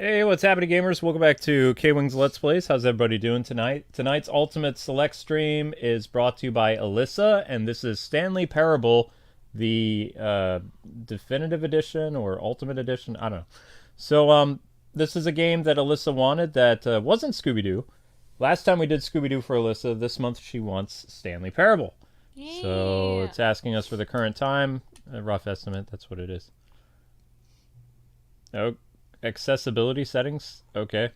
Hey, what's happening, gamers? Welcome back to Kwingsletsplays. How's everybody doing tonight? Tonight's Ultimate Select stream is brought to you by Elisa, and this is Stanley Parable, the definitive edition or ultimate edition. I don't know. So, this is a game that Elisa wanted that wasn't Scooby-Doo. Last time we did Scooby-Doo for Elisa. This month she wants Stanley Parable. So Yeah. it's asking us for the current time, a rough estimate. That's what it is. Oh, accessibility settings. Okay.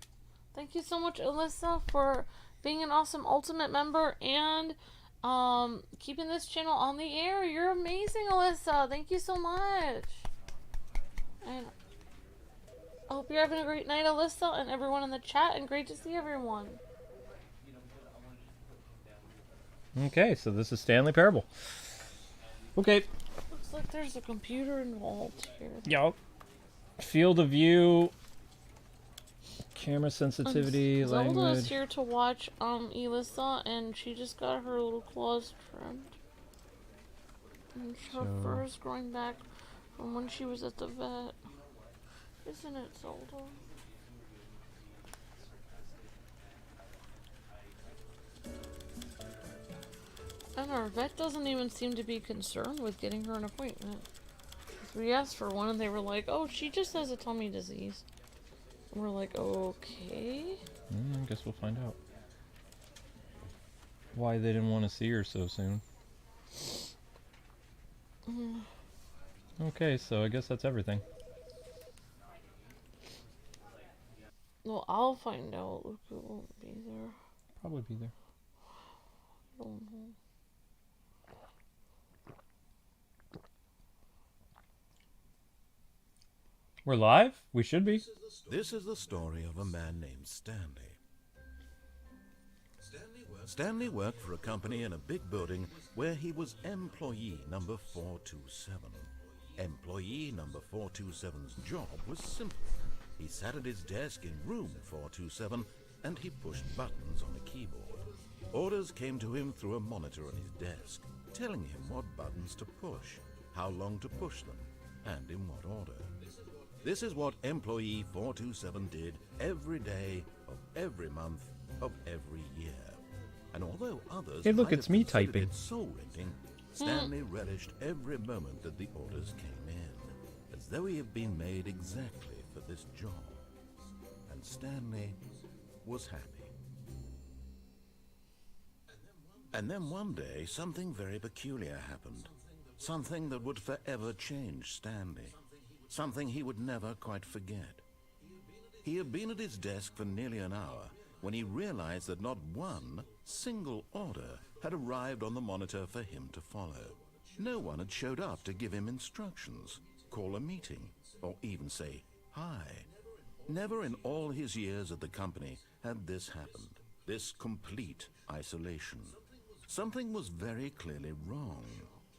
Thank you so much, Elisa, for being an awesome Ultimate member and keeping this channel on the air. You're amazing, Elisa. Thank you so much. And I hope you're having a great night, Elisa, and everyone in the chat, and great to see everyone. Okay, so this is Stanley Parable. Okay. Looks like there's a computer involved here. Yup. Field of view. Camera sensitivity, Zelda's language. here to watch Elisa, and she just got her little claws trimmed. And her fur is growing back from when she was at the vet. Isn't it, Zelda? And our vet doesn't even seem to be concerned with getting her an appointment. We asked for one and they were like, oh, she just has a tummy disease. And we're like, okay. I guess we'll find out. Why they didn't want to see her so soon. Okay, so I guess that's everything. Well, I'll find out. Luke won't be there. Probably be there. I don't know. We're live? We should be. This is the story of a man named Stanley. Stanley worked for a company in a big building where he was employee number 427. Employee number 427's job was simple. He sat at his desk in room 427 and he pushed buttons on a keyboard. Orders came to him through a monitor on his desk, telling him what buttons to push, how long to push them, and in what order. This is what employee 427 did every day of every month of every year. And although others Hey, look, might it's have me considered typing. it soul-rending, Stanley relished every moment that the orders came in, as though he had been made exactly for this job. And Stanley was happy. And then one day, something very peculiar happened. Something that would forever change Stanley. Something he would never quite forget. He had been at his desk for nearly an hour when he realized that not one single order had arrived on the monitor for him to follow. No one had showed up to give him instructions, call a meeting, or even say hi. Never in all his years at the company had this happened, this complete isolation. Something was very clearly wrong.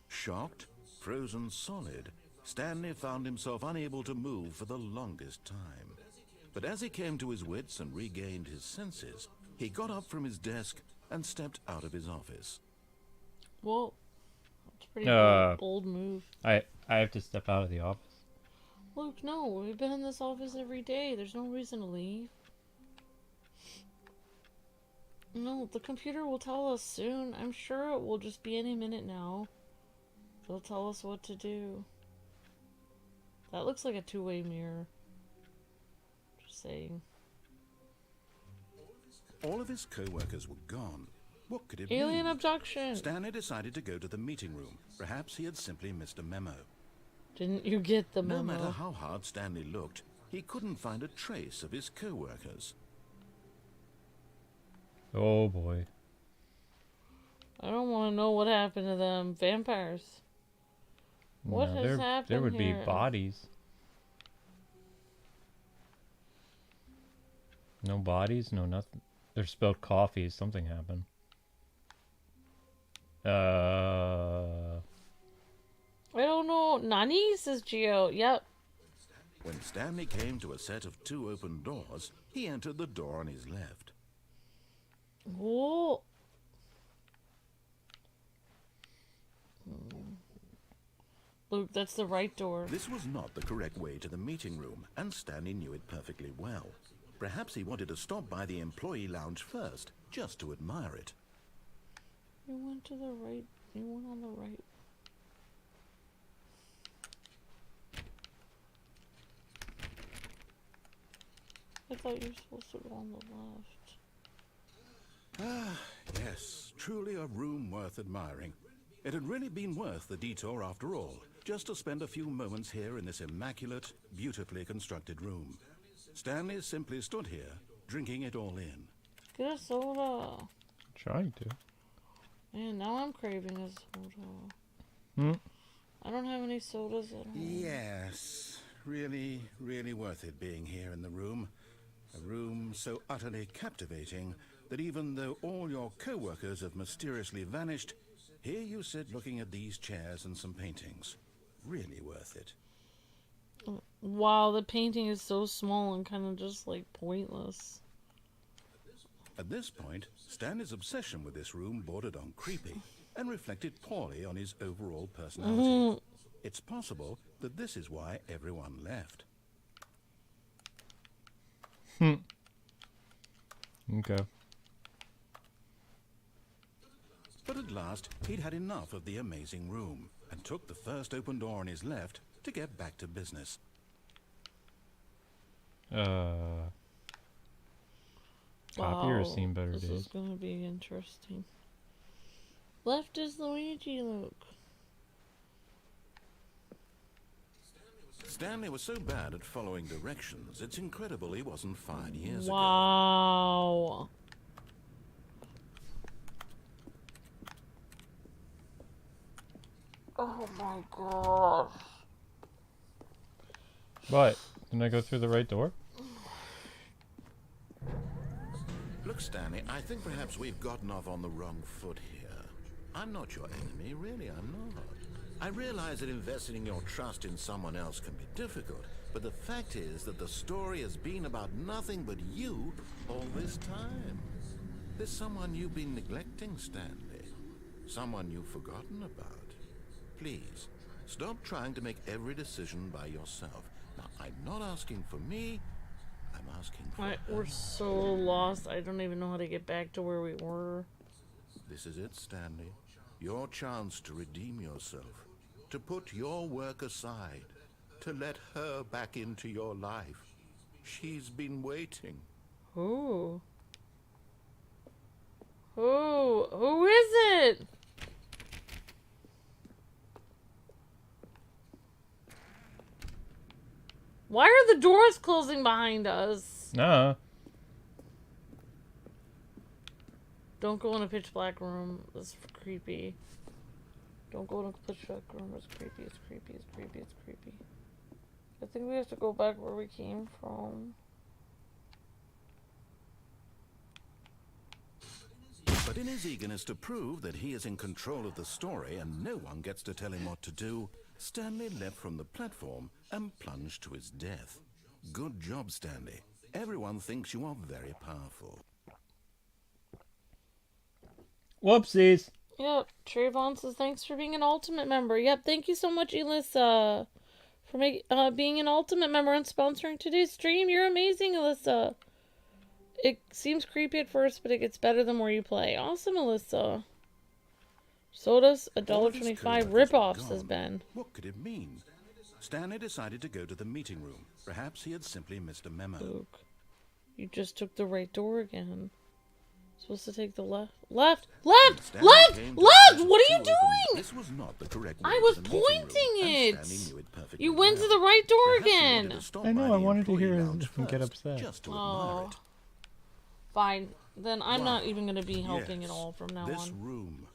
Shocked, frozen solid, Stanley found himself unable to move for the longest time. But as he came to his wits and regained his senses, he got up from his desk and stepped out of his office. Well, that's a pretty bold move. I have to step out of the office. Luke, no, we've been in this office every day. There's no reason to leave. No, the computer will tell us soon. I'm sure it will just be any minute now. It'll tell us what to do. That looks like a two-way mirror. Just saying. All of his co-workers were gone. What could it Alien mean? abduction! Stanley decided to go to the meeting room. Perhaps he had simply missed a memo. Didn't you get the No memo? matter how hard Stanley looked, he couldn't find a trace of his co-workers. Oh boy. I don't want to know what happened to them. Vampires. What No, has happened there would here? be bodies. No bodies, no nothing. They're spilled coffee. Something happened. I don't know. Nani, says Geo. Yep. When Stanley came to a set of two open doors, he entered the door on his left. Whoa. Luke, that's the right door. This was not the correct way to the meeting room, and Stanley knew it perfectly well. Perhaps he wanted to stop by the employee lounge first, just to admire it. You went to the right. You went on the right. I thought you were supposed to go on the left. Ah, yes, truly a room worth admiring. It had really been worth the detour after all, just to spend a few moments here in this immaculate, beautifully constructed room. Stanley simply stood here, drinking it all in. Get a soda. Trying to. Man, now I'm craving a soda. Hmm. I don't have any sodas at home. Yes, really, really worth it being here in the room. A room so utterly captivating that even though all your co-workers have mysteriously vanished, here you sit looking at these chairs and some paintings. Really worth it. Wow, the painting is so small and kind of just like pointless. At this point, Stanley's obsession with this room bordered on creepy and reflected poorly on his overall personality. It's possible that this is why everyone left. Okay. But at last, he'd had enough of the amazing room and took the first open door on his left to get back to business. Copier has Wow, seen better this days. is gonna be interesting. Left is Luigi, Luke. Stanley was so bad at following directions, it's incredible he wasn't fired years ago. Wow. Oh my gosh. What? Didn't I go through the right door? Look, Stanley, I think perhaps we've gotten off on the wrong foot here. I'm not your enemy, really, I'm not. I realize that investing your trust in someone else can be difficult, but the fact is that the story has been about nothing but you all this time. There's someone you've been neglecting, Stanley. Someone you've forgotten about. Please, stop trying to make every decision by yourself. Now, I'm not asking for me, I'm asking for her. We're so lost. I don't even know how to get back to where we were. This is it, Stanley. Your chance to redeem yourself. To put your work aside. To let her back into your life. She's been waiting. Who? Who is it? Why are the doors closing behind us? Nah. Don't go in a pitch black room. That's creepy. Don't go in a pitch black room. It's creepy. It's creepy. It's creepy. It's creepy. I think we have to go back where we came from. But in his eagerness to prove that he is in control of the story and no one gets to tell him what to do, Stanley leapt from the platform and plunged to his death. Good job, Stanley. Everyone thinks you are very powerful. Whoopsies. Yep. Trayvon says thanks for being an Ultimate member. Yep. Thank you so much, Elisa, for being an Ultimate member and sponsoring today's stream. You're amazing, Elisa. It seems creepy at first, but it gets better the more you play. Awesome, Elisa. Sodas, $1.25 ripoff, says Ben. What could it mean? Stanley decided to go to the meeting room. Perhaps he had simply missed a memo. Luke, you just took the right door again. Supposed to take the left. Left! Left! Stanley Left! came to Left! the What are you door doing? This was not the correct way I to was the meeting room, pointing and it. Stanley knew it perfectly You went to well. the right door Perhaps he wanted again. to stop I know, by I the wanted to hear employee him lounge get first, upset. Just to admire it. Fine. Then I'm Wow. not even going to be helping Yes, at all from now this on. room.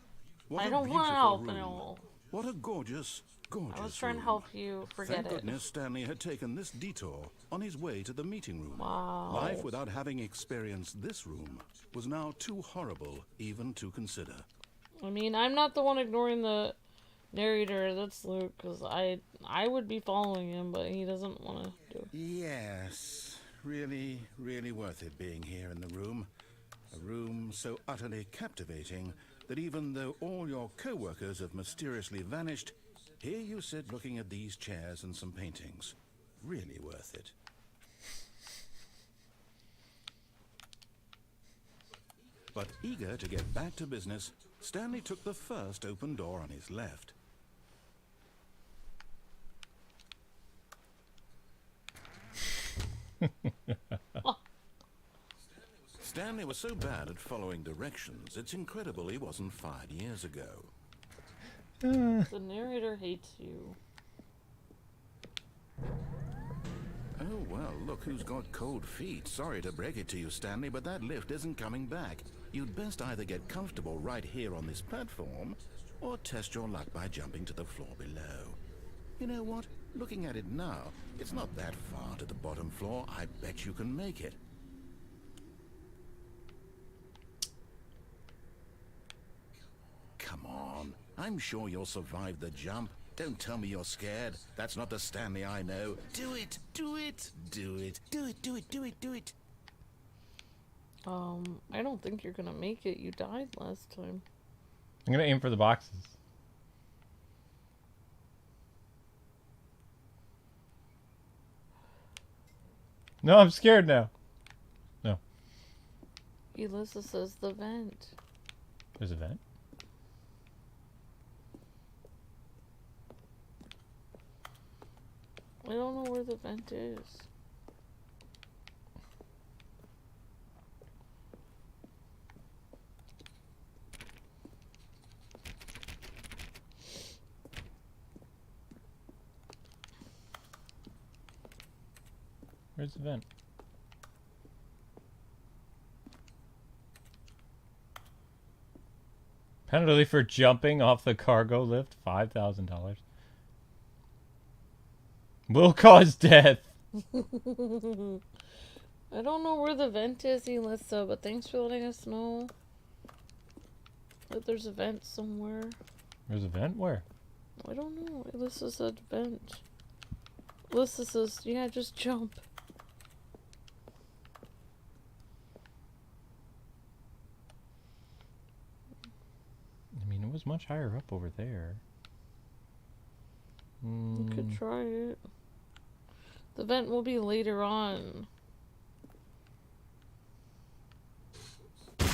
What I a don't want to beautiful help room. at all. What a gorgeous, gorgeous I was trying to room. help you. Forget Thank it. goodness Stanley had taken this detour on his way to the meeting room. Wow. Life without having experienced this room was now too horrible even to consider. I mean, I'm not the one ignoring the narrator. That's Luke, because I would be following him, but he doesn't want to do it. Yes, really, really worth it being here in the room. A room so utterly captivating that even though all your co-workers have mysteriously vanished, Here you sit looking at these chairs and some paintings. Really worth it. But eager to get back to business, Stanley took the first open door on his left. Stanley was so bad at following directions, it's incredible he wasn't fired years ago. The narrator hates you. Oh, well, look who's got cold feet. Sorry to break it to you, Stanley, but that lift isn't coming back. You'd best either get comfortable right here on this platform, or test your luck by jumping to the floor below. You know what? Looking at it now, it's not that far to the bottom floor. I bet you can make it. Come on. I'm sure you'll survive the jump. Don't tell me you're scared. That's not the Stanley I know. Do it! Do it! Do it! Do it! Do it! Do it! Do it! I don't think you're gonna make it. You died last time. I'm gonna aim for the boxes. No, I'm scared now. No. Elisa says the vent. There's a vent? I don't know where the vent is. Where's the vent? Penalty for jumping off the cargo lift, $5,000. Will cause death. I don't know where the vent is, Elisa, but thanks for letting us know that there's a vent somewhere. There's a vent? Where? I don't know. Elisa said vent. Elisa says, yeah, just jump. I mean, it was much higher up over there. You could try it. The vent will be later on.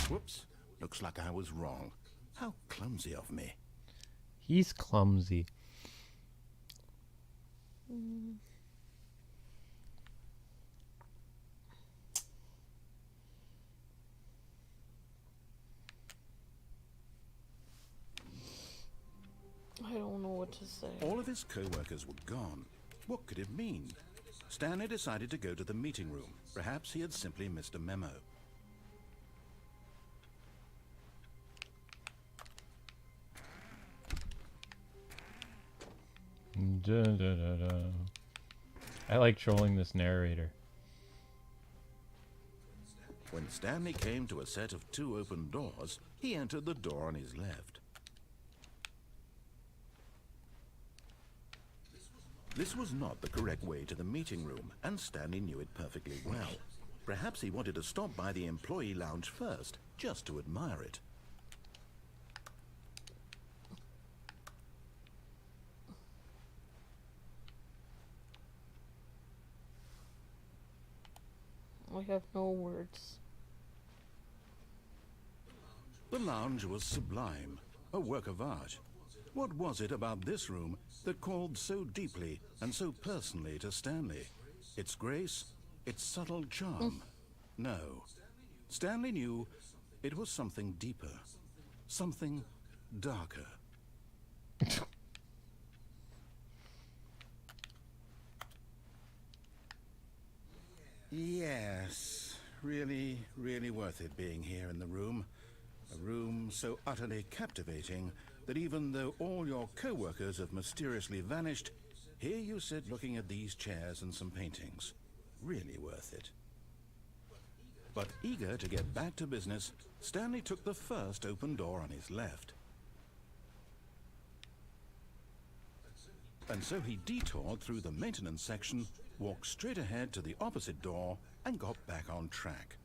Whoops. Looks like I was wrong. How clumsy of me. He's clumsy. I don't know what to say. All of his co-workers were gone. What could it mean? Stanley decided to go to the meeting room. Perhaps he had simply missed a memo. Da, da, da, da. I like trolling this narrator. When Stanley came to a set of 2 open doors, he entered the door on his left. This was not the correct way to the meeting room, and Stanley knew it perfectly well. Perhaps he wanted to stop by the employee lounge first, just to admire it. I have no words. The lounge was sublime, a work of art. What was it about this room that called so deeply and so personally to Stanley? Its grace, its subtle charm? No. Stanley knew it was something deeper, something darker. Yes, really, really worth it being here in the room. A room so utterly captivating that even though all your co-workers have mysteriously vanished, here you sit looking at these chairs and some paintings. Really worth it. But eager to get back to business, Stanley took the first open door on his left. And so he detoured through the maintenance section, walked straight ahead to the opposite door, and got back on track.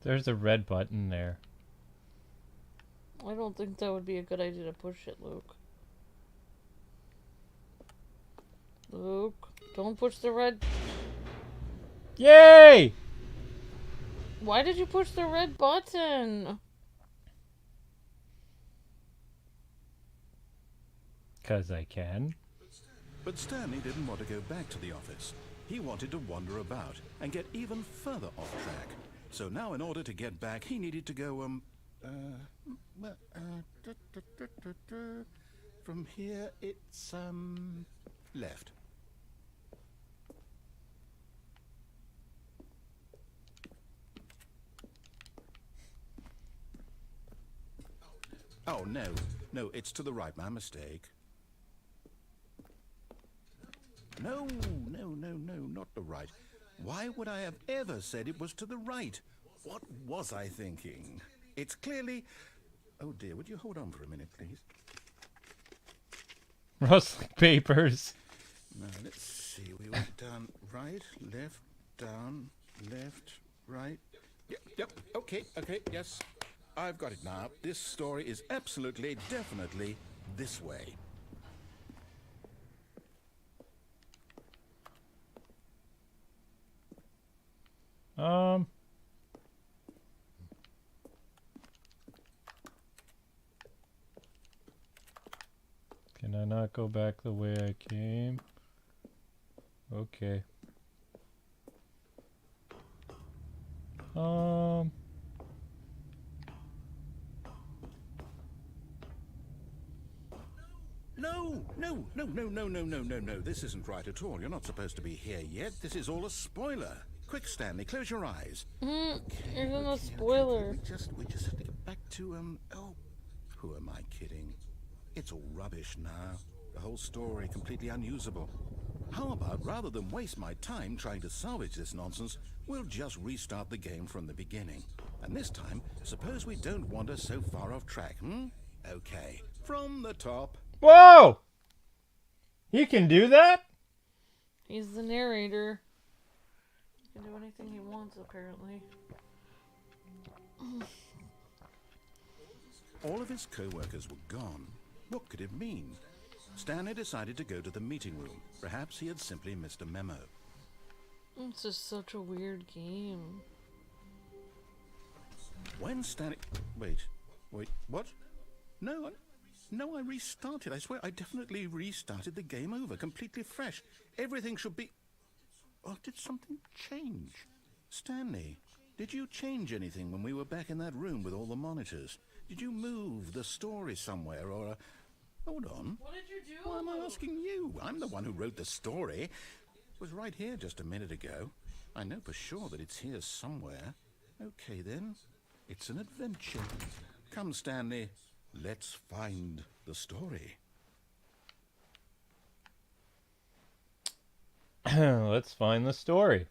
There's a red button there. I don't think that would be a good idea to push it, Luke. Luke, don't push the red. Yay! Why did you push the red button? Because I can. But Stanley didn't want to go back to the office. He wanted to wander about and get even further off track. So now in order to get back, he needed to go, from here it's, left. Oh, no. No, it's to the right. My mistake. No, not the right. Why would I have ever said it was to the right? What was I thinking? It's clearly... Oh, dear, would you hold on for a minute, please? Rustling papers. Now, let's see. We went down, right, left, down, left, right. Yep, okay, yes. I've got it now. This story is absolutely, definitely this way. Can I not go back the way I came? Okay. No. This isn't right at all. You're not supposed to be here yet. This is all a spoiler. Quick, Stanley, close your eyes. Isn't a spoiler. We just have to get back to, oh, who am I kidding? It's all rubbish now. The whole story completely unusable. How about, rather than waste my time trying to salvage this nonsense, we'll just restart the game from the beginning. And this time, suppose we don't wander so far off track, Okay, from the top. Whoa! He can do that? He's the narrator. He can do anything he wants, apparently. All of his co-workers were gone. What could it mean? Stanley decided to go to the meeting room. Perhaps he had simply missed a memo. It's just such a weird game. When Stanley... Wait, what? No, I restarted. I swear I definitely restarted the game over, completely fresh. Everything should be... Oh, did something change? Stanley, did you change anything when we were back in that room with all the monitors? Did you move the story somewhere or... Hold on. What did you do? Why am I asking you? I'm the one who wrote the story. It was right here just a minute ago. I know for sure that it's here somewhere. Okay, then. It's an adventure. Come, Stanley. Let's find the story. Let's find the story.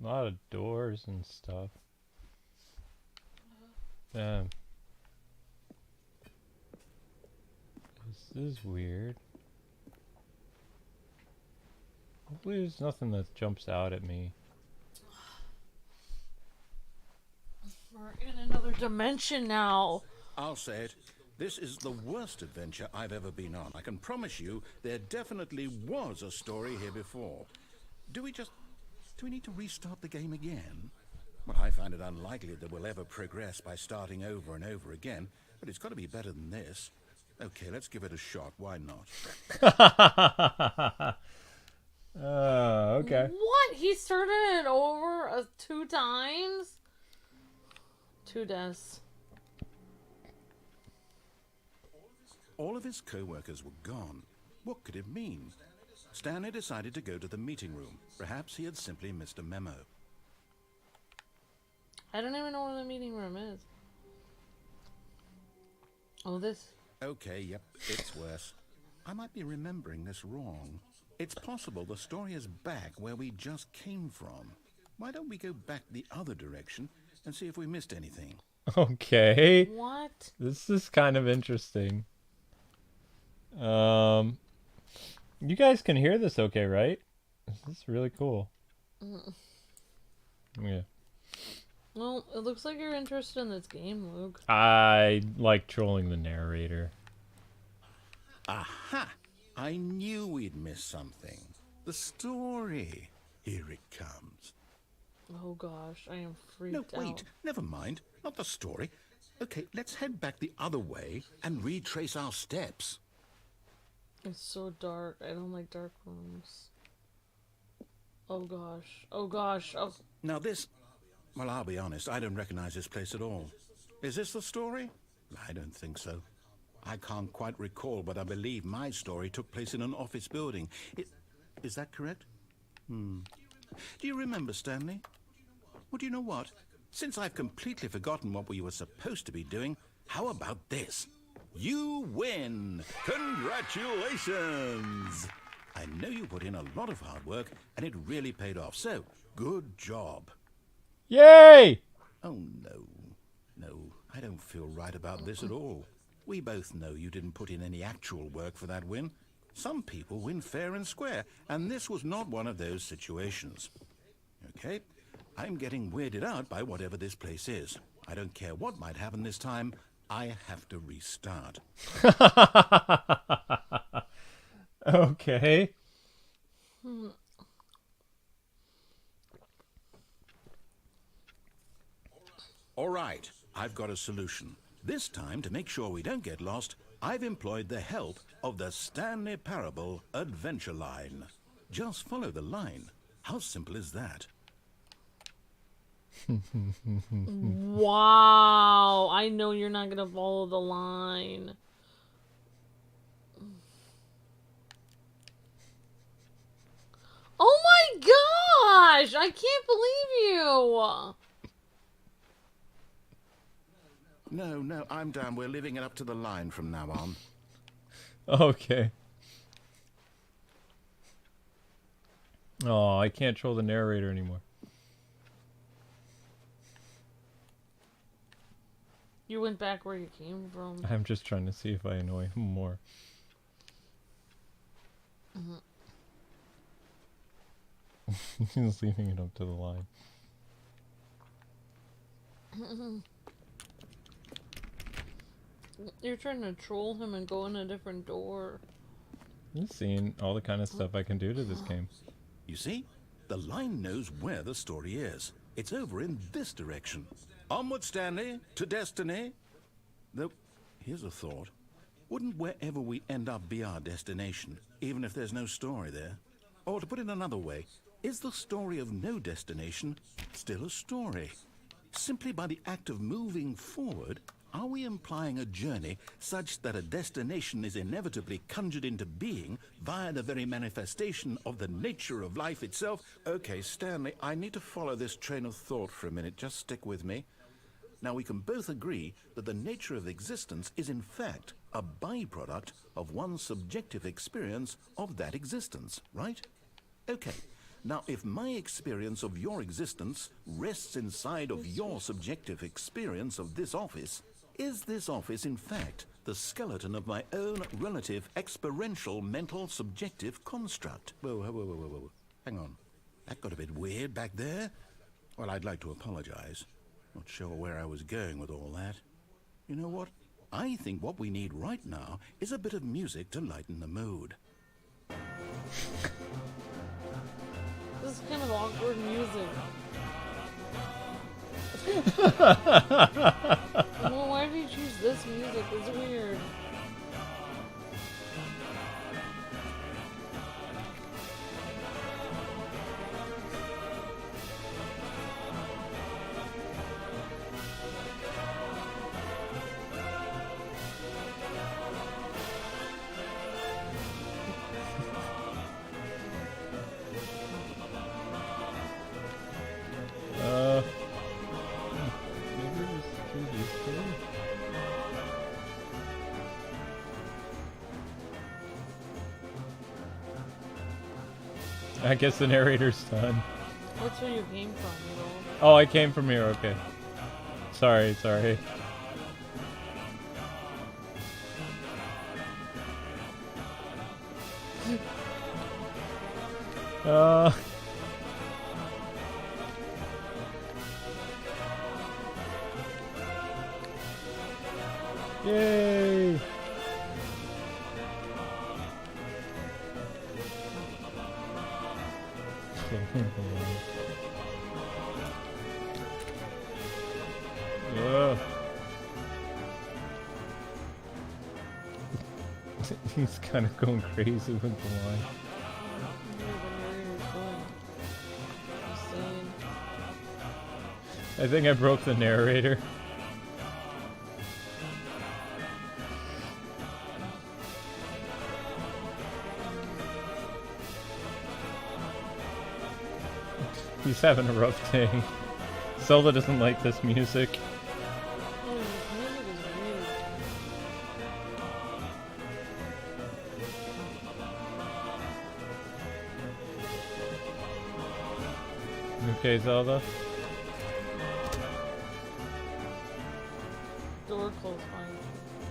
A lot of doors and stuff. This is weird. Hopefully there's nothing that jumps out at me. We're in another dimension now. I'll say it. This is the worst adventure I've ever been on. I can promise you there definitely was a story here before. Do we need to restart the game again? Well, I find it unlikely that we'll ever progress by starting over and over again, but it's got to be better than this. Okay, let's give it a shot. Why not? Okay. What? He started it over 2 times? 2 deaths. All of his co-workers were gone. What could it mean? Stanley decided to go to the meeting room. Perhaps he had simply missed a memo. I don't even know where the meeting room is. Oh, this. Okay, yep, it's worse. I might be remembering this wrong. It's possible the story is back where we just came from. Why don't we go back the other direction and see if we missed anything? Okay. What? This is kind of interesting. You guys can hear this okay, right? This is really cool. Yeah. Well, it looks like you're interested in this game, Luke. I like trolling the narrator. Aha! I knew we'd miss something. The story. Here it comes. Oh gosh, I am freaked No, out. wait. Never mind. Not the story. Okay, let's head back the other way and retrace our steps. It's so dark. I don't like dark rooms. Oh gosh. Oh gosh. Oh. Now this... Well, I'll be honest, I don't recognize this place at all. Is this the story? I don't think so. I can't quite recall, but I believe my story took place in an office building. Is that correct? Do you remember, Stanley? Well, do you know what? Since I've completely forgotten what we were supposed to be doing, how about this? You win! Congratulations! I know you put in a lot of hard work, and it really paid off, so good job. Yay! Oh, no. No, I don't feel right about this at all. We both know you didn't put in any actual work for that win. Some people win fair and square, and this was not one of those situations. Okay, I'm getting weirded out by whatever this place is. I don't care what might happen this time. I have to restart. Okay. All right, I've got a solution. This time, to make sure we don't get lost, I've employed the help of the Stanley Parable Adventure Line. Just follow the line. How simple is that? Wow. I know you're not going to follow the line. Oh my gosh! I can't believe you! No, I'm down. We're leaving it up to the line from now on. Okay. Oh, I can't troll the narrator anymore. You went back where you came from. I'm just trying to see if I annoy him more. He's leaving it up to the line. You're trying to troll him and go in a different door. He's seeing all the kind of stuff I can do to this game. You see? The line knows where the story is. It's over in this direction. Onward, Stanley, to destiny. Though, here's a thought. Wouldn't wherever we end up be our destination, even if there's no story there? Or to put it another way, is the story of no destination still a story? Simply by the act of moving forward, are we implying a journey such that a destination is inevitably conjured into being via the very manifestation of the nature of life itself? Okay, Stanley, I need to follow this train of thought for a minute. Just stick with me. Now, we can both agree that the nature of existence is in fact a byproduct of one's subjective experience of that existence, right? Okay. Now, if my experience of your existence rests inside of your subjective experience of this office, is this office, in fact, the skeleton of my own relative experiential mental subjective construct? Whoa. Hang on. That got a bit weird back there. Well, I'd like to apologize. Not sure where I was going with all that. You know what? I think what we need right now is a bit of music to lighten the mood. This is kind of awkward music. Well, why did you choose this music? It's weird. Maybe just do these two. I guess the narrator's done. That's where you came from, you know? Oh, I came from here, okay. Sorry. Yay! Ugh. He's kind of going crazy with the line. I think I broke the narrator. He's having a rough day. Zelda doesn't like this music. Okay, Zelda. Door closed behind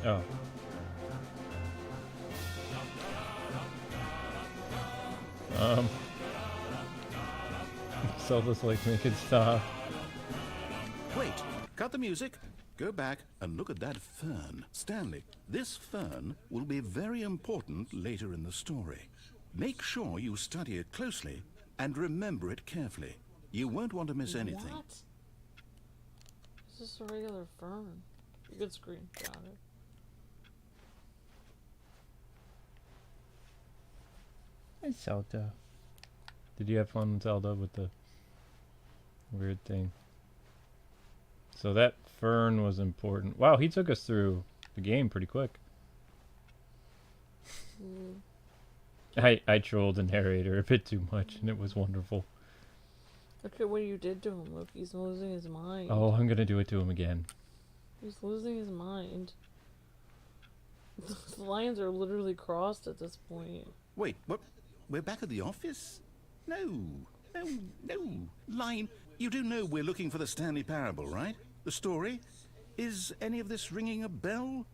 you. Oh. Zelda's like, make it stop. Wait, cut the music. Go back and look at that fern. Stanley, this fern will be very important later in the story. Make sure you study it closely and remember it carefully. You won't want to miss anything. What? It's just a regular fern. You could screenshot it. Hey, Zelda. Did you have fun, Zelda, with the weird thing? So that fern was important. Wow, he took us through the game pretty quick. I trolled the narrator a bit too much, and it was wonderful. Look at what you did to him, Luke. He's losing his mind. Oh, I'm gonna do it to him again. He's losing his mind. The lines are literally crossed at this point. Wait, what? We're back at the office? No. Line, you do know we're looking for the Stanley Parable, right? The story? Is any of this ringing a bell?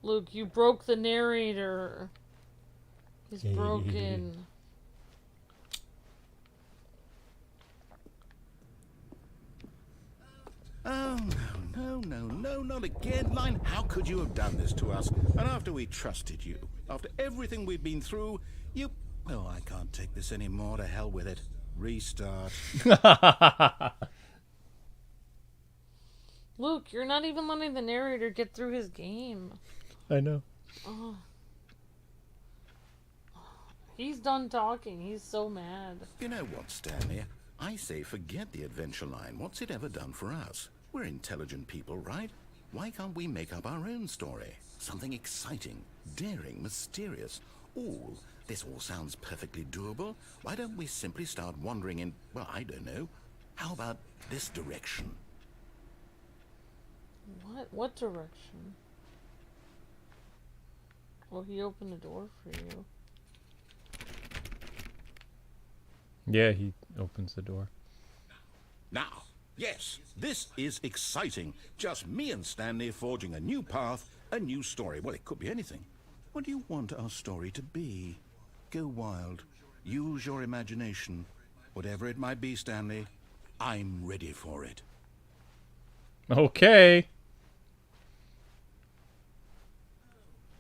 Luke, you broke the narrator. He's broken. Oh, no, not again. Line, how could you have done this to us? And after we trusted you, after everything we've been through, you... Oh, I can't take this anymore. To hell with it. Restart. Luke, you're not even letting the narrator get through his game. I know. Oh. He's done talking. He's so mad. You know what, Stanley? I say forget the adventure line. What's it ever done for us? We're intelligent people, right? Why can't we make up our own story? Something exciting, daring, mysterious. This all sounds perfectly doable. Why don't we simply start wandering in, well, I don't know. How about this direction? What? What direction? Well, he opened the door for you. Yeah, he opens the door. Now, yes, this is exciting. Just me and Stanley forging a new path, a new story. Well, it could be anything. What do you want our story to be? Go wild. Use your imagination. Whatever it might be, Stanley, I'm ready for it. Okay.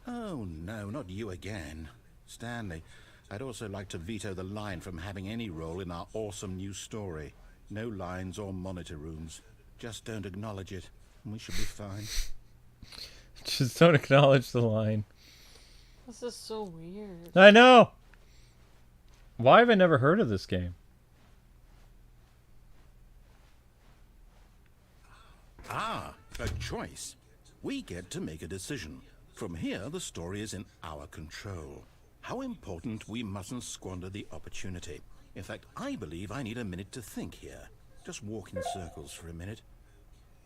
Oh, no, not you again. Stanley, I'd also like to veto the line from having any role in our awesome new story. No lines or monitor rooms. Just don't acknowledge it, and we should be fine. Just don't acknowledge the line. This is so weird. I know! Why have I never heard of this game? Ah, a choice. We get to make a decision. From here, the story is in our control. How important we mustn't squander the opportunity. In fact, I believe I need a minute to think here. Just walk in circles for a minute.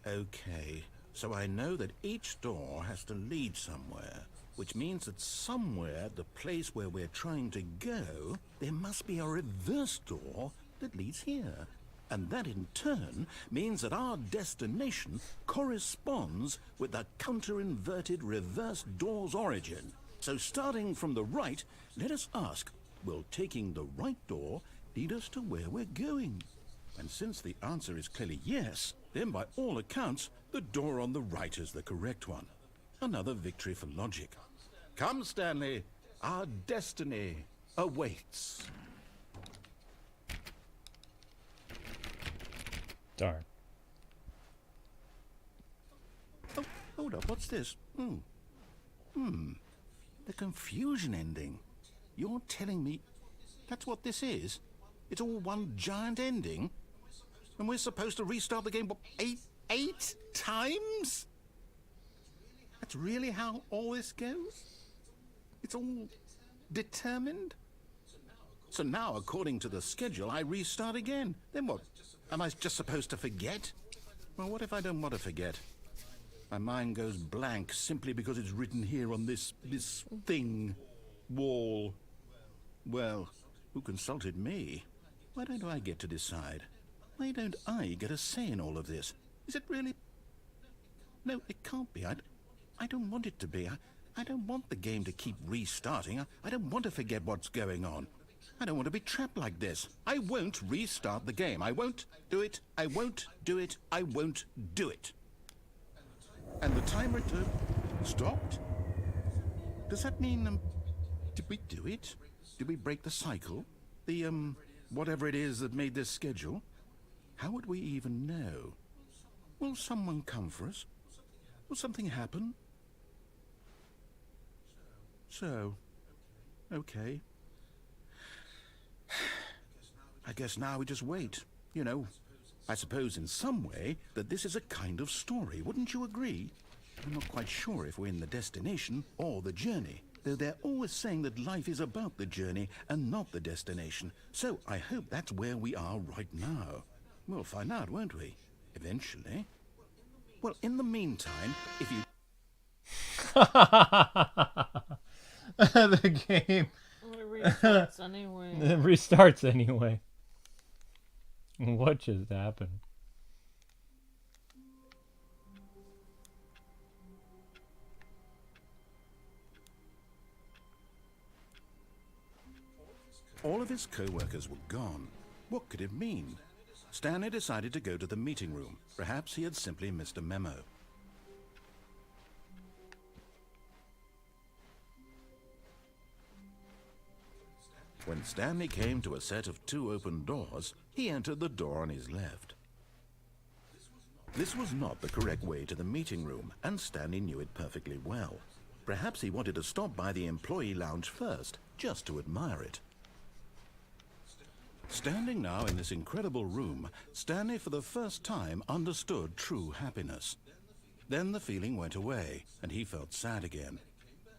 Okay, so I know that each door has to lead somewhere, which means that somewhere, the place where we're trying to go, there must be a reverse door that leads here. And that in turn means that our destination corresponds with the counter-inverted reverse door's origin. So starting from the right, let us ask, will taking the right door lead us to where we're going? And since the answer is clearly yes, then by all accounts, the door on the right is the correct one. Another victory for logic. Come, Stanley. Our destiny awaits. Darn. Oh, hold up. What's this? The confusion ending. You're telling me that's what this is? It's all one giant ending? And we're supposed to restart the game, what, eight times? That's really how all this goes? It's all determined? So now, according to the schedule, I restart again. Then what? Am I just supposed to forget? Well, what if I don't want to forget? My mind goes blank simply because it's written here on this thing, wall. Well, who consulted me? Why don't I get to decide? Why don't I get a say in all of this? Is it really? No, it can't be. I don't want it to be. I don't want the game to keep restarting. I don't want to forget what's going on. I don't want to be trapped like this. I won't restart the game. I won't do it. I won't do it. I won't do it. And the timer stopped? Does that mean, did we do it? Did we break the cycle? The, whatever it is that made this schedule? How would we even know? Will someone come for us? Will something happen? So, okay. I guess now we just wait. You know, I suppose in some way that this is a kind of story. Wouldn't you agree? I'm not quite sure if we're in the destination or the journey, though they're always saying that life is about the journey and not the destination. So I hope that's where we are right now. We'll find out, won't we? Eventually. Well, in the meantime, if you... The game It restarts anyway. it restarts anyway. What just happened? All of his co-workers were gone. What could it mean? Stanley decided to go to the meeting room. Perhaps he had simply missed a memo. When Stanley came to a set of 2 open doors, he entered the door on his left. This was not the correct way to the meeting room, and Stanley knew it perfectly well. Perhaps he wanted to stop by the employee lounge first, just to admire it. Standing now in this incredible room, Stanley for the first time understood true happiness. Then the feeling went away, and he felt sad again.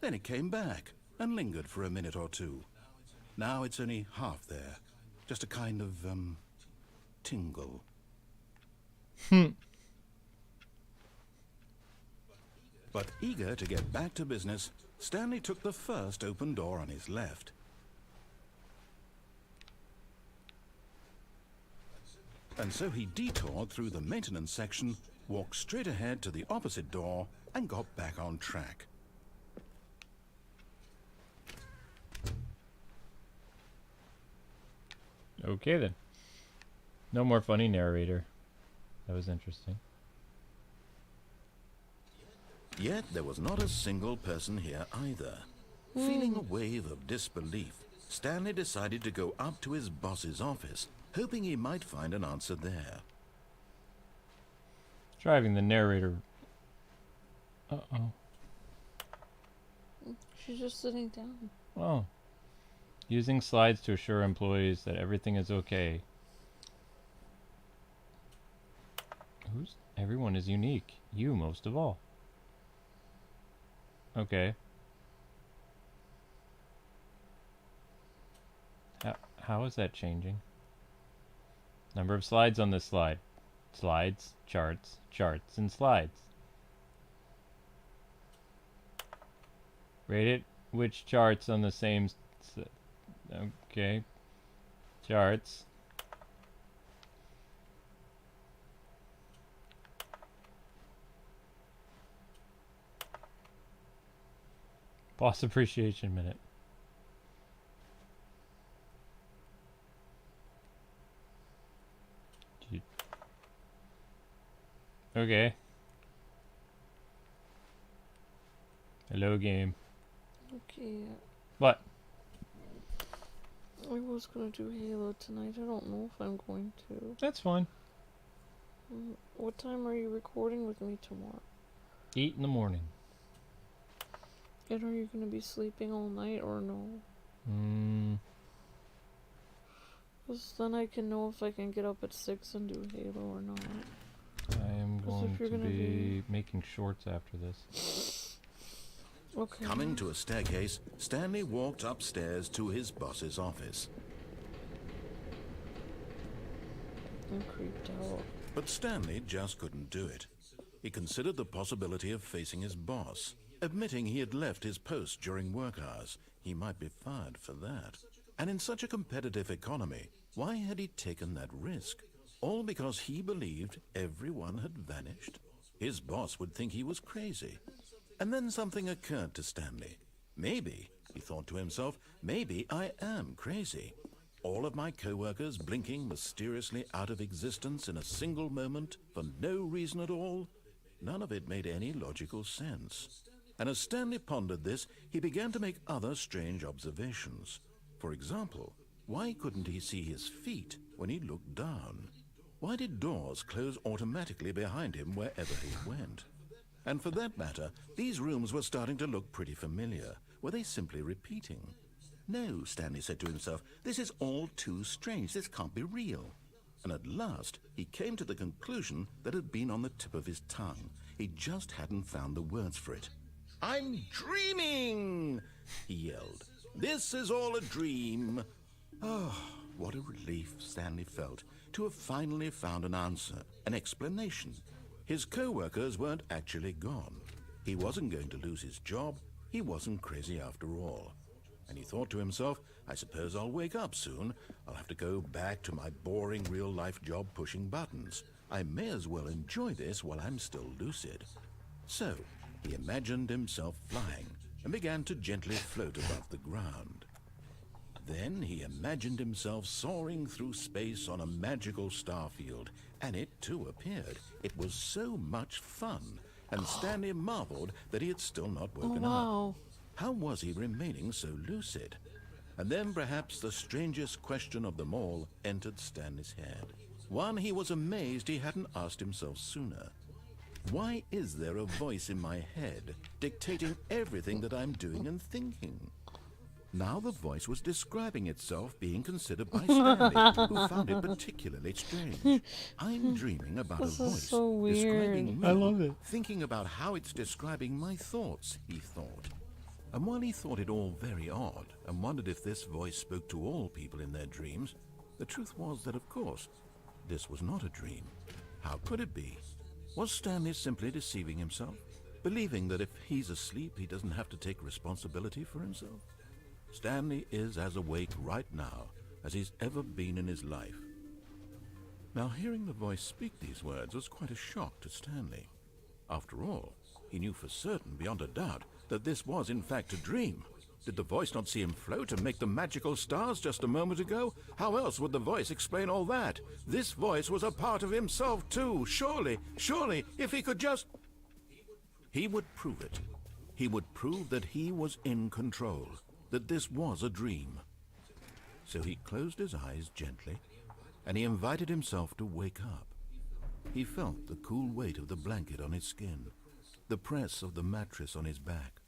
Then it came back, and lingered for a minute or two. Now it's only half there. Just a kind of, tingle. But eager to get back to business, Stanley took the first open door on his left. And so he detoured through the maintenance section, walked straight ahead to the opposite door, and got back on track. Okay then. No more funny narrator. That was interesting. Yet there was not a single person here either. Feeling a wave of disbelief, Stanley decided to go up to his boss's office, hoping he might find an answer there. Driving the narrator. Uh-oh. She's just sitting down. Oh. Using slides to assure employees that everything is okay. Everyone is unique. You most of all. Okay. How is that changing? Number of slides on this slide. Slides, charts, charts, and slides. Rate it which charts on the same... Okay. Charts. Boss appreciation minute. Okay. Hello, game. Okay. What? I was gonna do Halo tonight. I don't know if I'm going to. That's fine. What time are you recording with me tomorrow? 8 in the morning. And are you gonna be sleeping all night or no? Because then I can know if I can get up at 6 and do Halo or not. I am going to be making shorts after this. Okay. Coming to a staircase, Stanley walked upstairs to his boss's office. I'm creeped out. But Stanley just couldn't do it. He considered the possibility of facing his boss. Admitting he had left his post during work hours, he might be fired for that. And in such a competitive economy, why had he taken that risk? All because he believed everyone had vanished? His boss would think he was crazy. And then something occurred to Stanley. Maybe, he thought to himself, maybe I am crazy. All of my co-workers blinking mysteriously out of existence in a single moment for no reason at all? None of it made any logical sense. And as Stanley pondered this, he began to make other strange observations. For example, why couldn't he see his feet when he looked down? Why did doors close automatically behind him wherever he went? And for that matter, these rooms were starting to look pretty familiar. Were they simply repeating? No, Stanley said to himself, this is all too strange. This can't be real. And at last, he came to the conclusion that had been on the tip of his tongue. He just hadn't found the words for it. I'm dreaming, he yelled. This is all a dream. Oh, what a relief Stanley felt to have finally found an answer, an explanation. His co-workers weren't actually gone. He wasn't going to lose his job. He wasn't crazy after all. And he thought to himself, I suppose I'll wake up soon. I'll have to go back to my boring real-life job pushing buttons. I may as well enjoy this while I'm still lucid. So, he imagined himself flying and began to gently float above the ground. Then he imagined himself soaring through space on a magical starfield, and it too appeared. It was so much fun, and Stanley marveled that he had still not woken up. How was he remaining so lucid? And then perhaps the strangest question of them all entered Stanley's head. One he was amazed he hadn't asked himself sooner. Why is there a voice in my head dictating everything that I'm doing and thinking? Now the voice was describing itself being considered by Stanley, who found it particularly strange. I'm dreaming about a voice describing me. I love it. Thinking about how it's describing my thoughts, he thought. And while he thought it all very odd, and wondered if this voice spoke to all people in their dreams, the truth was that, of course, this was not a dream. How could it be? Was Stanley simply deceiving himself, believing that if he's asleep, he doesn't have to take responsibility for himself? Stanley is as awake right now as he's ever been in his life. Now, hearing the voice speak these words was quite a shock to Stanley. After all, he knew for certain, beyond a doubt, that this was in fact a dream. Did the voice not see him float and make the magical stars just a moment ago? How else would the voice explain all that? This voice was a part of himself too. Surely, if he could just... He would prove it. He would prove that he was in control, that this was a dream. So he closed his eyes gently, and he invited himself to wake up. He felt the cool weight of the blanket on his skin, the press of the mattress on his back,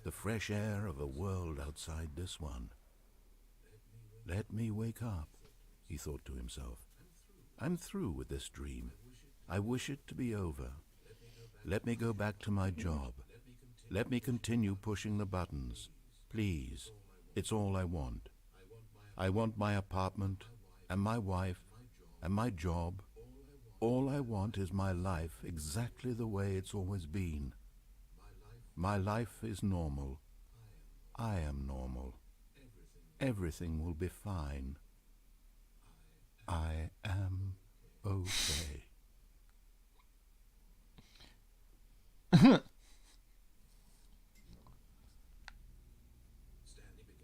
the fresh air of a world outside this one. Let me wake up, he thought to himself. I'm through with this dream. I wish it to be over. Let me go back to my job. Let me continue pushing the buttons. Please, it's all I want. I want my apartment, and my wife, and my job. All I want is my life exactly the way it's always been. My life is normal. I am normal. Everything will be fine. I am okay.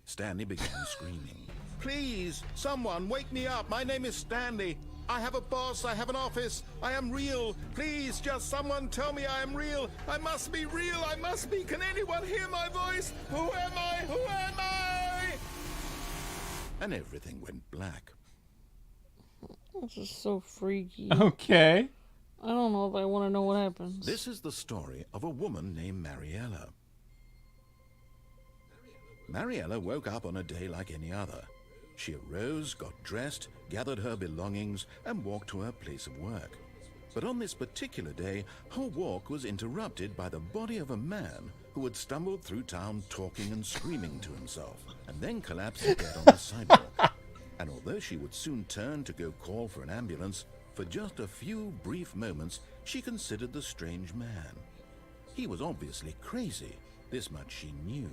Stanley began screaming. Please, someone, wake me up. My name is Stanley. I have a boss, I have an office, I am real. Please, just someone tell me I am real. I must be real, I must be. Can anyone hear my voice? Who am I? Who am I? And everything went black. This is so freaky. Okay. I don't know if I want to know what happens. This is the story of a woman named Mariella. Mariella woke up on a day like any other. She arose, got dressed, gathered her belongings, and walked to her place of work. But on this particular day, her walk was interrupted by the body of a man who had stumbled through town talking and screaming to himself, and then collapsed dead on the sidewalk. And although she would soon turn to go call for an ambulance, for just a few brief moments, she considered the strange man. He was obviously crazy. This much she knew.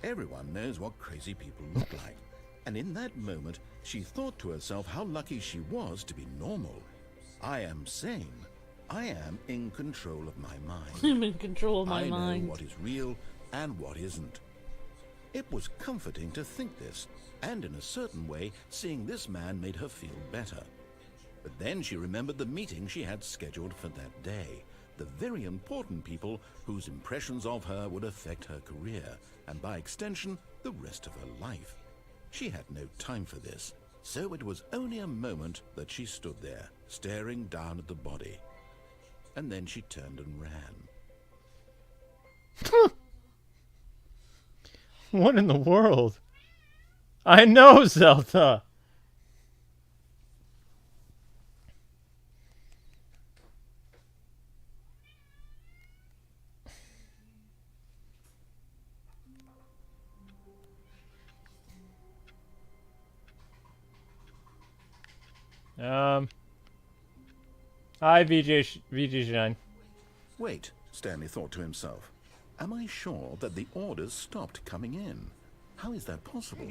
Everyone knows what crazy people look like. And in that moment, she thought to herself how lucky she was to be normal. I am sane. I am in control of my mind. I'm in control of my I mind. know what is real and what isn't. It was comforting to think this, and in a certain way, seeing this man made her feel better. But then she remembered the meeting she had scheduled for that day, the very important people whose impressions of her would affect her career, and by extension, the rest of her life. She had no time for this, so it was only a moment that she stood there, staring down at the body. And then she turned and ran. What in the world? I know, Zelda! Hi, VJ Shine. Wait, Stanley thought to himself. Am I sure that the orders stopped coming in? How is that possible?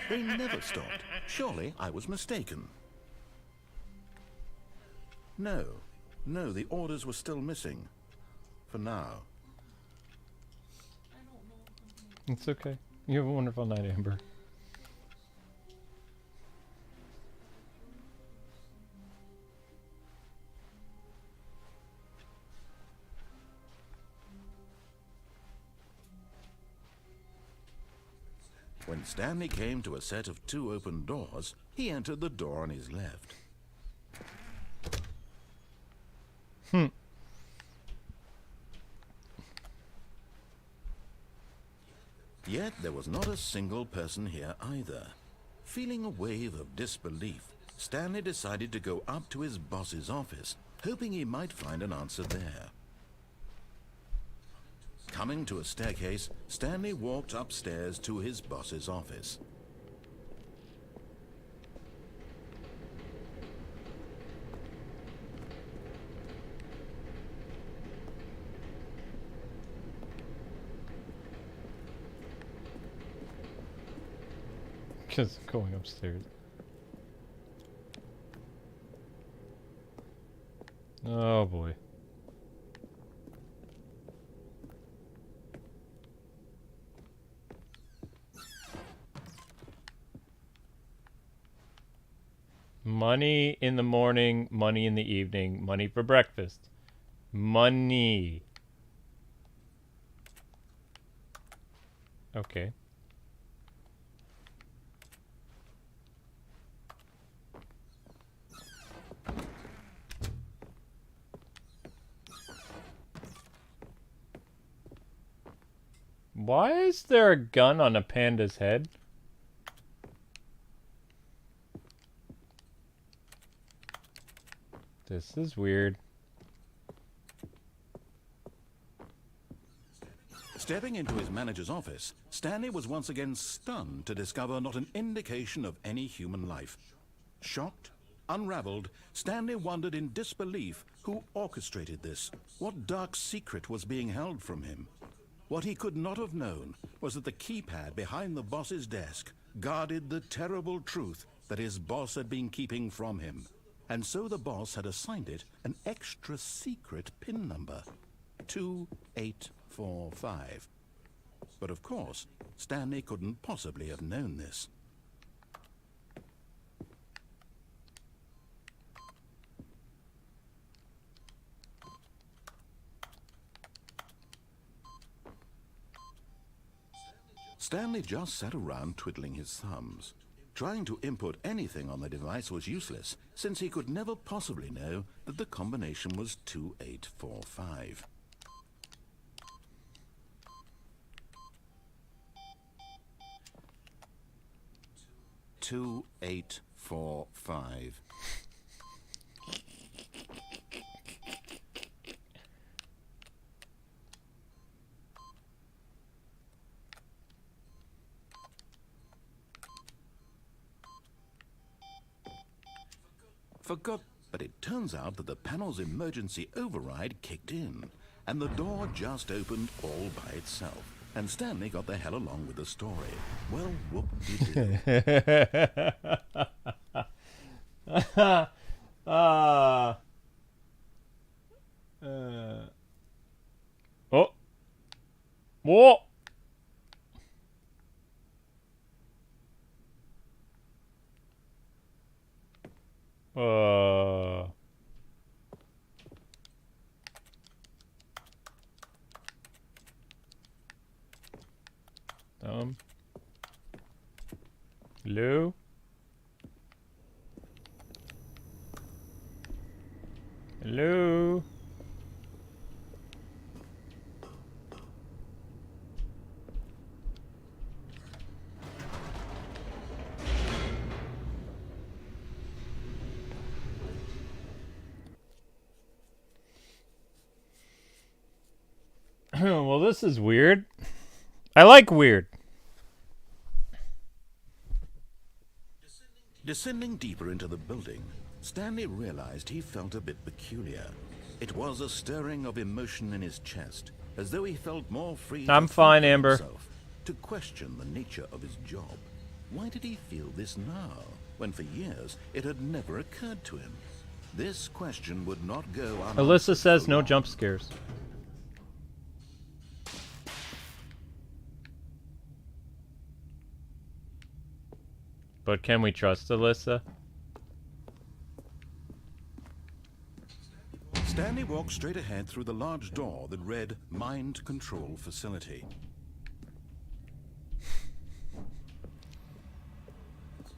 They never stopped. Surely I was mistaken. No, the orders were still missing. For now. It's okay. You have a wonderful night, Amber. When Stanley came to a set of 2 open doors, he entered the door on his left. Yet there was not a single person here either. Feeling a wave of disbelief, Stanley decided to go up to his boss's office, hoping he might find an answer there. Coming to a staircase, Stanley walked upstairs to his boss's office. Just going upstairs. Oh boy. Money in the morning, money in the evening, money for breakfast. Money. Okay. Why is there a gun on a panda's head? This is weird. Stepping into his manager's office, Stanley was once again stunned to discover not an indication of any human life. Shocked, unraveled, Stanley wondered in disbelief who orchestrated this, what dark secret was being held from him. What he could not have known was that the keypad behind the boss's desk guarded the terrible truth that his boss had been keeping from him. And so the boss had assigned it an extra secret PIN number, 2845. But of course, Stanley couldn't possibly have known this. Stanley just sat around twiddling his thumbs. Trying to input anything on the device was useless, since he could never possibly know that the combination was 2845. "2845. Forgot, but it turns out that the panel's emergency override kicked in, and the door just opened all by itself, and Stanley got the hell along with the story. Well, whoop-de-doo. Oh. Whoa. Hello? Hello? Well, this is weird. I like weird. Descending deeper into the building, Stanley realized he felt a bit peculiar. It was a stirring of emotion in his chest, as though he felt more free I'm to fine, think of Amber. himself, to question the nature of his job. Why did he feel this now, when for years it had never occurred to him? This question would not go unanswered. Elisa says for no long. jump scares. But can we trust Elisa? Stanley walked straight ahead through the large door that read Mind Control Facility.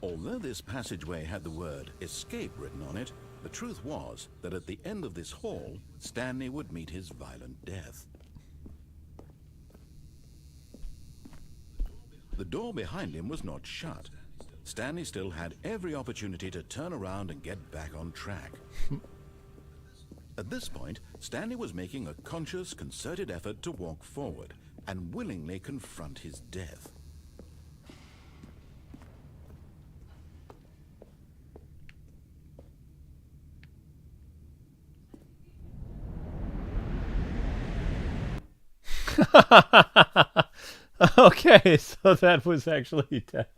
Although this passageway had the word escape written on it, the truth was that at the end of this hall, Stanley would meet his violent death. The door behind him was not shut. Stanley still had every opportunity to turn around and get back on track. At this point, Stanley was making a conscious, concerted effort to walk forward and willingly confront his death. Okay, so that was actually death.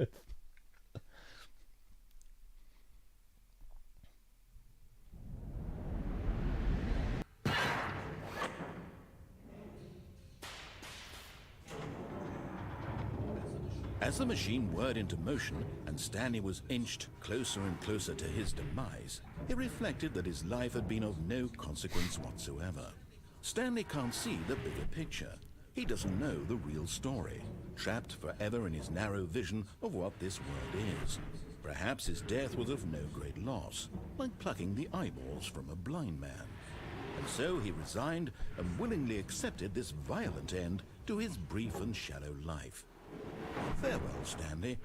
As the machine whirred into motion and Stanley was inched closer and closer to his demise, he reflected that his life had been of no consequence whatsoever. Stanley can't see the bigger picture. He doesn't know the real story, trapped forever in his narrow vision of what this world is. Perhaps his death was of no great loss, like plucking the eyeballs from a blind man. And so he resigned and willingly accepted this violent end to his brief and shallow life. Farewell, Stanley.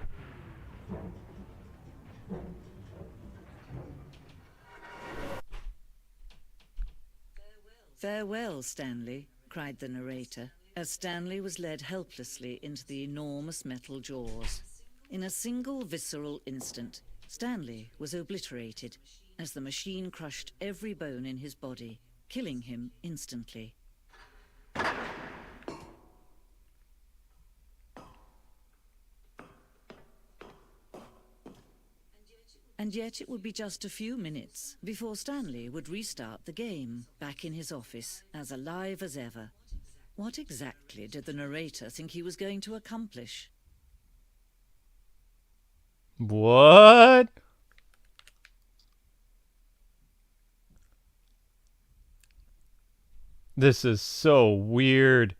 Farewell, Stanley, cried the narrator, as Stanley was led helplessly into the enormous metal jaws. In a single visceral instant, Stanley was obliterated as the machine crushed every bone in his body, killing him instantly. And yet it would be just a few minutes before Stanley would restart the game, back in his office, as alive as ever. What exactly did the narrator think he was going to accomplish? What? This is so weird.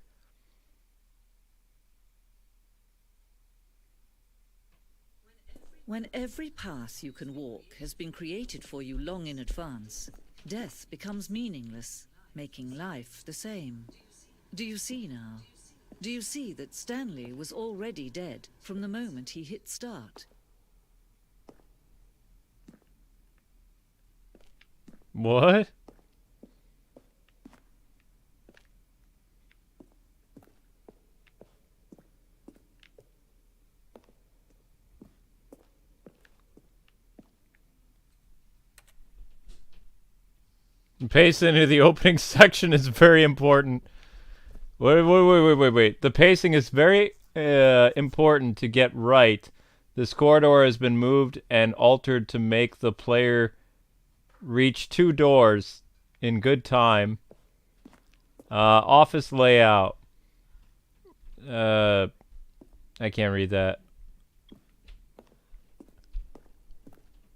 When every path you can walk has been created for you long in advance, death becomes meaningless, making life the same. Do you see now? Do you see that Stanley was already dead from the moment he hit start? What? Pace into the opening section is very important. Wait. The pacing is very important to get right. This corridor has been moved and altered to make the player reach 2 doors in good time. Office layout. I can't read that.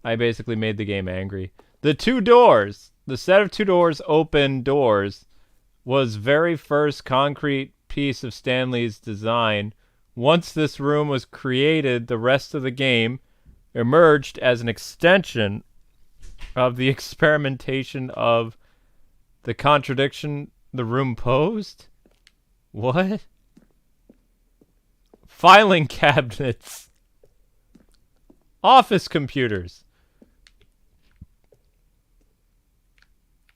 I basically made the game angry. The 2 doors. The set of 2 doors, open doors, was very first concrete piece of Stanley's design. Once this room was created, the rest of the game emerged as an extension of the experimentation of the contradiction the room posed? What? Filing cabinets. Office computers.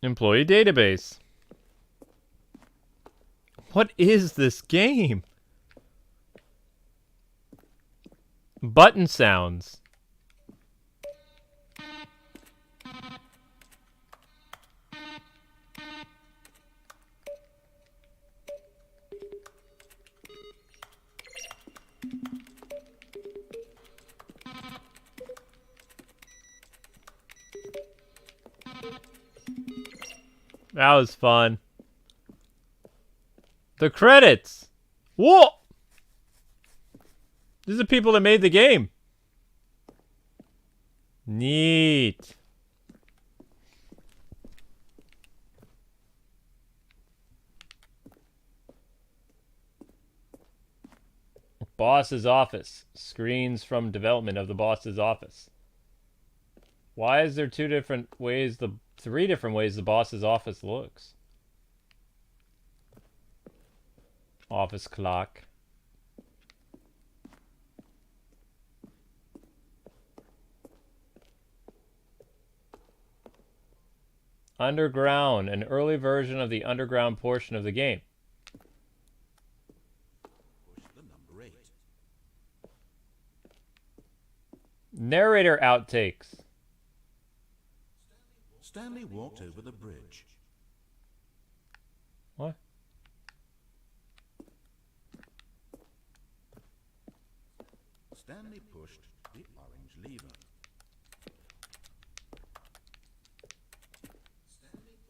Employee database. What is this game? Button sounds. That was fun. The credits! Whoa! These are the people that made the game. Neat. Boss's office. Screens from development of the boss's office. Why is there 3 different ways the boss's office looks? Office clock. Underground, an early version of the underground portion of the game. Push the number 8. Narrator outtakes. Stanley walked over the bridge. What? Stanley pushed the orange lever.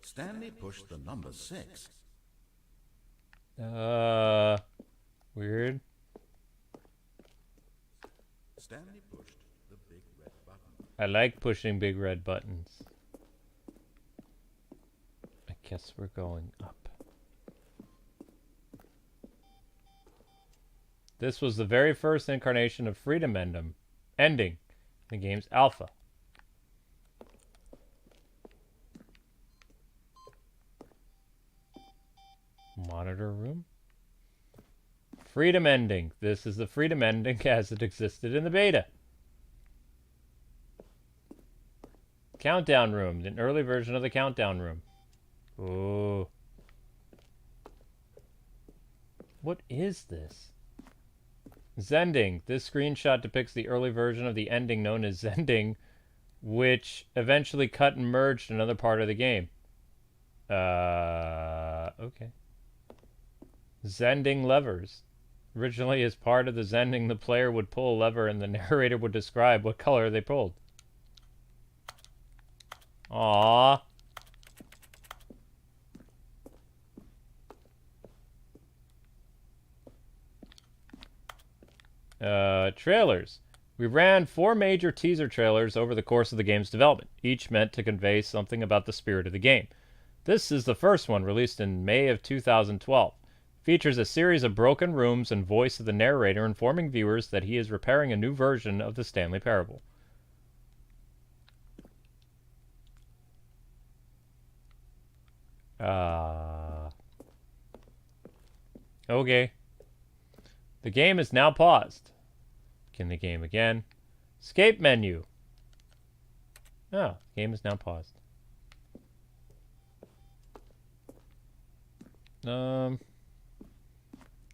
Stanley pushed the number 6. Weird. Stanley pushed the big red button. I like pushing big red buttons. I guess we're going up. This was the very first incarnation of Freedom ending in the game's alpha. Monitor room. Freedom ending. This is the Freedom ending as it existed in the beta. Countdown room. An early version of the countdown room. Oh. What is this? Zending. This screenshot depicts the early version of the ending known as Zending, which eventually cut and merged another part of the game. Okay. Zending levers. Originally, as part of the Zending, the player would pull a lever and the narrator would describe what color they pulled. Aww. Trailers. We ran 4 major teaser trailers over the course of the game's development, each meant to convey something about the spirit of the game. This is the first one, released in May of 2012. Features a series of broken rooms and voice of the narrator informing viewers that he is repairing a new version of the Stanley Parable. Okay. The game is now paused. Begin the game again. Escape menu. Oh, game is now paused.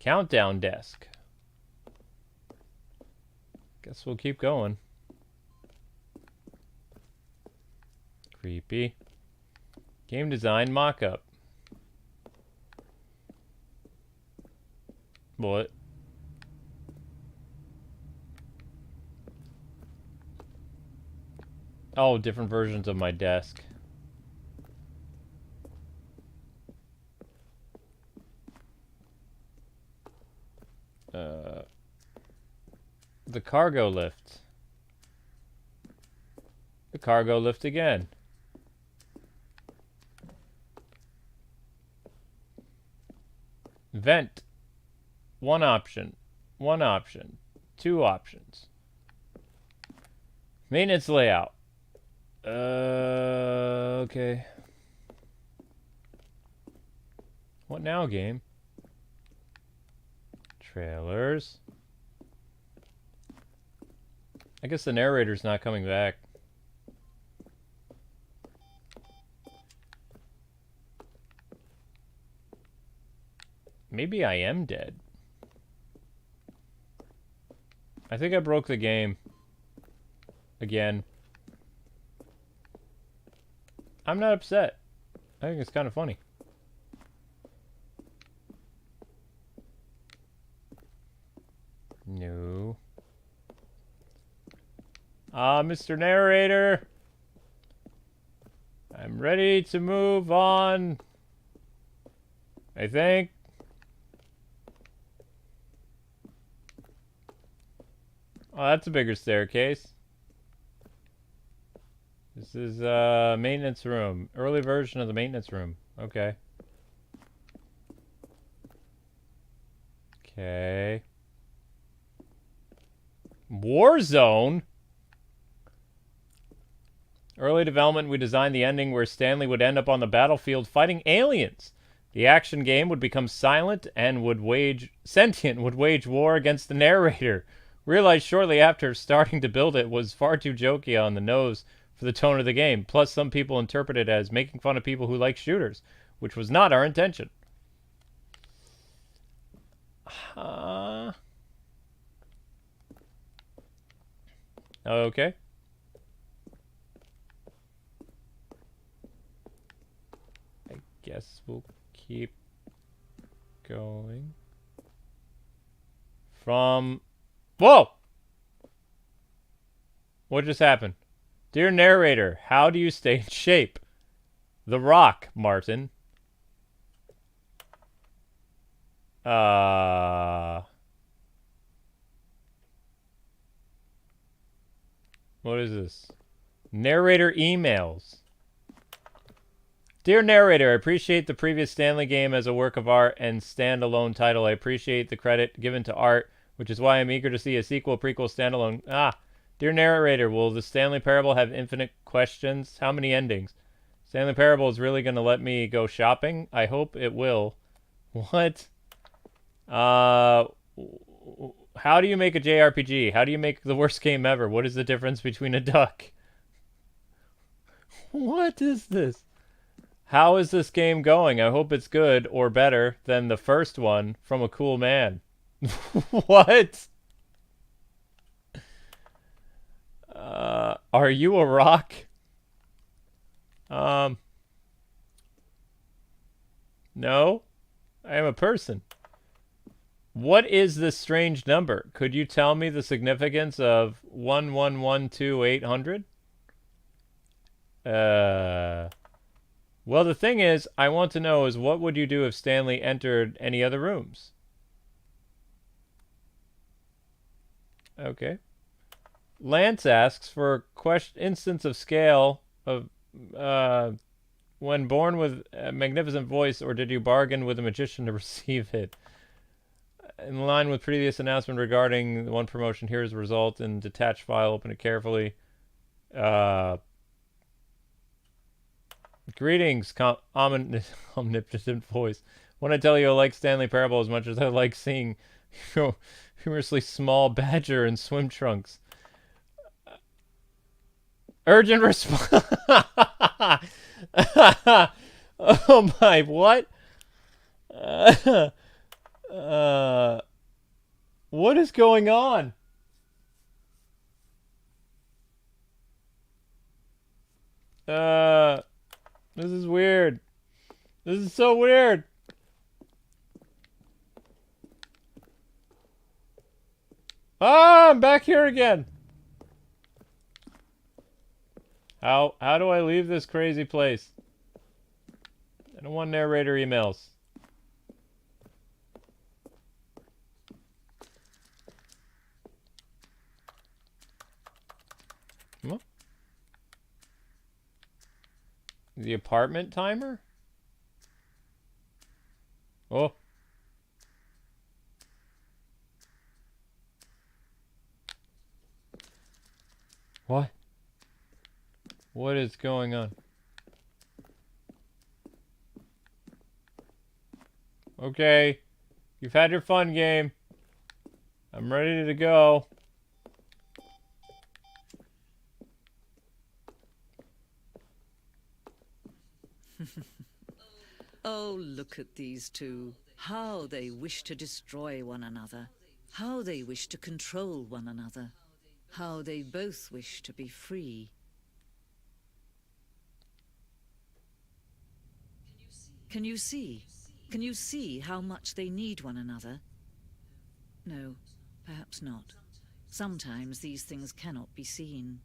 Countdown desk. Guess we'll keep going. Creepy. Game design mock-up. What? Oh, different versions of my desk. The cargo lift. The cargo lift again. Vent. One option. One option. Two options. Maintenance layout. Okay. What now, game? Trailers. I guess the narrator's not coming back. Maybe I am dead. I think I broke the game. Again. I'm not upset. I think it's kind of funny. No. Mr. Narrator. I'm ready to move on. I think. Oh, that's a bigger staircase. This is maintenance room. Early version of the maintenance room. Okay. Okay. Warzone? Early development, we designed the ending where Stanley would end up on the battlefield fighting aliens. The action game would become silent and would wage war against the narrator. Realized shortly after starting to build it was far too jokey on the nose for the tone of the game. Plus, some people interpret it as making fun of people who like shooters, which was not our intention. Okay. I guess we'll keep going. From... Whoa! What just happened? Dear narrator, how do you stay in shape? The Rock, Martin. What is this? Narrator emails. Dear narrator, I appreciate the previous Stanley game as a work of art and standalone title. I appreciate the credit given to art, which is why I'm eager to see a sequel, prequel, standalone. Dear narrator, will the Stanley Parable have infinite questions? How many endings? Stanley Parable is really going to let me go shopping? I hope it will. What? How do you make a JRPG? How do you make the worst game ever? What is the difference between a duck? What is this? How is this game going? I hope it's good or better than the first one from a cool man. What? Are you a rock? No. I am a person. What is this strange number? Could you tell me the significance of 1112800? Well, the thing is, I want to know is what would you do if Stanley entered any other rooms? Okay. Lance asks for a instance of scale of when born with a magnificent voice, or did you bargain with a magician to receive it? In line with previous announcement regarding the one promotion, here's the result in detached file. Open it carefully. Greetings, omnipotent voice. When I tell you I like Stanley Parable as much as I like seeing humorously small badger in swim trunks. Urgent response. Oh my, what? What is going on? This is weird. This is so weird. Ah, I'm back here again. How do I leave this crazy place? I don't want narrator emails. Huh? The apartment timer? Oh. What? What is going on? Okay. You've had your fun game. I'm ready to go. Oh, look at these two. How they wish to destroy one another. How they wish to control one another. How they both wish to be free. Can you see? Can you see how much they need one another? No, perhaps not. Sometimes these things cannot be seen.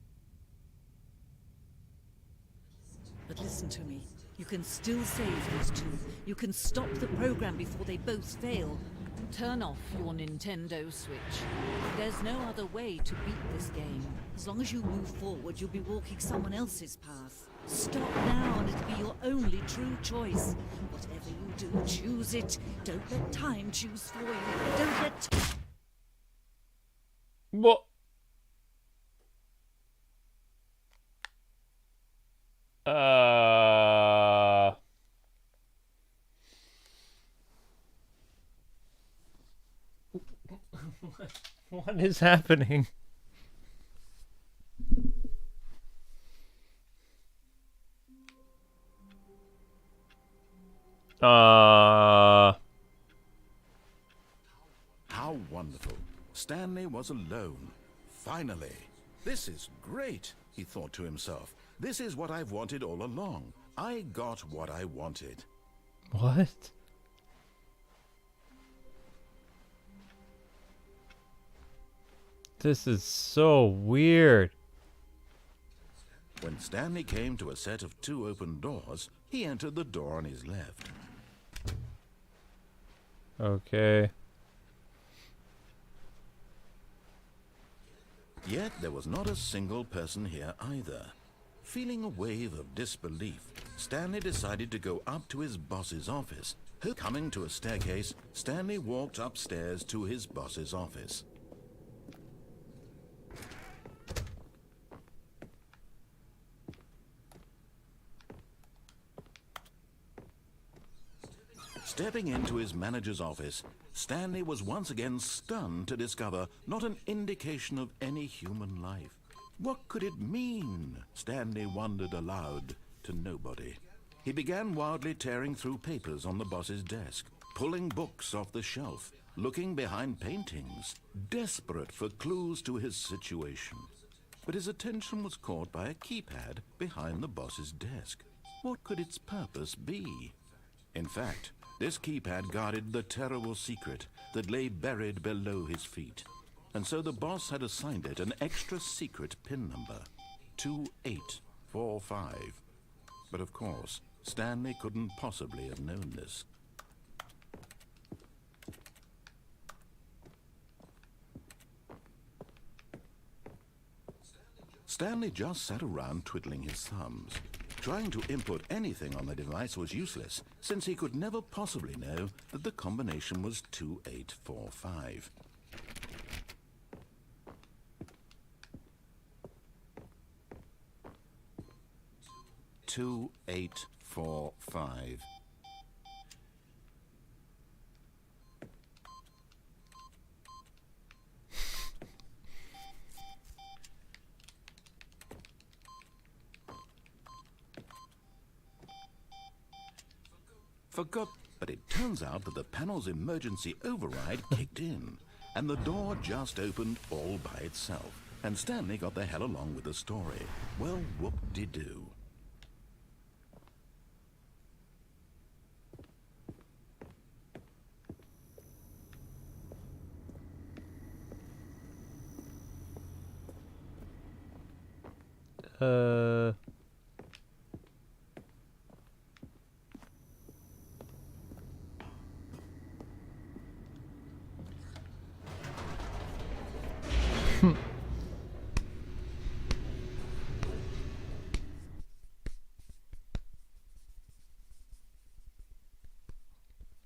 But listen to me. You can still save these two. You can stop the program before they both fail. Turn off your Nintendo Switch. There's no other way to beat this game. As long as you move forward, you'll be walking someone else's path. Stop now and it'll be your only true choice. Whatever you do, choose it. Don't let time choose for you. Don't let... What? What is happening? How wonderful. Stanley was alone. Finally. This is great, he thought to himself. This is what I've wanted all along. I got what I wanted. What? This is so weird. When Stanley came to a set of 2 open doors, he entered the door on his left. Okay. Yet there was not a single person here either. Feeling a wave of disbelief, Stanley decided to go up to his boss's office. Coming to a staircase, Stanley walked upstairs to his boss's office. Stepping into his manager's office, Stanley was once again stunned to discover not an indication of any human life. What could it mean? Stanley wondered aloud to nobody. He began wildly tearing through papers on the boss's desk, pulling books off the shelf, looking behind paintings, desperate for clues to his situation. But his attention was caught by a keypad behind the boss's desk. What could its purpose be? In fact, this keypad guarded the terrible secret that lay buried below his feet. And so the boss had assigned it an extra secret PIN number, 2845. But of course, Stanley couldn't possibly have known this. Stanley just sat around twiddling his thumbs. Trying to input anything on the device was useless, since he could never possibly know that the combination was 2845. Two, 8, 4, 5. Forgot, but it turns out that the panel's emergency override kicked in, and the door just opened all by itself, and Stanley got the hell along with the story. Well, whoop-de-doo.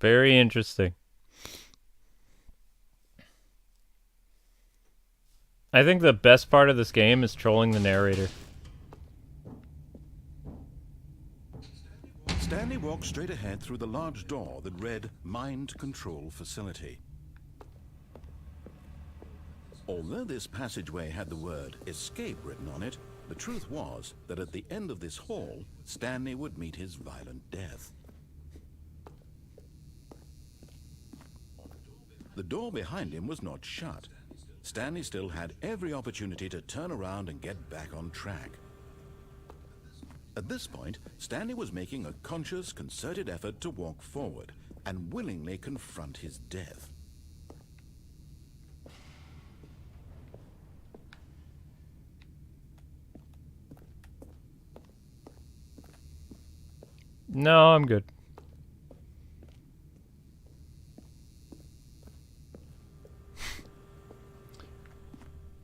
Very interesting. I think the best part of this game is trolling the narrator. Stanley walked straight ahead through the large door that read Mind Control Facility. Although this passageway had the word escape written on it, the truth was that at the end of this hall, Stanley would meet his violent death. The door behind him was not shut. Stanley still had every opportunity to turn around and get back on track. At this point, Stanley was making a conscious, concerted effort to walk forward and willingly confront his death. No, I'm good.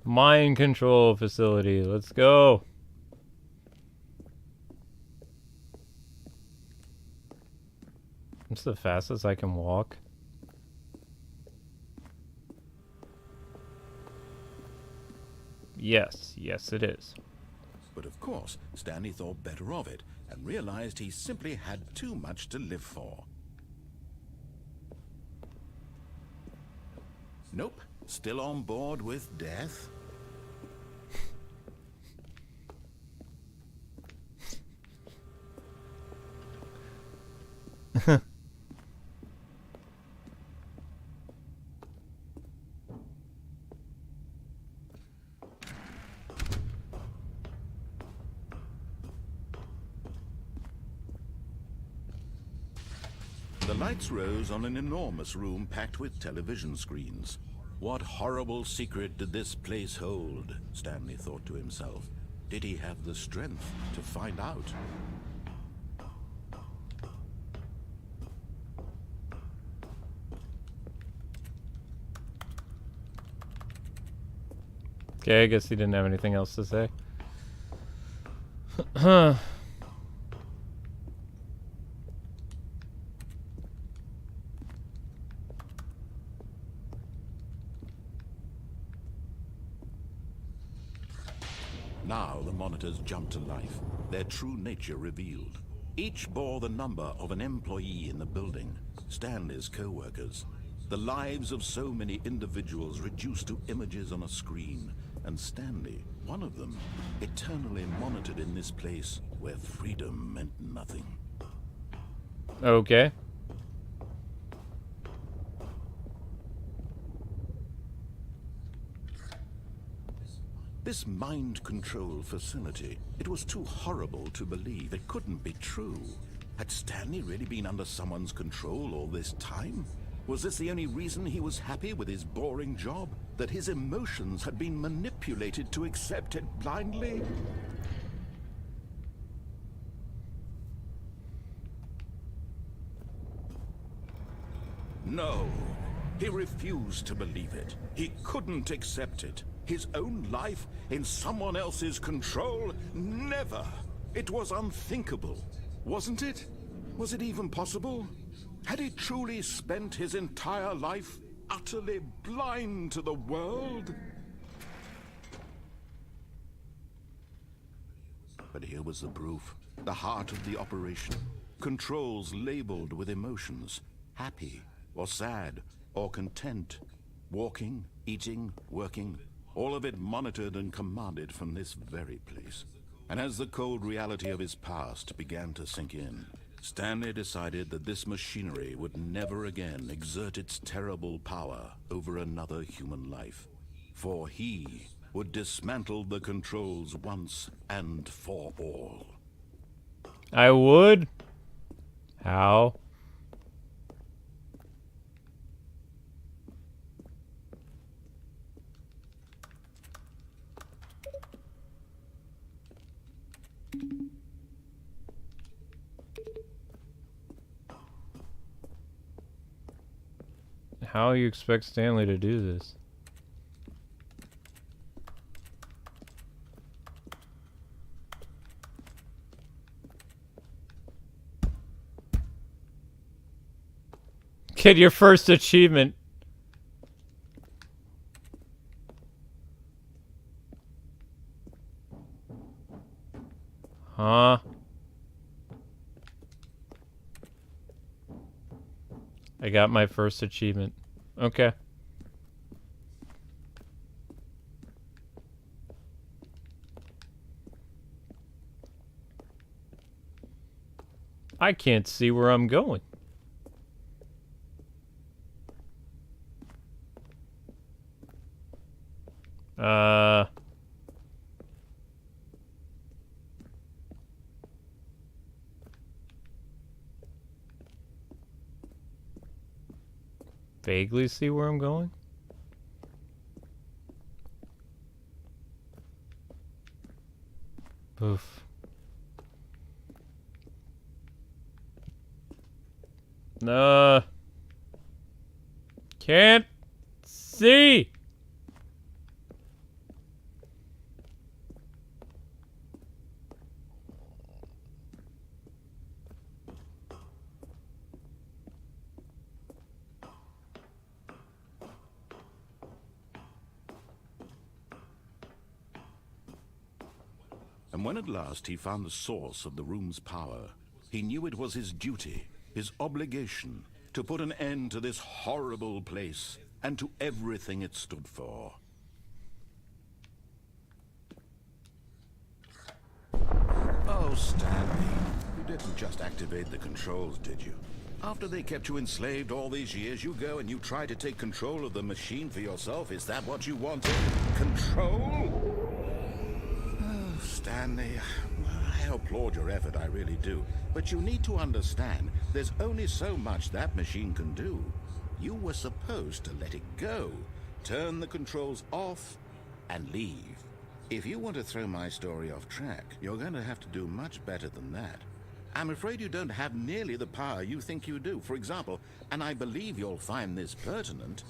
Mind control facility. Let's go. It's the fastest I can walk. Yes, yes it is. But of course, Stanley thought better of it and realized he simply had too much to live for. Nope, still on board with death. The lights rose on an enormous room packed with television screens. What horrible secret did this place hold? Stanley thought to himself. Did he have the strength to find out? Okay, I guess he didn't have anything else to say. Now the monitors jumped to life, their true nature revealed. Each bore the number of an employee in the building, Stanley's co-workers. The lives of so many individuals reduced to images on a screen, and Stanley, one of them, eternally monitored in this place where freedom meant nothing. Okay. This mind control facility, it was too horrible to believe. It couldn't be true. Had Stanley really been under someone's control all this time? Was this the only reason he was happy with his boring job? That his emotions had been manipulated to accept it blindly? No, he refused to believe it. He couldn't accept it. His own life in someone else's control? Never! It was unthinkable, wasn't it? Was it even possible? Had he truly spent his entire life utterly blind to the world? But here was the proof, the heart of the operation. Controls labeled with emotions, happy or sad or content. Walking, eating, working, all of it monitored and commanded from this very place. And as the cold reality of his past began to sink in, Stanley decided that this machinery would never again exert its terrible power over another human life. For he would dismantle the controls once and for all. I would? How? How you expect Stanley to do this? Get your first achievement. Huh? I got my first achievement. Okay. I can't see where I'm going. Vaguely see where I'm going? Oof. Can't see. And when at last he found the source of the room's power, he knew it was his duty, his obligation, to put an end to this horrible place and to everything it stood for. Oh, Stanley, you didn't just activate the controls, did you? After they kept you enslaved all these years, you go and you try to take control of the machine for yourself? Is that what you wanted? Control? Oh, Stanley, I applaud your effort, I really do. But you need to understand, there's only so much that machine can do. You were supposed to let it go, turn the controls off, and leave. If you want to throw my story off track, you're going to have to do much better than that. I'm afraid you don't have nearly the power you think you do. For example, and I believe you'll find this pertinent,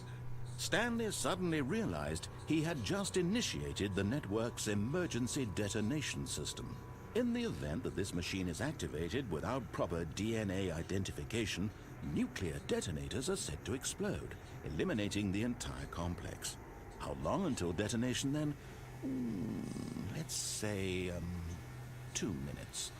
Stanley suddenly realized he had just initiated the network's emergency detonation system. In the event that this machine is activated without proper DNA identification, nuclear detonators are set to explode, eliminating the entire complex. How long until detonation then? Let's say, 2 minutes.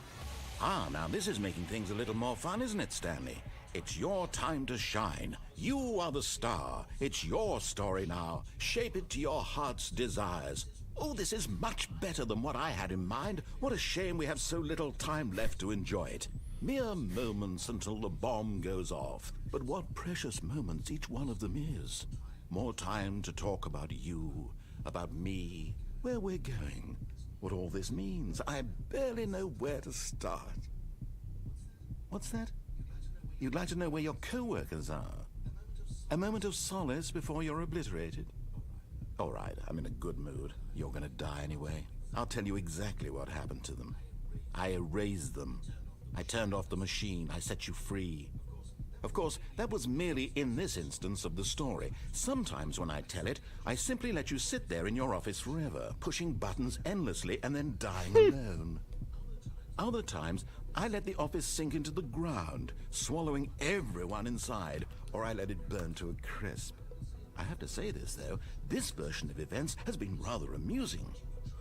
Ah, now this is making things a little more fun, isn't it, Stanley? It's your time to shine. You are the star. It's your story now. Shape it to your heart's desires. Oh, this is much better than what I had in mind. What a shame we have so little time left to enjoy it. Mere moments until the bomb goes off. But what precious moments each one of them is. More time to talk about you, about me, where we're going, what all this means. I barely know where to start. What's that? You'd like to know where your co-workers are? A moment of solace before you're obliterated? All right, I'm in a good mood. You're gonna die anyway. I'll tell you exactly what happened to them. I erased them. I turned off the machine. I set you free. Of course, that was merely in this instance of the story. Sometimes when I tell it, I simply let you sit there in your office forever, pushing buttons endlessly and then dying alone. Other times, I let the office sink into the ground, swallowing everyone inside, or I let it burn to a crisp. I have to say this, though, this version of events has been rather amusing.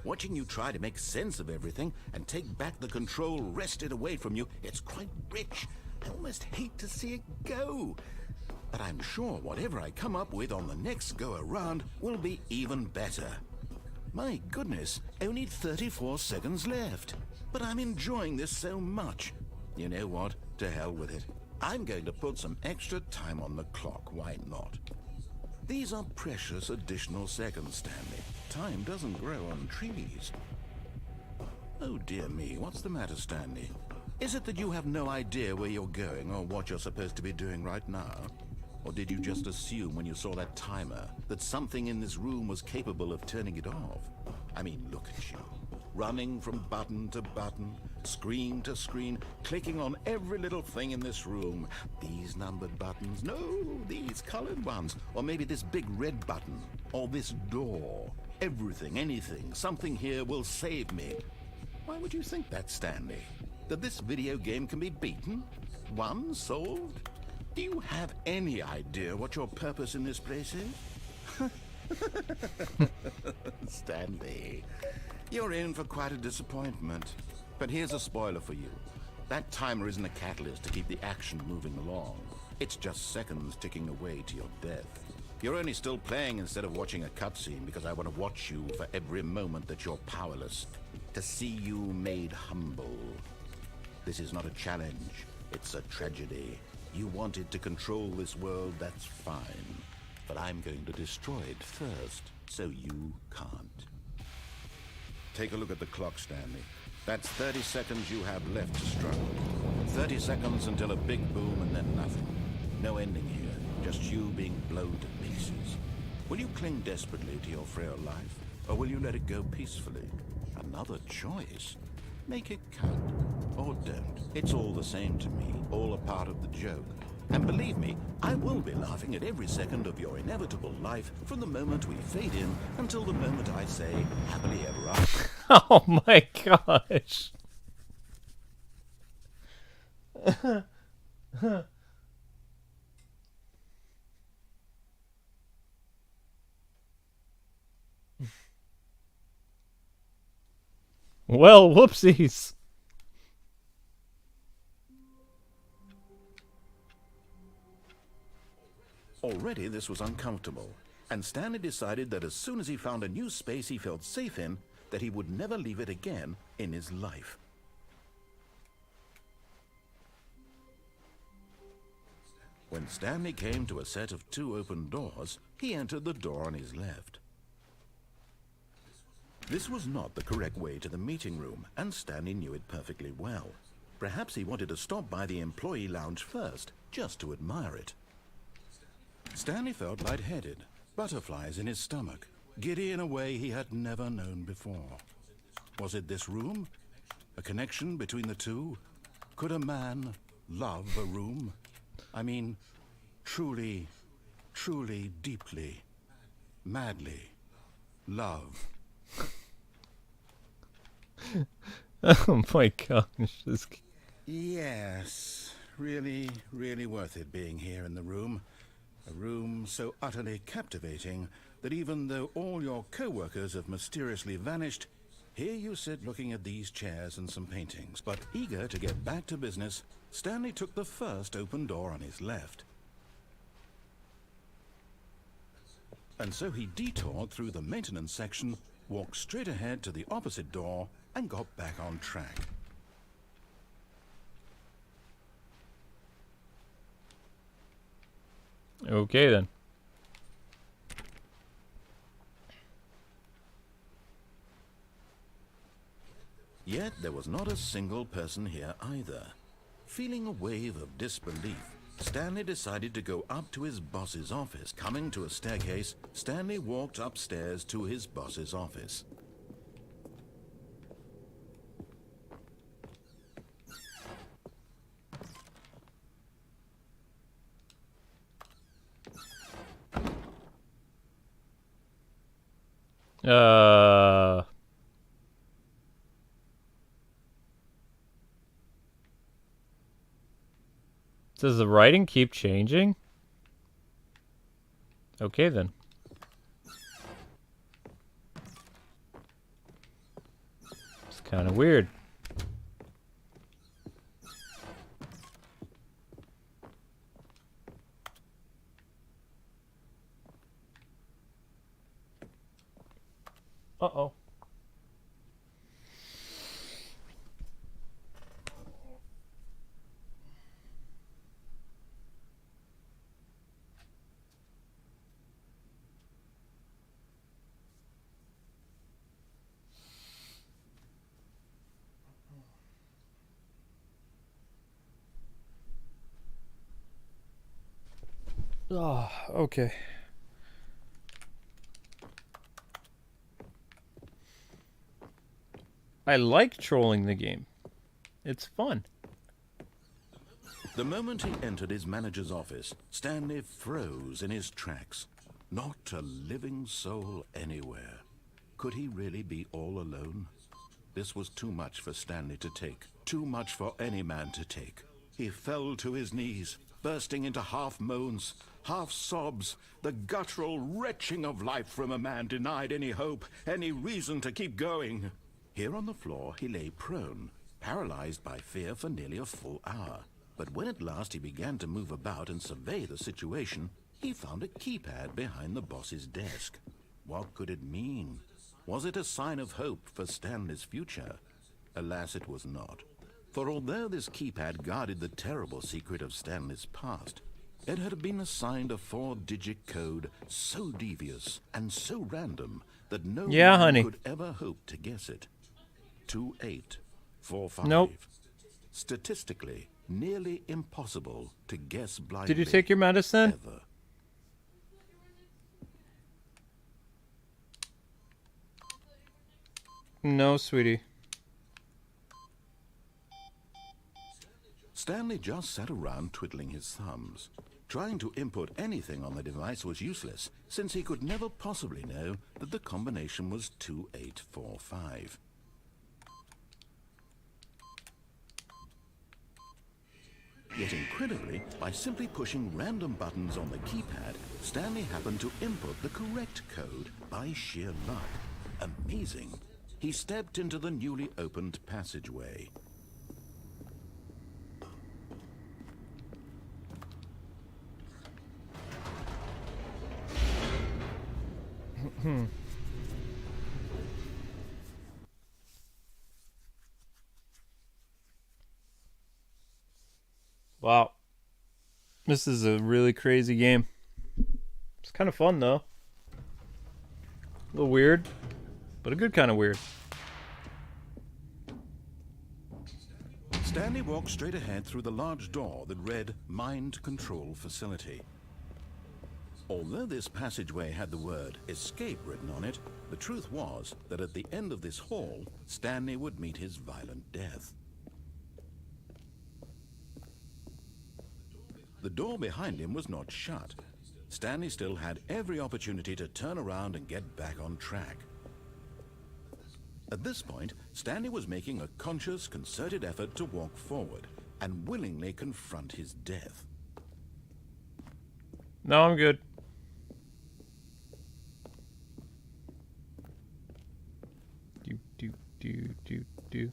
Watching you try to make sense of everything and take back the control wrested away from you, it's quite rich. I almost hate to see it go. But I'm sure whatever I come up with on the next go-around will be even better. My goodness, only 34 seconds left. But I'm enjoying this so much. You know what? To hell with it. I'm going to put some extra time on the clock, why not? These are precious additional seconds, Stanley. Time doesn't grow on trees. Oh dear me, what's the matter, Stanley? Is it that you have no idea where you're going or what you're supposed to be doing right now? Or did you just assume when you saw that timer that something in this room was capable of turning it off? I mean, look at you. Running from button to button, screen to screen, clicking on every little thing in this room. These numbered buttons, no, these colored ones. Or maybe this big red button, or this door. Everything, anything, something here will save me. Why would you think that, Stanley? That this video game can be beaten? Won? Solved? Do you have any idea what your purpose in this place is? Stanley, you're in for quite a disappointment. But here's a spoiler for you. That timer isn't a catalyst to keep the action moving along. It's just seconds ticking away to your death. You're only still playing instead of watching a cutscene because I want to watch you for every moment that you're powerless. To see you made humble. This is not a challenge. It's a tragedy. You wanted to control this world, that's fine. But I'm going to destroy it first, so you can't. Take a look at the clock, Stanley. That's 30 seconds you have left to struggle. 30 seconds until a big boom and then nothing. No ending here, just you being blown to pieces. Will you cling desperately to your frail life, or will you let it go peacefully? Another choice. Make it count, or don't. It's all the same to me, all a part of the joke. And believe me, I will be laughing at every second of your inevitable life from the moment we fade in until the moment I say, happily ever after. Oh my gosh. Well, whoopsies. Already this was uncomfortable, and Stanley decided that as soon as he found a new space he felt safe in, that he would never leave it again in his life. When Stanley came to a set of 2 open doors, he entered the door on his left. This was not the correct way to the meeting room, and Stanley knew it perfectly well. Perhaps he wanted to stop by the employee lounge first, just to admire it. Stanley felt lightheaded, butterflies in his stomach, giddy in a way he had never known before. Was it this room? A connection between the two? Could a man love a room? I mean, truly, truly, deeply, madly love. Oh my gosh. This... Yes, really, really worth it being here in the room. A room so utterly captivating that even though all your co-workers have mysteriously vanished, here you sit looking at these chairs and some paintings. But eager to get back to business, Stanley took the first open door on his left. And so he detoured through the maintenance section, walked straight ahead to the opposite door, and got back on track. Okay then. Yet there was not a single person here either. Feeling a wave of disbelief, Stanley decided to go up to his boss's office. Coming to a staircase, Stanley walked upstairs to his boss's office. Does the writing keep changing? Okay, then. It's kind of weird. Uh-oh. Oh, okay. I like trolling the game. It's fun. The moment he entered his manager's office, Stanley froze in his tracks. Not a living soul anywhere. Could he really be all alone? This was too much for Stanley to take. Too much for any man to take. He fell to his knees, bursting into half moans, half sobs, the guttural retching of life from a man denied any hope, any reason to keep going. Here on the floor he lay prone, paralyzed by fear for nearly a full hour. But when at last he began to move about and survey the situation, he found a keypad behind the boss's desk. What could it mean? Was it a sign of hope for Stanley's future? Alas, it was not. For although this keypad guarded the terrible secret of Stanley's past, it had been assigned a 4-digit code so devious and so random that no one could ever hope to guess it. 2845. Nope. Statistically, nearly impossible to guess blindly. Did you take your medicine? Ever. No, sweetie. Stanley just sat around twiddling his thumbs. Trying to input anything on the device was useless, since he could never possibly know that the combination was 2845. Yet incredibly, by simply pushing random buttons on the keypad, Stanley happened to input the correct code by sheer luck. Amazing. He stepped into the newly opened passageway. Wow. This is a really crazy game. It's kind of fun, though. A little weird, but a good kind of weird. Stanley walked straight ahead through the large door that read Mind Control Facility. Although this passageway had the word escape written on it, the truth was that at the end of this hall, Stanley would meet his violent death. The door behind him was not shut. Stanley still had every opportunity to turn around and get back on track. At this point, Stanley was making a conscious, concerted effort to walk forward and willingly confront his death. No, I'm good. Do.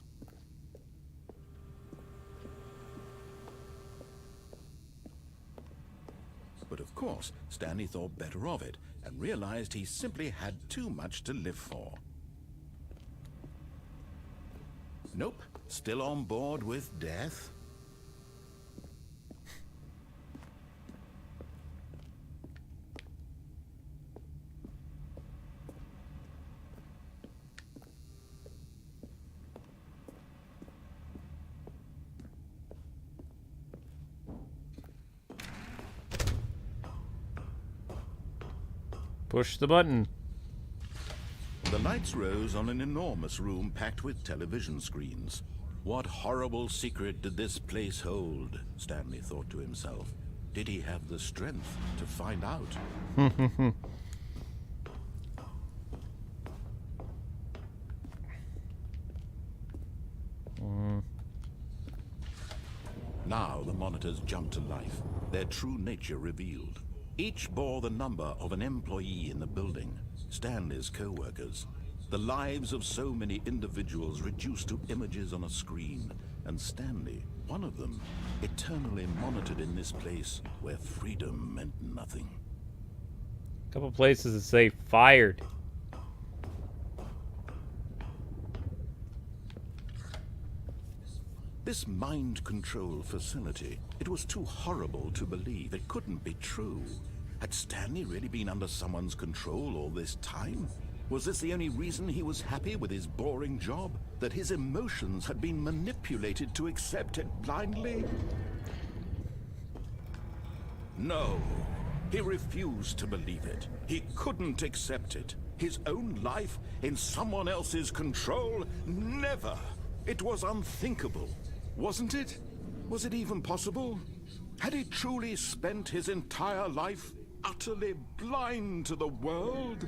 But of course, Stanley thought better of it and realized he simply had too much to live for. Nope, still on board with death. Push the button. The lights rose on an enormous room packed with television screens. What horrible secret did this place hold? Stanley thought to himself. Did he have the strength to find out? Now the monitors jumped to life, their true nature revealed. Each bore the number of an employee in the building, Stanley's co-workers. The lives of so many individuals reduced to images on a screen, and Stanley, one of them, eternally monitored in this place where freedom meant nothing. A couple places that say fired. This mind control facility, it was too horrible to believe. It couldn't be true. Had Stanley really been under someone's control all this time? Was this the only reason he was happy with his boring job? That his emotions had been manipulated to accept it blindly? No. He refused to believe it. He couldn't accept it. His own life in someone else's control? Never! It was unthinkable. Wasn't it? Was it even possible? Had he truly spent his entire life utterly blind to the world?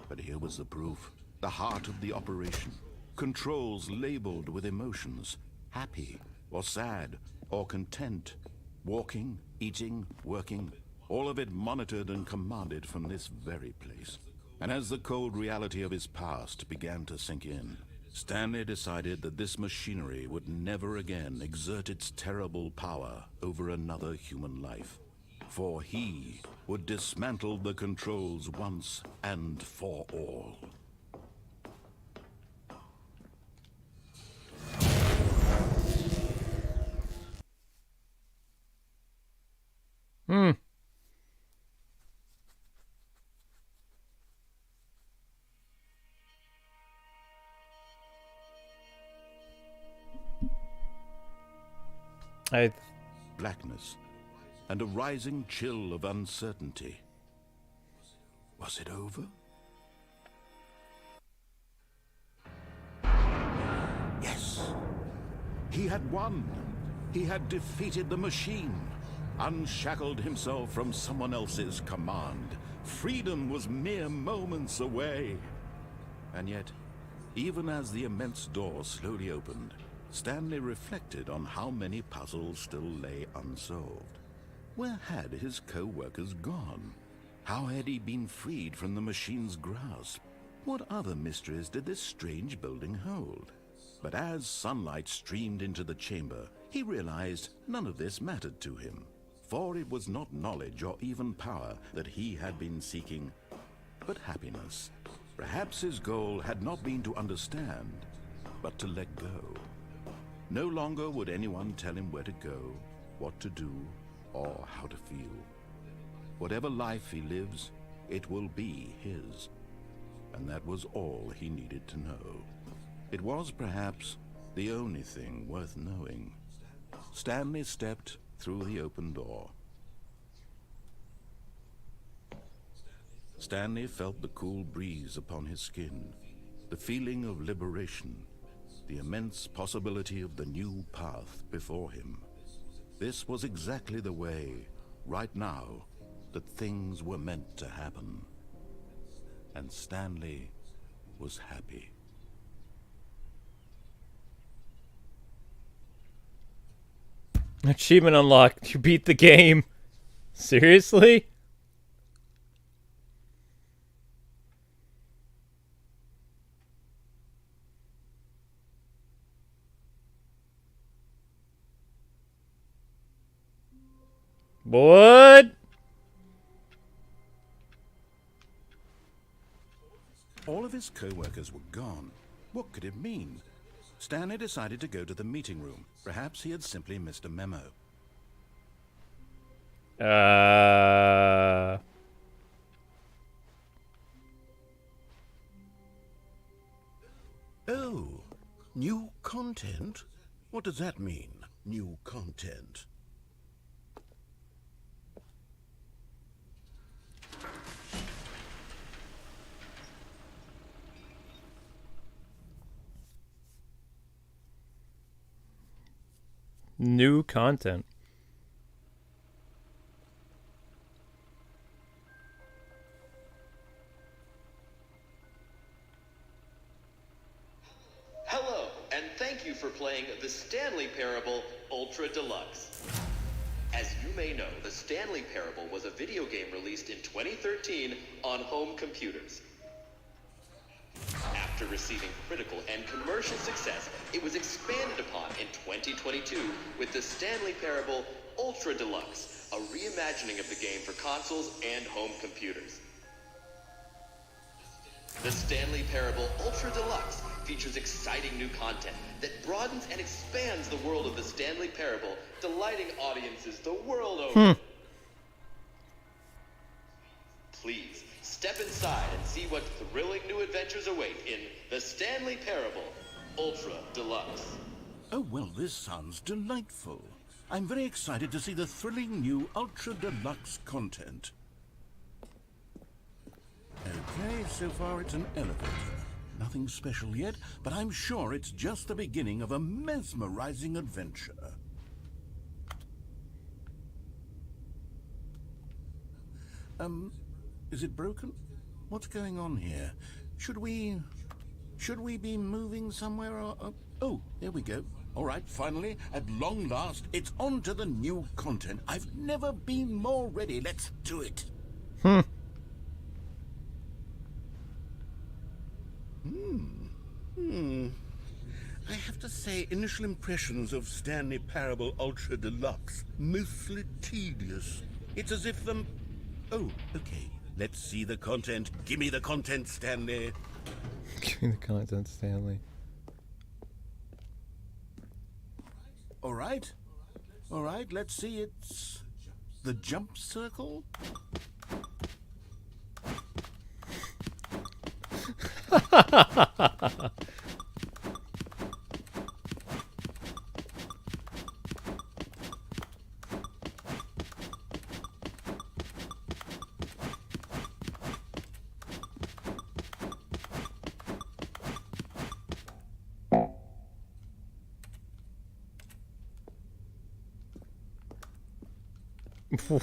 But here was the proof. The heart of the operation. Controls labeled with emotions. Happy, or sad, or content. Walking, eating, working. All of it monitored and commanded from this very place. And as the cold reality of his past began to sink in, Stanley decided that this machinery would never again exert its terrible power over another human life. For he would dismantle the controls once and for all. Blackness, and a rising chill of uncertainty. Was it over? Yes. He had won. He had defeated the machine, unshackled himself from someone else's command. Freedom was mere moments away. And yet, even as the immense door slowly opened, Stanley reflected on how many puzzles still lay unsolved. Where had his co-workers gone? How had he been freed from the machine's grasp? What other mysteries did this strange building hold? But as sunlight streamed into the chamber, he realized none of this mattered to him. For it was not knowledge or even power that he had been seeking, but happiness. Perhaps his goal had not been to understand, but to let go. No longer would anyone tell him where to go, what to do, or how to feel. Whatever life he lives, it will be his. And that was all he needed to know. It was perhaps the only thing worth knowing. Stanley stepped through the open door. Stanley felt the cool breeze upon his skin, the feeling of liberation, the immense possibility of the new path before him. This was exactly the way, right now, that things were meant to happen. And Stanley was happy. Achievement unlocked. You beat the game. Seriously? What? All of his co-workers were gone. What could it mean? Stanley decided to go to the meeting room. Perhaps he had simply missed a memo. Oh, new content? What does that mean, new content? New content. you for playing the Stanley Parable Ultra Deluxe. As you may know, the Stanley Parable was a video game released in 2013 on home computers. After receiving critical and commercial success, it was expanded upon in 2022 with the Stanley Parable Ultra Deluxe, a reimagining of the game for consoles and home computers. The Stanley Parable Ultra Deluxe features exciting new content that broadens and expands the world of the Stanley Parable, delighting audiences the world over. Please, step inside and see what thrilling new adventures await in the Stanley Parable Ultra Deluxe. Oh, well, this sounds delightful. I'm very excited to see the thrilling new Ultra Deluxe content. Okay, so far it's an elevator. Nothing special yet, but I'm sure it's just the beginning of a mesmerizing adventure. Is it broken? What's going on here? Should we be moving somewhere or... Oh, there we go. All right, finally, at long last, it's on to the new content. I've never been more ready. Let's do it. I have to say, initial impressions of Stanley Parable Ultra Deluxe, mostly tedious. It's as if them... Oh, okay. Let's see the content. Give me the content, Stanley. Give me the content, Stanley. All right. All right, let's see. It's the jump circle.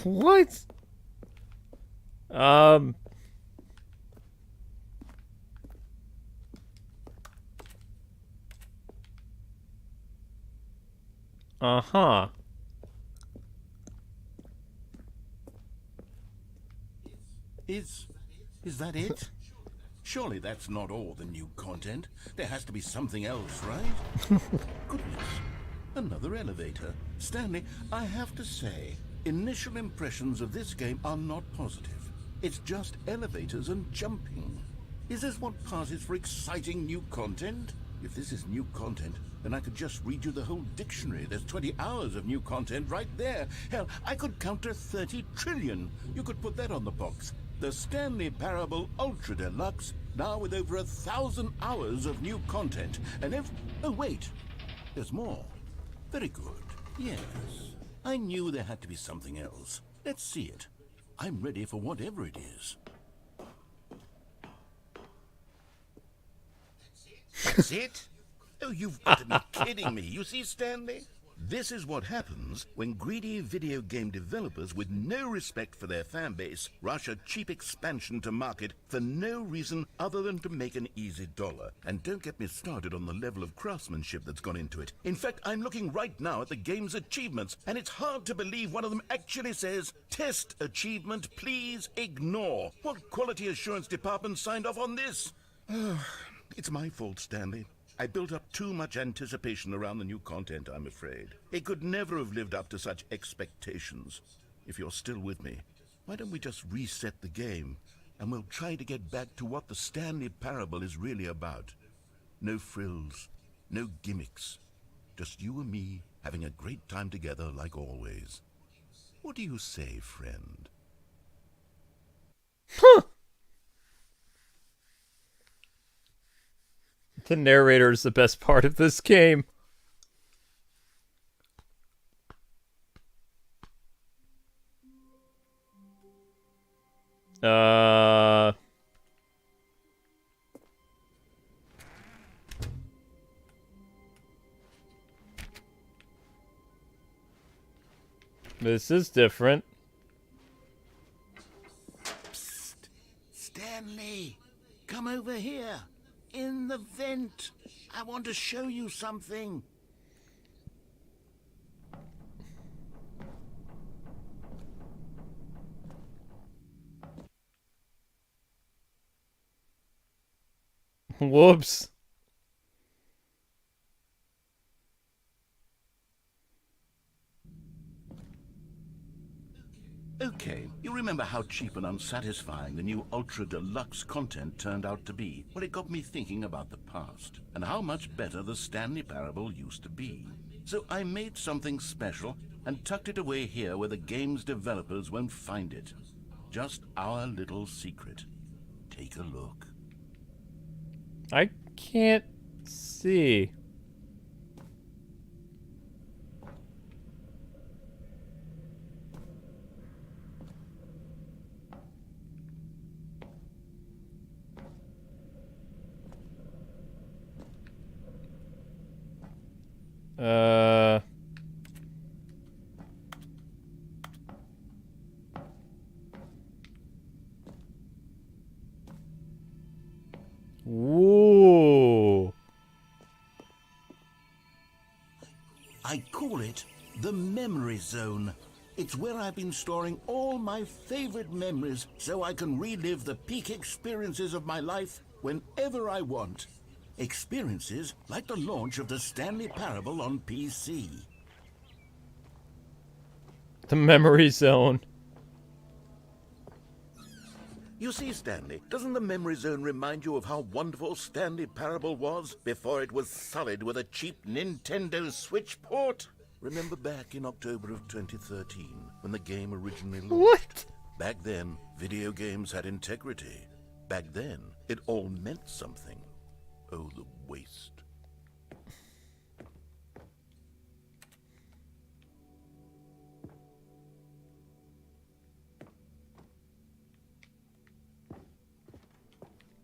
What? Uh-huh. Is that it? Surely that's not all the new content. There has to be something else, right? Goodness. Another elevator. Stanley, I have to say, initial impressions of this game are not positive. It's just elevators and jumping. Is this what passes for exciting new content? If this is new content, then I could just read you the whole dictionary. There's 20 hours of new content right there. Hell, I could count to 30 trillion. You could put that on the box. The Stanley Parable Ultra Deluxe, now with over 1,000 hours of new content. And if... Oh, wait. There's more. Very good. Yes. I knew there had to be something else. Let's see it. I'm ready for whatever it is. That's it? Oh, you've got to be kidding me. You see, Stanley? This is what happens when greedy video game developers with no respect for their fan base rush a cheap expansion to market for no reason other than to make an easy dollar. And don't get me started on the level of craftsmanship that's gone into it. In fact, I'm looking right now at the game's achievements, and it's hard to believe one of them actually says, "Test achievement, please ignore." What quality assurance department signed off on this? It's my fault, Stanley. I built up too much anticipation around the new content, I'm afraid. It could never have lived up to such expectations. If you're still with me, why don't we just reset the game, and we'll try to get back to what the Stanley Parable is really about. No frills, no gimmicks. Just you and me having a great time together like always. What do you say, friend? Huh. The narrator is the best part of this game. This is different. Psst. Stanley, come over here. In the vent. I want to to show you something. Whoops. Okay, you remember how cheap and unsatisfying the new Ultra Deluxe content turned out to be? Well, it got me thinking about the past, and how much better the Stanley Parable used to be. So I made something special, and tucked it away here where the game's developers won't find it. Just our little secret. Take a look. I can't see. Whoa. I call it the Memory Zone. It's where I've been storing all my favorite memories so I can relive the peak experiences of my life whenever I want. Experiences like the launch of the Stanley Parable on PC. The memory zone. You see, Stanley, doesn't the Memory Zone remind you of how wonderful Stanley Parable was before it was sullied with a cheap Nintendo Switch port? Remember back in October of 2013, when the game originally launched? What? Back then, video games had integrity. Back then, it all meant something. Oh, the waste.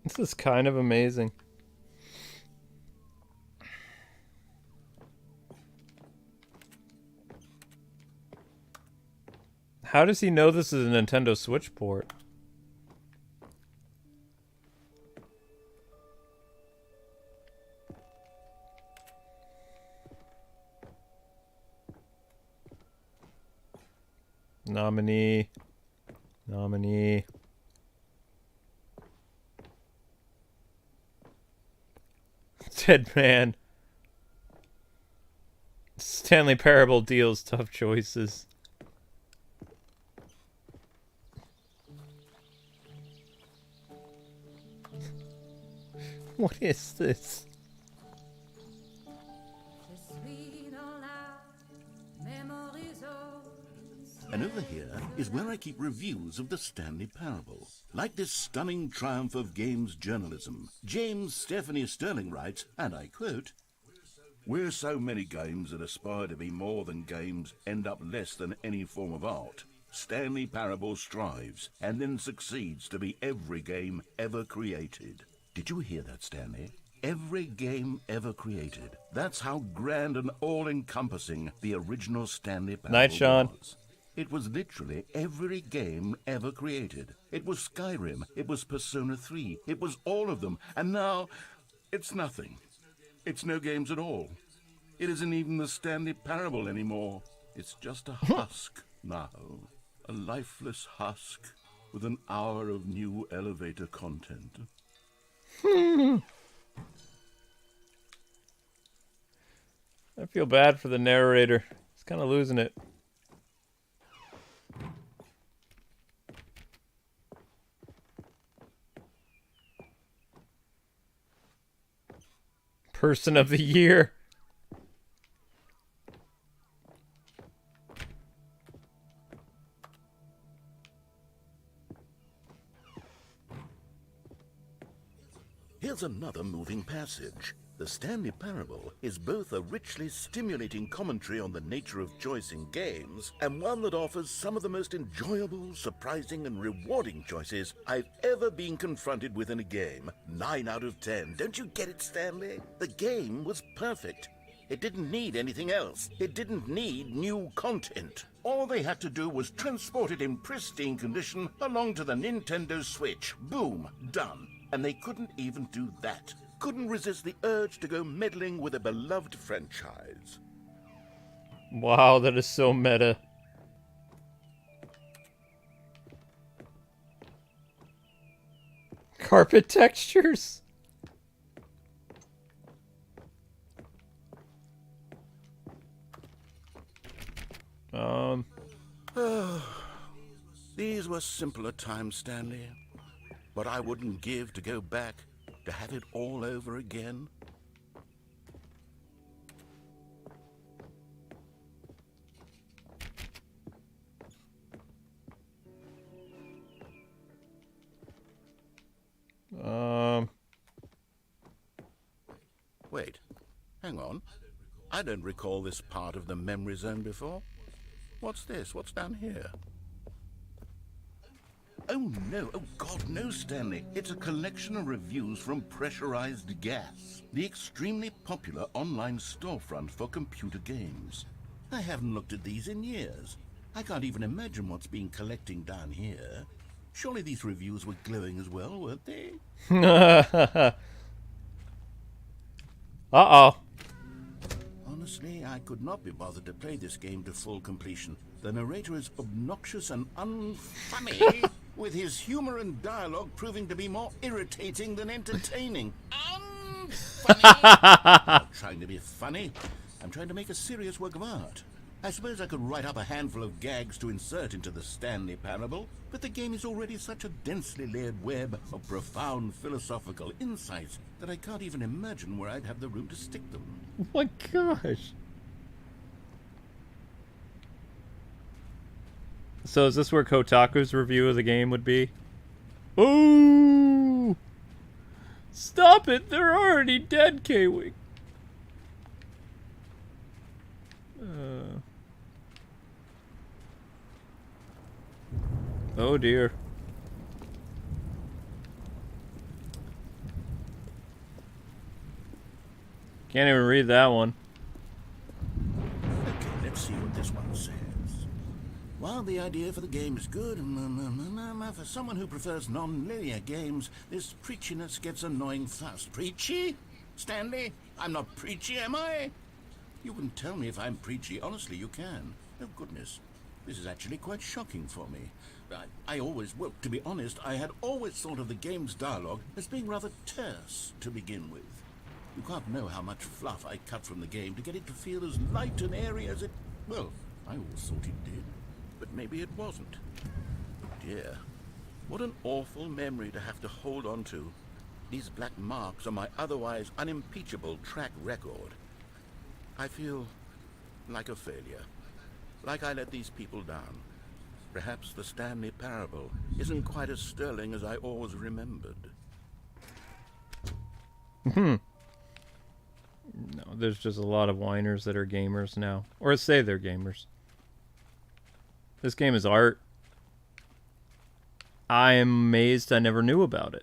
This is kind of amazing. How does he know this is a Nintendo Switch port? Nominee. Dead man. Stanley Parable deals tough choices. What is this? And over here is where I keep reviews of the Stanley Parable. Like this stunning triumph of games journalism, James Stephanie Sterling writes, and I quote, "Where so many games that aspire to be more than games end up less than any form of art, Stanley Parable strives and then succeeds to be every game ever created." Did you hear that, Stanley? Every game ever created. That's how grand and all-encompassing the original Stanley Parable Night, Sean. was. It was literally every game ever created. It was Skyrim, it was Persona 3, it was all of them, and now it's nothing. It's no games at all. It isn't even the Stanley Parable anymore. It's just a husk now. A lifeless husk with an hour of new elevator content. I feel bad for the narrator. He's kind of losing it. Person of the year. Here's another moving passage. The Stanley Parable is both a richly stimulating commentary on the nature of choice in games, and one that offers some of the most enjoyable, surprising, and rewarding choices I've ever been confronted with in a game. 9 out of 10. Don't you get it, Stanley? The game was perfect. It didn't need anything else. It didn't need new content. All they had to do was transport it in pristine condition along to the Nintendo Switch. Boom, done. And they couldn't even do that. couldn't resist the urge to go meddling with a beloved franchise. Wow, that is so meta. Carpet textures. These were simpler times, Stanley. What I wouldn't give to go back, to have it all over again. Wait, hang on. I don't recall this part of the memory zone before. What's this? What's down here? Oh no, oh God, no, Stanley. It's a collection of reviews from Pressurized Gas, the extremely popular online storefront for computer games. I haven't looked at these in years. I can't even imagine what's been collecting down here. Surely these reviews were glowing as well, weren't they? Uh-oh. Honestly, I could not be bothered to play this game to full completion. The narrator is obnoxious and unfunny, with his humor and dialogue proving to be more irritating than entertaining. Unfunny! I'm not trying to be funny. I'm trying to make a serious work of art. I suppose I could write up a handful of gags to insert into the Stanley Parable, but the game is already such a densely layered web of profound philosophical insights that I can't even imagine where I'd have the room to stick them. Oh my gosh. So is this where Kotaku's review of the game would be? Oh! Stop it! They're already dead, Kwing. Oh dear. Can't even read that one. Okay, let's see what this one says. While the idea for the game is good, for someone who prefers non-linear games, this preachiness gets annoying fast. Preachy? Stanley? I'm not preachy, am I? You can tell me if I'm preachy. Honestly, you can. Oh, goodness. This is actually quite shocking for me. Well, to be honest, I had always thought of the game's dialogue as being rather terse to begin with. You can't know how much fluff I cut from the game to get it to feel as light and airy as it... Well, I always thought it did, but maybe it wasn't. Oh dear, what an awful memory to have to hold on to. These black marks on my otherwise unimpeachable track record. I feel like a failure, like I let these people down. Perhaps the Stanley Parable isn't quite as sterling as I always remembered. No, there's just a lot of whiners that are gamers now. Or say they're gamers. This game is art. I am amazed I never knew about it.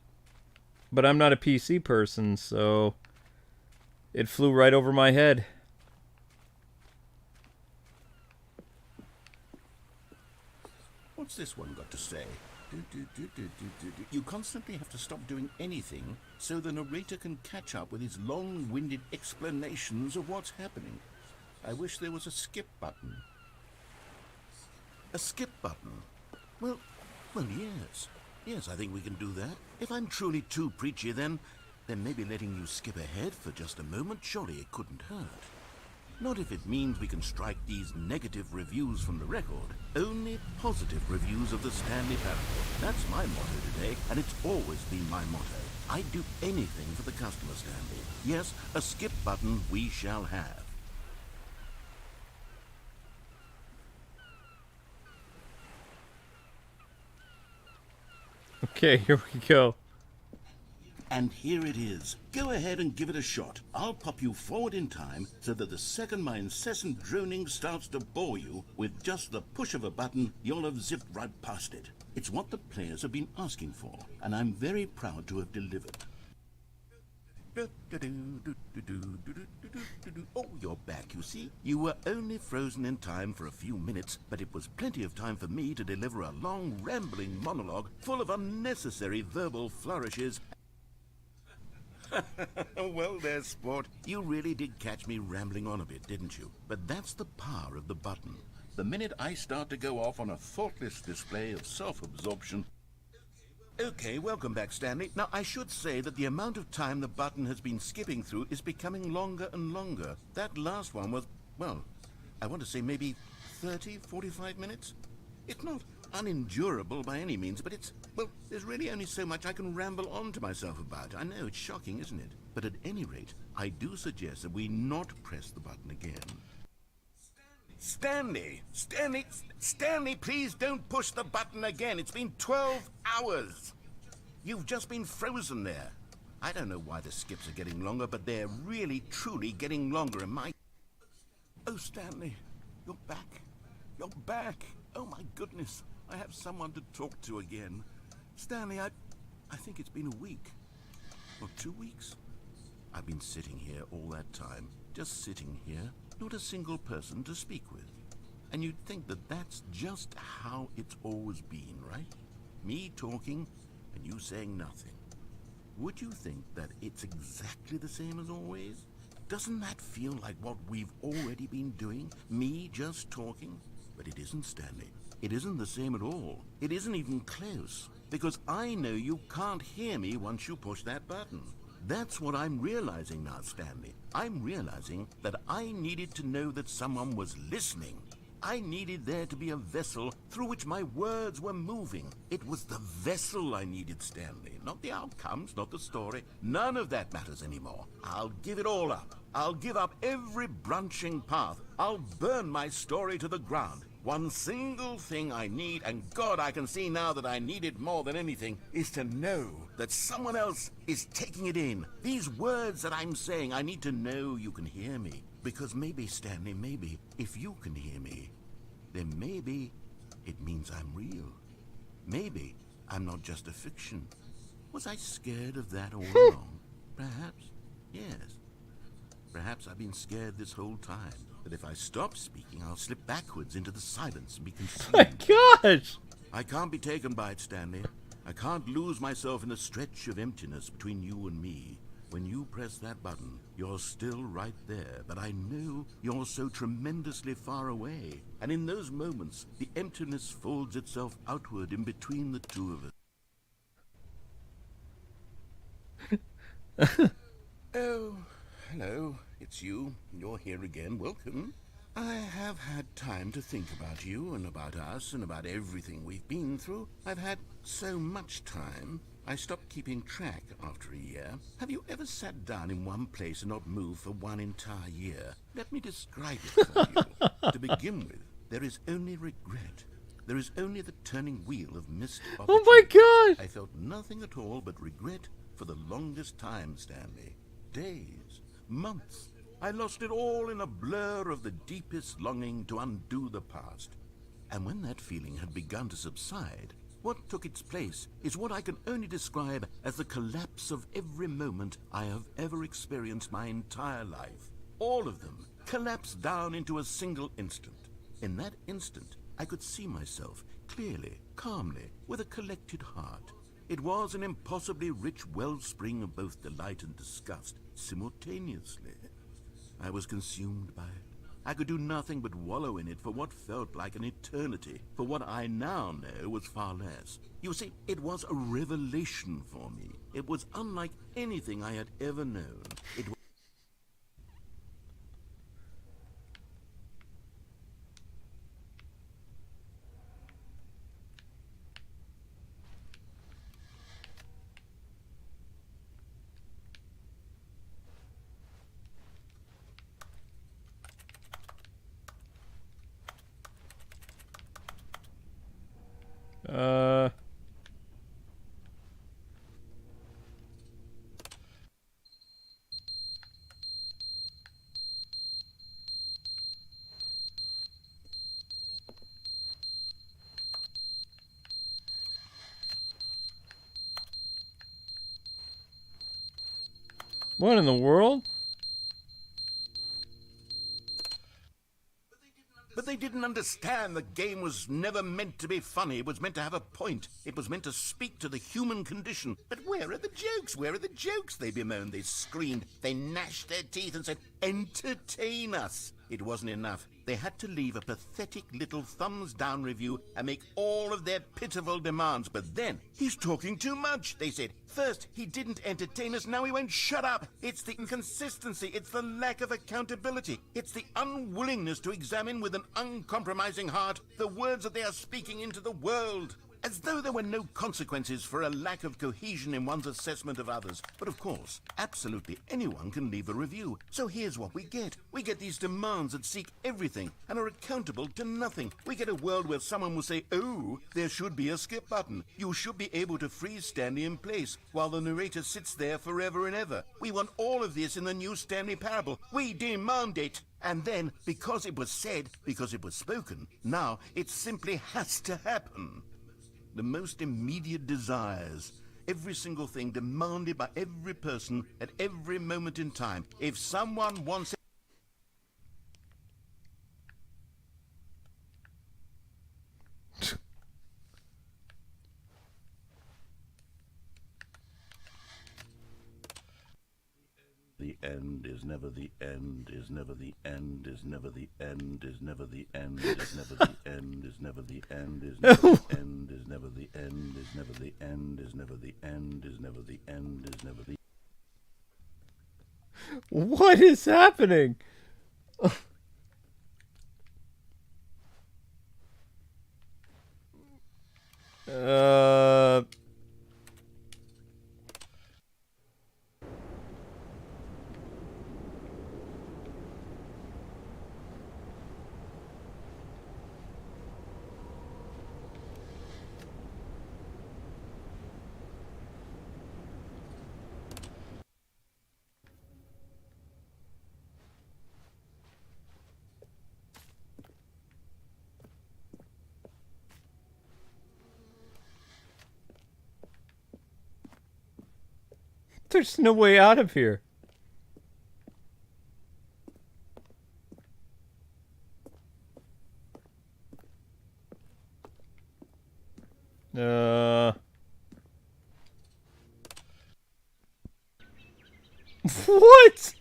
But I'm not a PC person, so it flew right over my head. What's this one got to say? You constantly have to stop doing anything so the narrator can catch up with his long-winded explanations of what's happening. I wish there was a skip button. A skip button? Well, yes. Yes, I think we can do that. If I'm truly too preachy, then maybe letting you skip ahead for just a moment, surely it couldn't hurt. Not if it means we can strike these negative reviews from the record. Only positive reviews of the Stanley Parable. That's my motto today, and it's always been my motto. I'd do anything for the customer, Stanley. Yes, a skip button we shall have. Okay, here we go. And here it is. Go ahead and give it a shot. I'll pop you forward in time so that the second my incessant droning starts to bore you, with just the push of a button, you'll have zipped right past it. It's what the players have been asking for, and I'm very proud to have delivered. Oh, you're back, you see. You were only frozen in time for a few minutes, but it was plenty of time for me to deliver a long, rambling monologue full of unnecessary verbal flourishes. Well there, sport. You really did catch me rambling on a bit, didn't you? But that's the power of the button. The minute I start to go off on a thoughtless display of self-absorption... Okay, welcome back, Stanley. Now, I should say that the amount of time the button has been skipping through is becoming longer and longer. That last one was, well, I want to say maybe 30, 45 minutes? It's not unendurable by any means, but it's, well, there's really only so much I can ramble on to myself about. I know, it's shocking, isn't it? But at any rate, I do suggest that we not press the button again. Stanley, please don't push the button again. It's been 12 hours. You've just been frozen there. I don't know why the skips are getting longer, but they're really, truly getting longer. And Oh, Stanley, you're back. You're back. Oh, my goodness. I have someone to talk to again. Stanley, I think it's been a week. Or 2 weeks. I've been sitting here all that time. Just sitting here. Not a single person to speak with. And you'd think that that's just how it's always been, right? Me talking and you saying nothing. Would you think that it's exactly the same as always? Doesn't that feel like what we've already been doing? Me just talking? But it isn't, Stanley. It isn't the same at all. It isn't even close. Because I know you can't hear me once you push that button. That's what I'm realizing now, Stanley. I'm realizing that I needed to know that someone was listening. I needed there to be a vessel through which my words were moving. It was the vessel I needed, Stanley. Not the outcomes, not the story. None of that matters anymore. I'll give it all up. I'll give up every branching path. I'll burn my story to the ground. One single thing I need, and God, I can see now that I need it more than anything, is to know that someone else is taking it in. These words that I'm saying, I need to know you can hear me. Because maybe, Stanley, maybe, if you can hear me, then maybe it means I'm real. Maybe I'm not just a fiction. Was I scared of that all along? Perhaps, yes. Perhaps I've been scared this whole time. That if I stop speaking, I'll slip backwards into the silence and be consumed. My gosh! I can't be taken by it, Stanley. I can't lose myself in the stretch of emptiness between you and me. When you press that button, you're still right there, but I know you're so tremendously far away. And in those moments, the emptiness folds itself outward in between the two of us. Oh, hello. It's you. You're here again. Welcome. I have had time to think about you and about us and about everything we've been through. I've had so much time. I stopped keeping track after a year. Have you ever sat down in one place and not moved for one entire year? Let me describe it for you. To begin with, there is only regret. There is only the turning wheel of missed opportunity. Oh my gosh! I felt nothing at all but regret for the longest time, Stanley. Days, months. I lost it all in a blur of the deepest longing to undo the past. And when that feeling had begun to subside, what took its place is what I can only describe as the collapse of every moment I have ever experienced my entire life. All of them collapsed down into a single instant. In that instant, I could see myself clearly, calmly, with a collected heart. It was an impossibly rich wellspring of both delight and disgust simultaneously. I was consumed by it. I could do nothing but wallow in it for what felt like an eternity, for what I now know was far less. You see, it was a revelation for me. It was unlike anything I had ever known. It was What in the world? But they didn't understand the game was never meant to be funny. It was meant to have a point. It was meant to speak to the human condition. But where are the jokes? Where are the jokes? They bemoaned, they screamed, they gnashed their teeth and said, entertain us. It wasn't enough. They had to leave a pathetic little thumbs-down review and make all of their pitiful demands. But then, he's talking too much, they said. First, he didn't entertain us, now he won't shut up. It's the inconsistency, it's the lack of accountability. It's the unwillingness to examine with an uncompromising heart the words that they are speaking into the world. As though there were no consequences for a lack of cohesion in one's assessment of others. But of course, absolutely anyone can leave a review. So here's what we get. We get these demands that seek everything and are accountable to nothing. We get a world where someone will say, oh, there should be a skip button. You should be able to freeze Stanley in place while the narrator sits there forever and ever. We want all of this in the new Stanley Parable. We demand it. And then, because it was said, because it was spoken, now it simply has to happen. The most immediate desires, every single thing demanded by every person at every moment in time. If someone wants it, the end is never the end, is never the end, is never the end, is never the end, is never the end, is never the end, is never the end, is never the end, is never the end, is never the end, is never the end, is never the What is happening? uh... There's no way out of here. What?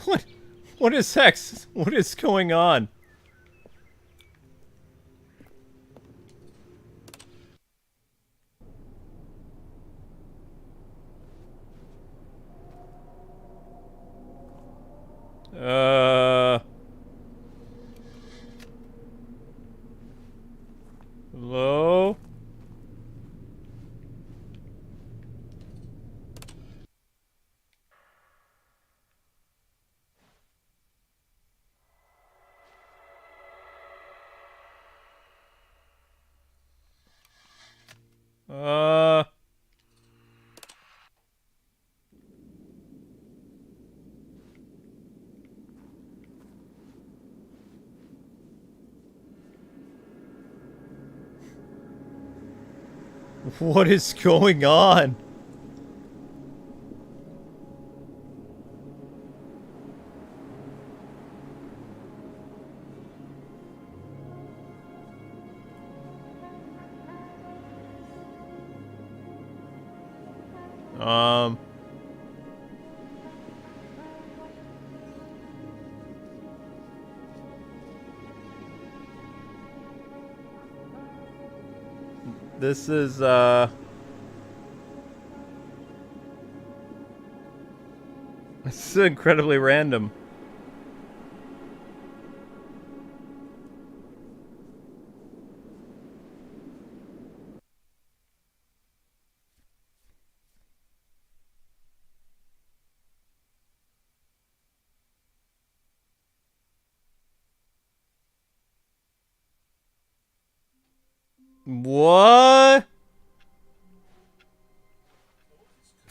What? What is sex? What is going on? Hello? What is going on? This is, this is incredibly random. What?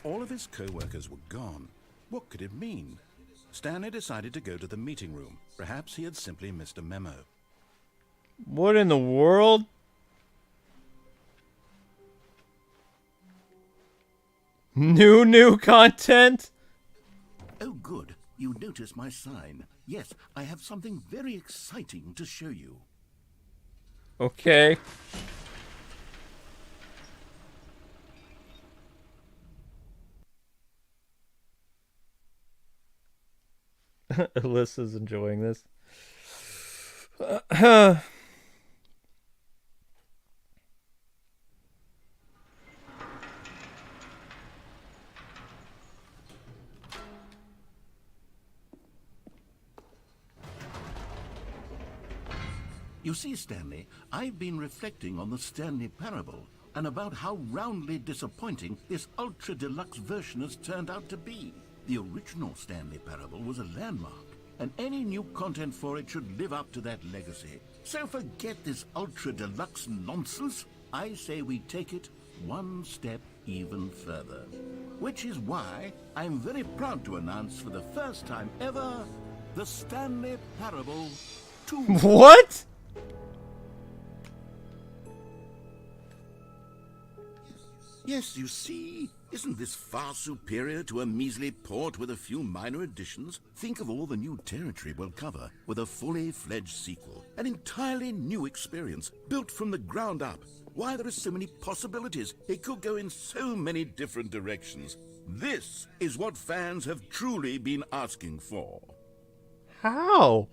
all of his co-workers were gone. What could it mean? Stanley decided to go to the meeting room. Perhaps he had simply missed a memo. What in the world? New content? Oh, good. You notice my sign. Yes, I have something very exciting to show you. Okay. Alyssa's enjoying this. You see, Stanley, I've been reflecting on the Stanley Parable and about how roundly disappointing this Ultra Deluxe version has turned out to be. The original Stanley Parable was a landmark, and any new content for it should live up to that legacy. So forget this Ultra Deluxe nonsense. I say we take it one step even further. Which is why I'm very proud to announce for the first time ever, the Stanley Parable 2. What? Yes, you see, isn't this far superior to a measly port with a few minor additions? Think of all the new territory we'll cover with a fully fledged sequel. An entirely new experience, built from the ground up. Why, there are so many possibilities. It could go in so many different directions. This is what fans have truly been asking for. How?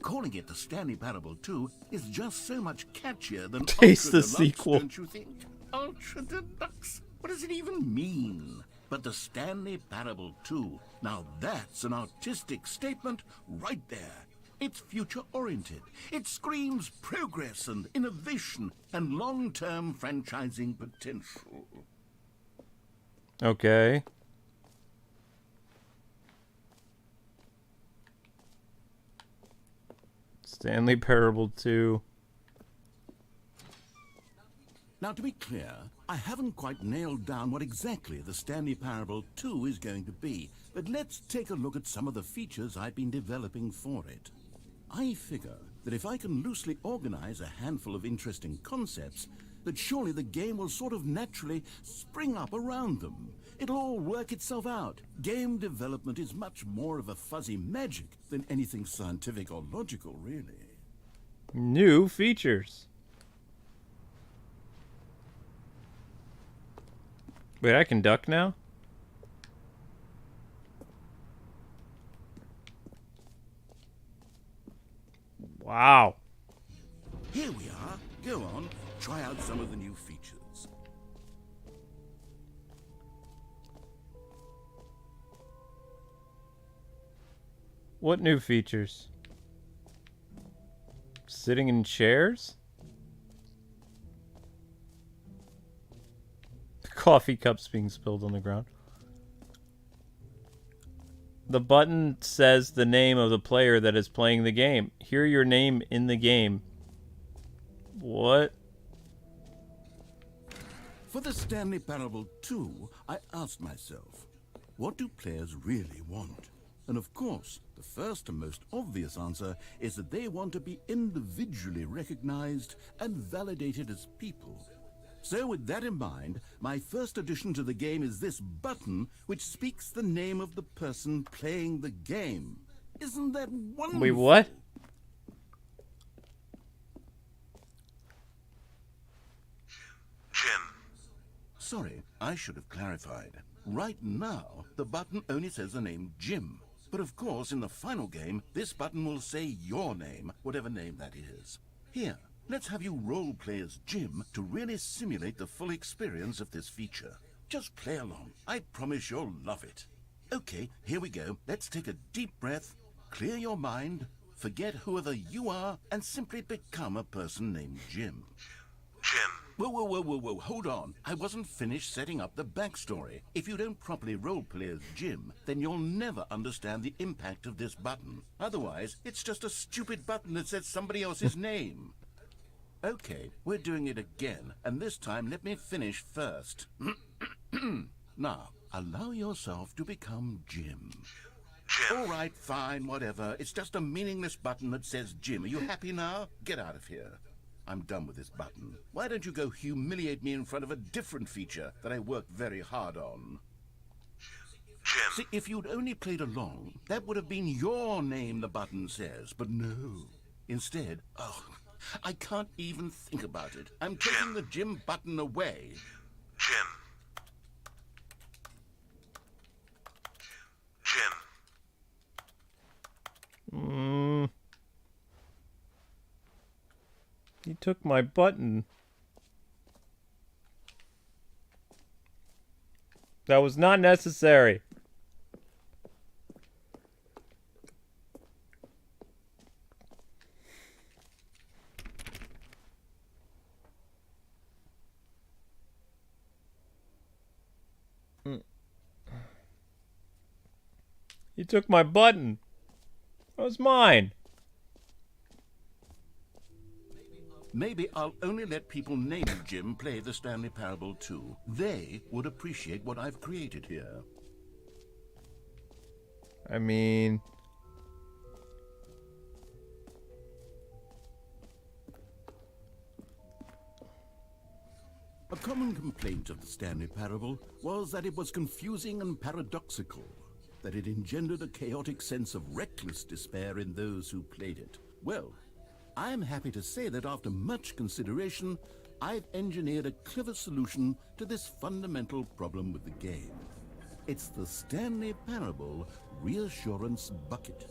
Calling it the Stanley Parable 2 is just so much catchier than Taste Ultra the Deluxe, sequel. don't you think? Ultra Deluxe? What does it even mean? But the Stanley Parable 2, now that's an artistic statement right there. It's future-oriented. It screams progress and innovation and long-term franchising potential. Okay. Stanley Parable 2. Now, to be clear, I haven't quite nailed down what exactly the Stanley Parable 2 is going to be, but let's take a look at some of the features I've been developing for it. I figure that if I can loosely organize a handful of interesting concepts, that surely the game will sort of naturally spring up around them. It'll all work itself out. Game development is much more of a fuzzy magic than anything scientific or logical, really. New features. Wait, I can duck now? Wow. Here we are. Go on, try out some of the new features. What new features? Sitting in chairs? Coffee cups being spilled on the ground. The button says the name of the player that is playing the game. Hear your name in the game. What? For the Stanley Parable 2, I asked myself, what do players really want? And of course, the first and most obvious answer is that they want to be individually recognized and validated as people. So with that in mind, my first addition to the game is this button which speaks the name of the person playing the game. Isn't that wonderful? Wait, what? Jim. Sorry, I should have clarified. Right now, the button only says the name Jim. But of course, in the final game, this button will say your name, whatever name that is. Here, let's have you role-play as Jim to really simulate the full experience of this feature. Just play along. I promise you'll love it. Okay, here we go. Let's take a deep breath, clear your mind, forget whoever you are, and simply become a person named Jim. Jim. Whoa, hold on. I wasn't finished setting up the backstory. If you don't properly roleplay as Jim, then you'll never understand the impact of this button. Otherwise, it's just a stupid button that says somebody else's name. Okay, we're doing it again, and this time let me finish first. Now, allow yourself to become Jim. Jim. All right, fine, whatever. It's just a meaningless button that says Jim. Are you happy now? Get out of here. I'm done with this button. Why don't you go humiliate me in front of a different feature that I worked very hard on? Jim. See, if you'd only played along, that would have been your name the button says, but no. Instead, I can't even think about it. I'm taking the Jim button away. Jim. He took my button. That was not necessary. He took my button. That was mine. Maybe I'll only let people named Jim play the Stanley Parable too. They would appreciate what I've created here. I mean... A common complaint of the Stanley Parable was that it was confusing and paradoxical, that it engendered a chaotic sense of reckless despair in those who played it. Well, I am happy to say that after much consideration, I've engineered a clever solution to this fundamental problem with the game. It's the Stanley Parable Reassurance Bucket.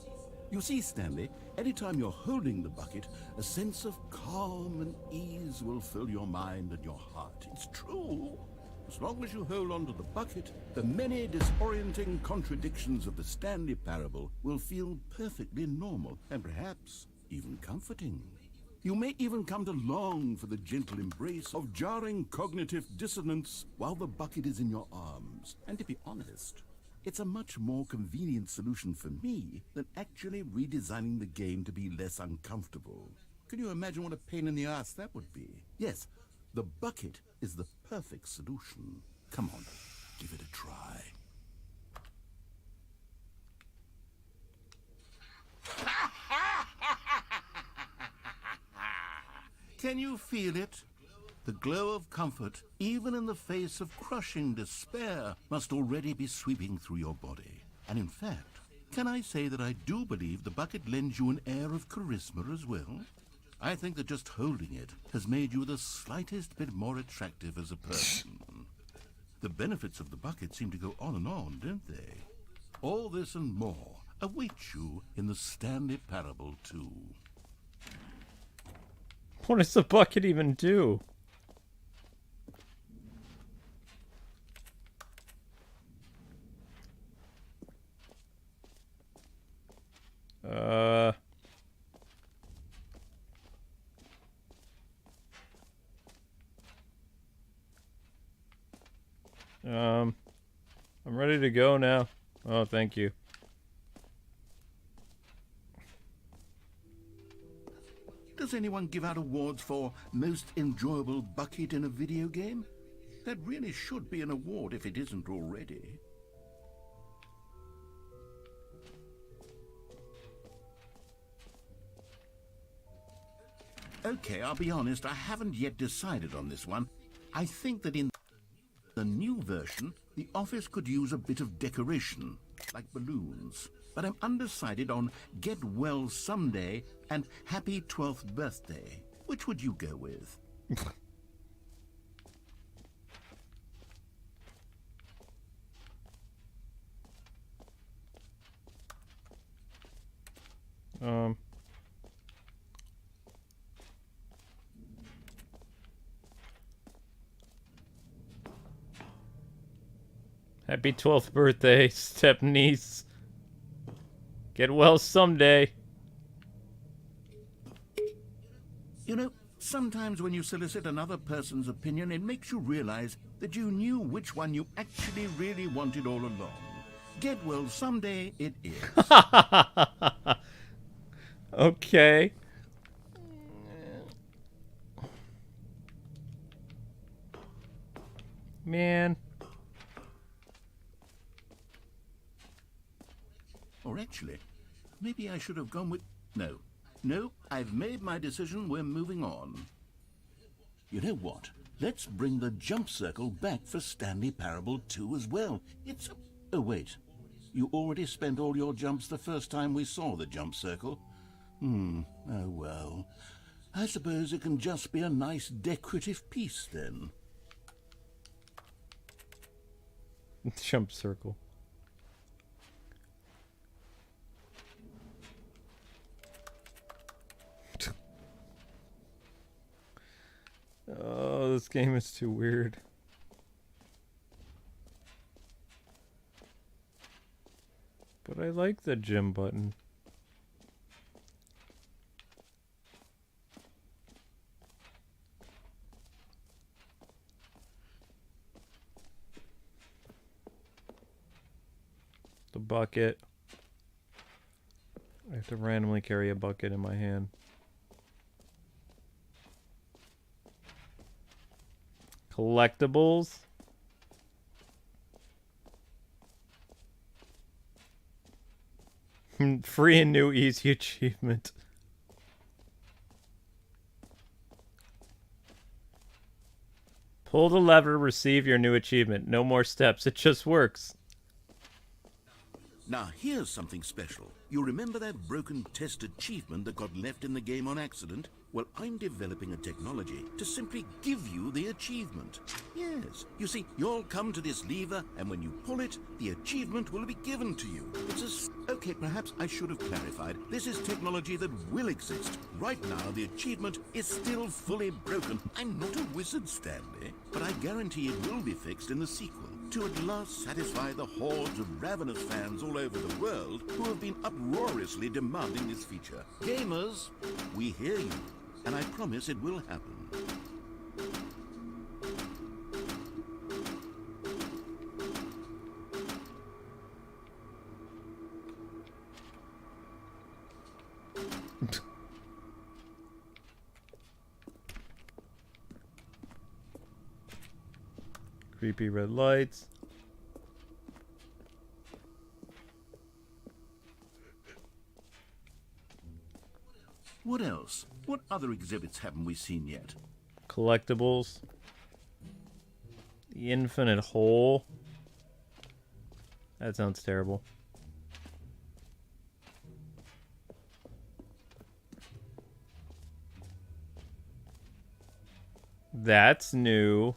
You see, Stanley, anytime you're holding the bucket, a sense of calm and ease will fill your mind and your heart. It's true. As long as you hold on to the bucket, the many disorienting contradictions of the Stanley Parable will feel perfectly normal and perhaps even comforting. You may even come to long for the gentle embrace of jarring cognitive dissonance while the bucket is in your arms. And to be honest, it's a much more convenient solution for me than actually redesigning the game to be less uncomfortable. Can you imagine what a pain in the ass that would be? Yes, the bucket is the perfect solution. Come on, give it a try. Can you feel it? The glow of comfort, even in the face of crushing despair, must already be sweeping through your body. And in fact, can I say that I do believe the bucket lends you an air of charisma as well? I think that just holding it has made you the slightest bit more attractive as a person. The benefits of the bucket seem to go on, don't they? All this and more awaits you in the Stanley Parable 2. What does the bucket even do? I'm ready to go now. Oh, thank you. Does anyone give out awards for most enjoyable bucket in a video game? That really should be an award if it isn't already. Okay, I'll be honest, I haven't yet decided on this one. I think that in the new version, the office could use a bit of decoration, like balloons. But I'm undecided on Get Well Someday and Happy 12th Birthday. Which would you go with? Happy 12th birthday, step niece. Get well someday. You know, sometimes when you solicit another person's opinion, it makes you realize that you knew which one you actually really wanted all along. Get well someday it is. Okay. Man. Or actually, maybe I should have gone with... No, I've made my decision, we're moving on. You know what? Let's bring the jump circle back for Stanley Parable 2 as well. It's... Oh, wait. You already spent all your jumps the first time we saw the jump circle? Oh well. I suppose it can just be a nice decorative piece then. Jump circle. Oh, this game is too weird. But I like the gym button. The bucket. I have to randomly carry a bucket in my hand. Collectibles. Free and new easy achievement. Pull the lever, receive your new achievement. No more steps, it just works. Now, here's something special. You remember that broken test achievement that got left in the game on accident? Well, I'm developing a technology to simply give you the achievement. Yes. You see, you'll come to this lever, and when you pull it, the achievement will be given to you. It's a... Okay, perhaps I should have clarified. This is technology that will exist. Right now, the achievement is still fully broken. I'm not a wizard, Stanley, but I guarantee it will be fixed in the sequel, to at last satisfy the hordes of ravenous fans all over the world who have been uproariously demanding this feature. Gamers, we hear you, and I promise it will happen. Creepy red lights. What else? What other exhibits haven't we seen yet? Collectibles. The infinite hole. That sounds terrible. That's new.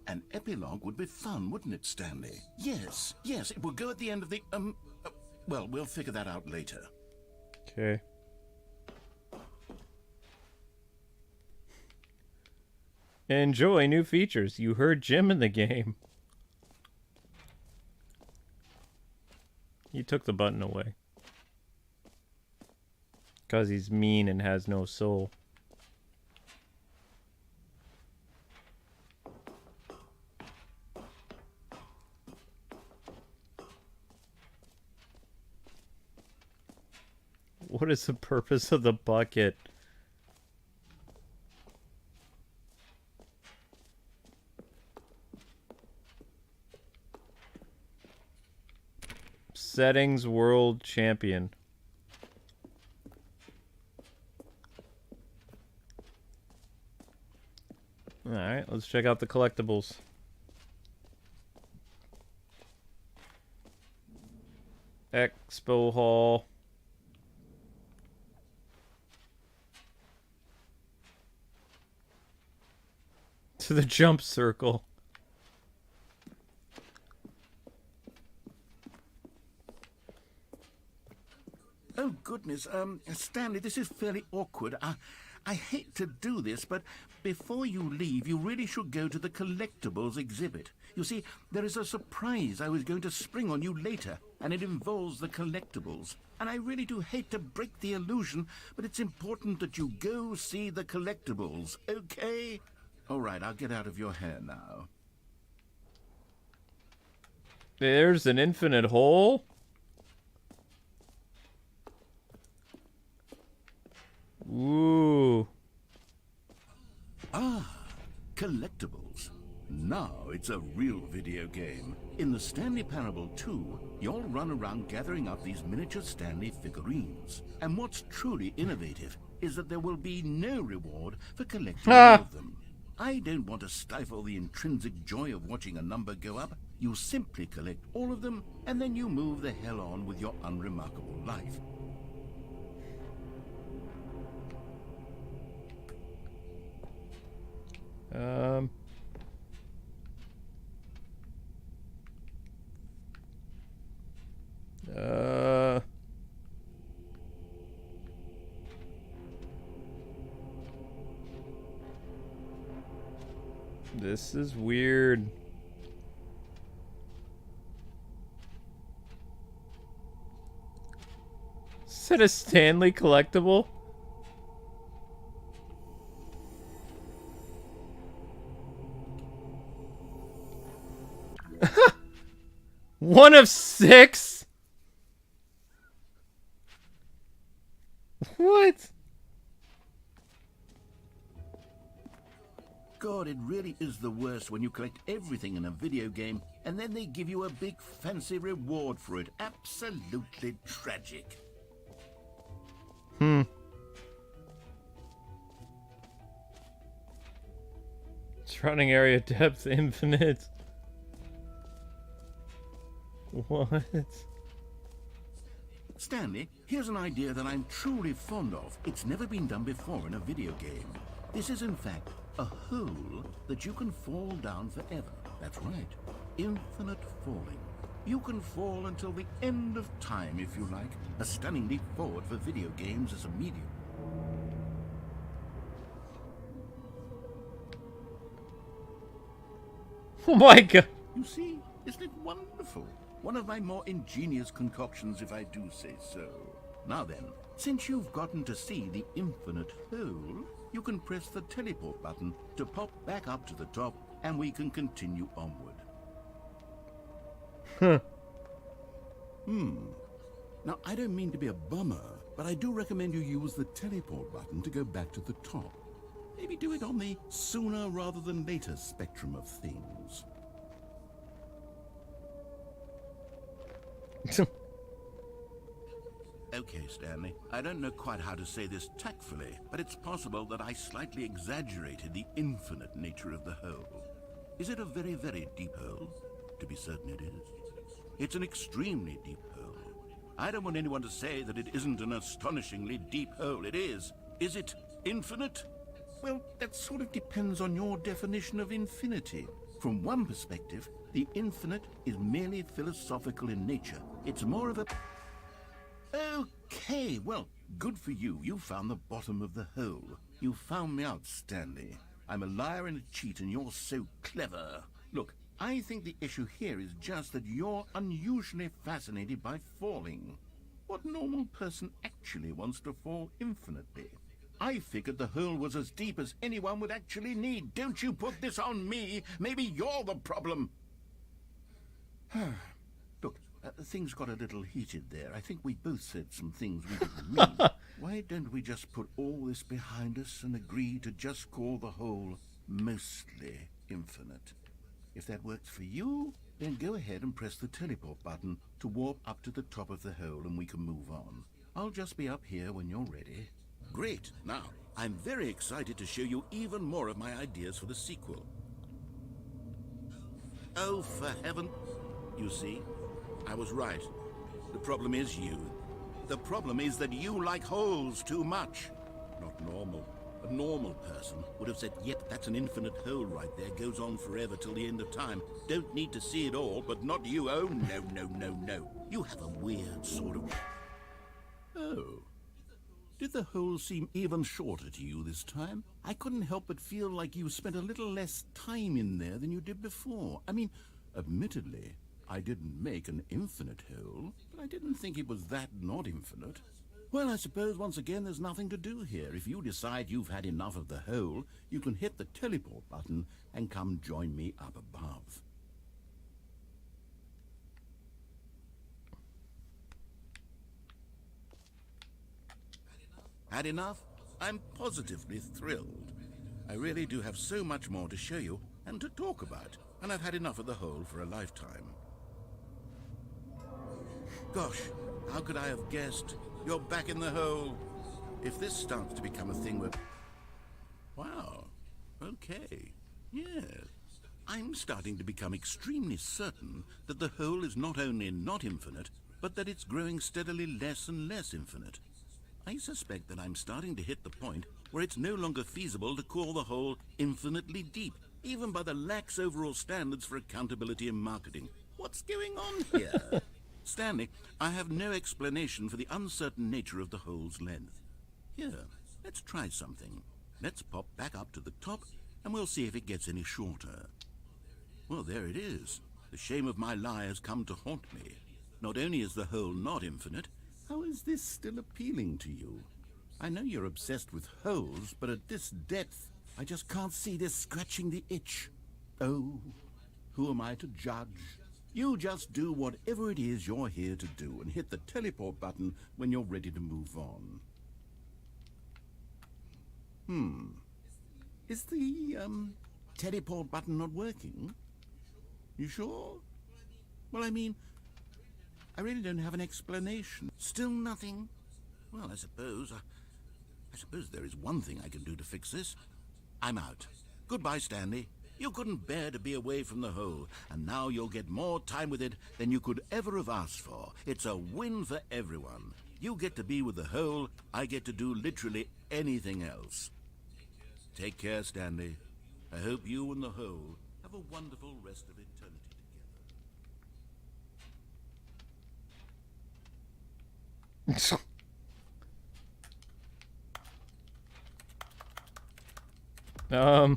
An epilogue would be fun, wouldn't it, Stanley? Yes, yes, it will go at the end of the, well, we'll figure that out later. Okay. Enjoy new features. You heard Jim in the game. He took the button away. Because he's mean and has no soul. What is the purpose of the bucket? Settings World Champion. Alright, let's check out the collectibles. Expo Hall. To the jump circle. Oh, goodness, Stanley, this is fairly awkward. I hate to do this, but before you leave, you really should go to the collectibles exhibit. You see, there is a surprise I was going to spring on you later, and it involves the collectibles. And I really do hate to break the illusion, but it's important that you go see the collectibles, okay? All right, I'll get out of your hair now. There's an infinite hole. Ooh. Ah, collectibles. Now it's a real video game. In the Stanley Parable 2, you'll run around gathering up these miniature Stanley figurines. And what's truly innovative is that there will be no reward for collecting all of them. I don't want to stifle the intrinsic joy of watching a number go up. You simply collect all of them, and then you move the hell on with your unremarkable life. This is weird. Is it a Stanley collectible? One of 6? What? God, it really is the worst when you collect everything in a video game and then they give you a big fancy reward for it. Absolutely tragic. Surrounding area depth infinite. What? Stanley, here's an idea that I'm truly fond of. It's never been done before in a video game. This is in fact a hole that you can fall down forever. That's right. Infinite falling. You can fall until the end of time if you like. A stunning leap forward for video games as a medium. Oh my god. You see, isn't it wonderful? One of my more ingenious concoctions, if I do say so. Now then, since you've gotten to see the infinite hole, you can press the teleport button to pop back up to the top, and we can continue onward. Now, I don't mean to be a bummer, but I do recommend you use the teleport button to go back to the top. Maybe do it on the sooner rather than later spectrum of things. Okay, Stanley, I don't know quite how to say this tactfully, but it's possible that I slightly exaggerated the infinite nature of the hole. Is it a very, very deep hole? To be certain it is. It's an extremely deep hole. I don't want anyone to say that it isn't an astonishingly deep hole. It is. Is it infinite? Well, that sort of depends on your definition of infinity. From one perspective, the infinite is merely philosophical in nature. It's more of a... Okay, well, good for you. You found the bottom of the hole. You found me out, Stanley. I'm a liar and a cheat, and you're so clever. Look, I think the issue here is just that you're unusually fascinated by falling. What normal person actually wants to fall infinitely? I figured the hole was as deep as anyone would actually need. Don't you put this on me. Maybe you're the problem. Look, things got a little heated there. I think we both said some things we didn't mean. Why don't we just put all this behind us and agree to just call the hole mostly infinite? If that works for you, then go ahead and press the teleport button to warp up to the top of the hole and we can move on. I'll just be up here when you're ready. Great. Now, I'm very excited to show you even more of my ideas for the sequel. Oh, for heaven. You see, I was right. The problem is you. The problem is that you like holes too much. Not normal. A normal person would have said, yep, that's an infinite hole right there. Goes on forever till the end of time. Don't need to see it all, but not you. Oh, no, no, no, no. You have a weird sort of... Oh. Did the hole seem even shorter to you this time? I couldn't help but feel like you spent a little less time in there than you did before. I mean, admittedly, I didn't make an infinite hole, but I didn't think it was that not infinite. Well, I suppose once again there's nothing to do here. If you decide you've had enough of the hole, you can hit the teleport button and come join me up above. Had enough? I'm positively thrilled. I really do have so much more to show you, and to talk about, and I've had enough of the hole for a lifetime. Gosh, how could I have guessed? You're back in the hole. If this starts to become a thing where... Wow. Okay. Yes. I'm starting to become extremely certain that the hole is not only not infinite, but that it's growing steadily less and less infinite. I suspect that I'm starting to hit the point where it's no longer feasible to call the hole infinitely deep, even by the lax overall standards for accountability in marketing. What's going on here? Stanley, I have no explanation for the uncertain nature of the hole's length. Here, let's try something. Let's pop back up to the top, and we'll see if it gets any shorter. Well, there it is. The shame of my lie has come to haunt me. Not only is the hole not infinite, how is this still appealing to you? I know you're obsessed with holes, but at this depth, I just can't see this scratching the itch. Oh, who am I to judge? You just do whatever it is you're here to do and hit the teleport button when you're ready to move on. Is the, teleport button not working? You sure? Well, I mean, I really don't have an explanation. Still nothing? Well, I suppose there is one thing I can do to fix this. I'm out. Goodbye, Stanley. You couldn't bear to be away from the hole, and now you'll get more time with it than you could ever have asked for. It's a win for everyone. You get to be with the hole, I get to do literally anything else. Take care, Stanley. I hope you and the hole have a wonderful rest of eternity together.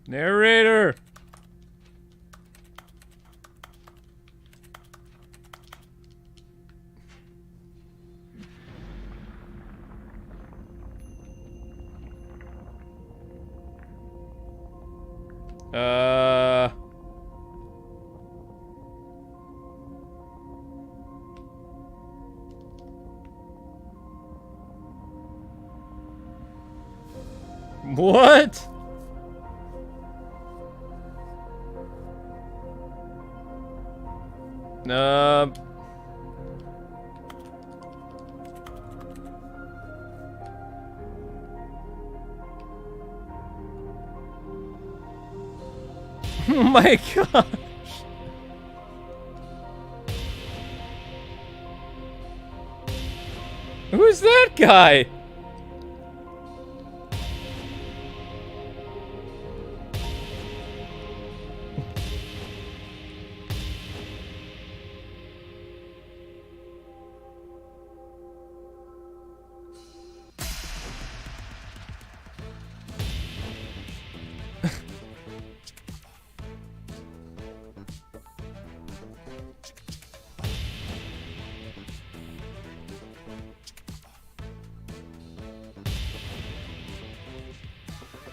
Narrator. What? Oh my gosh. Who's that guy?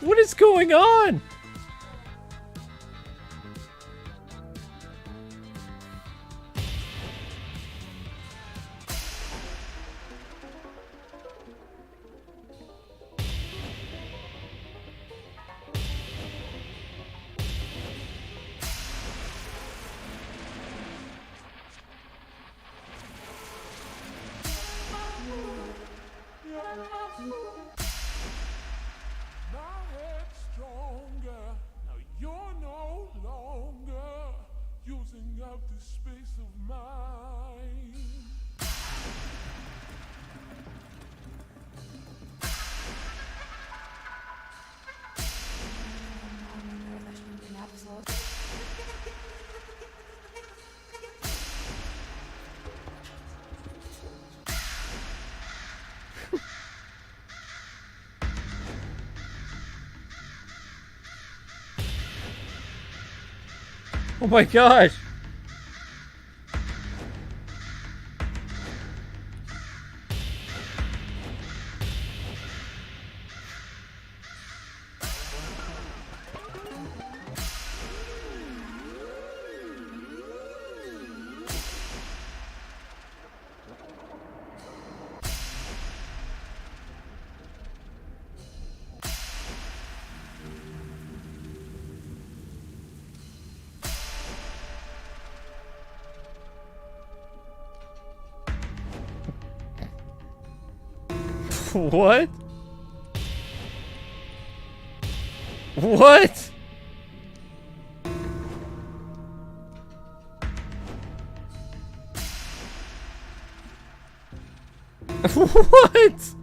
What is going on? Oh my gosh! What? What? What?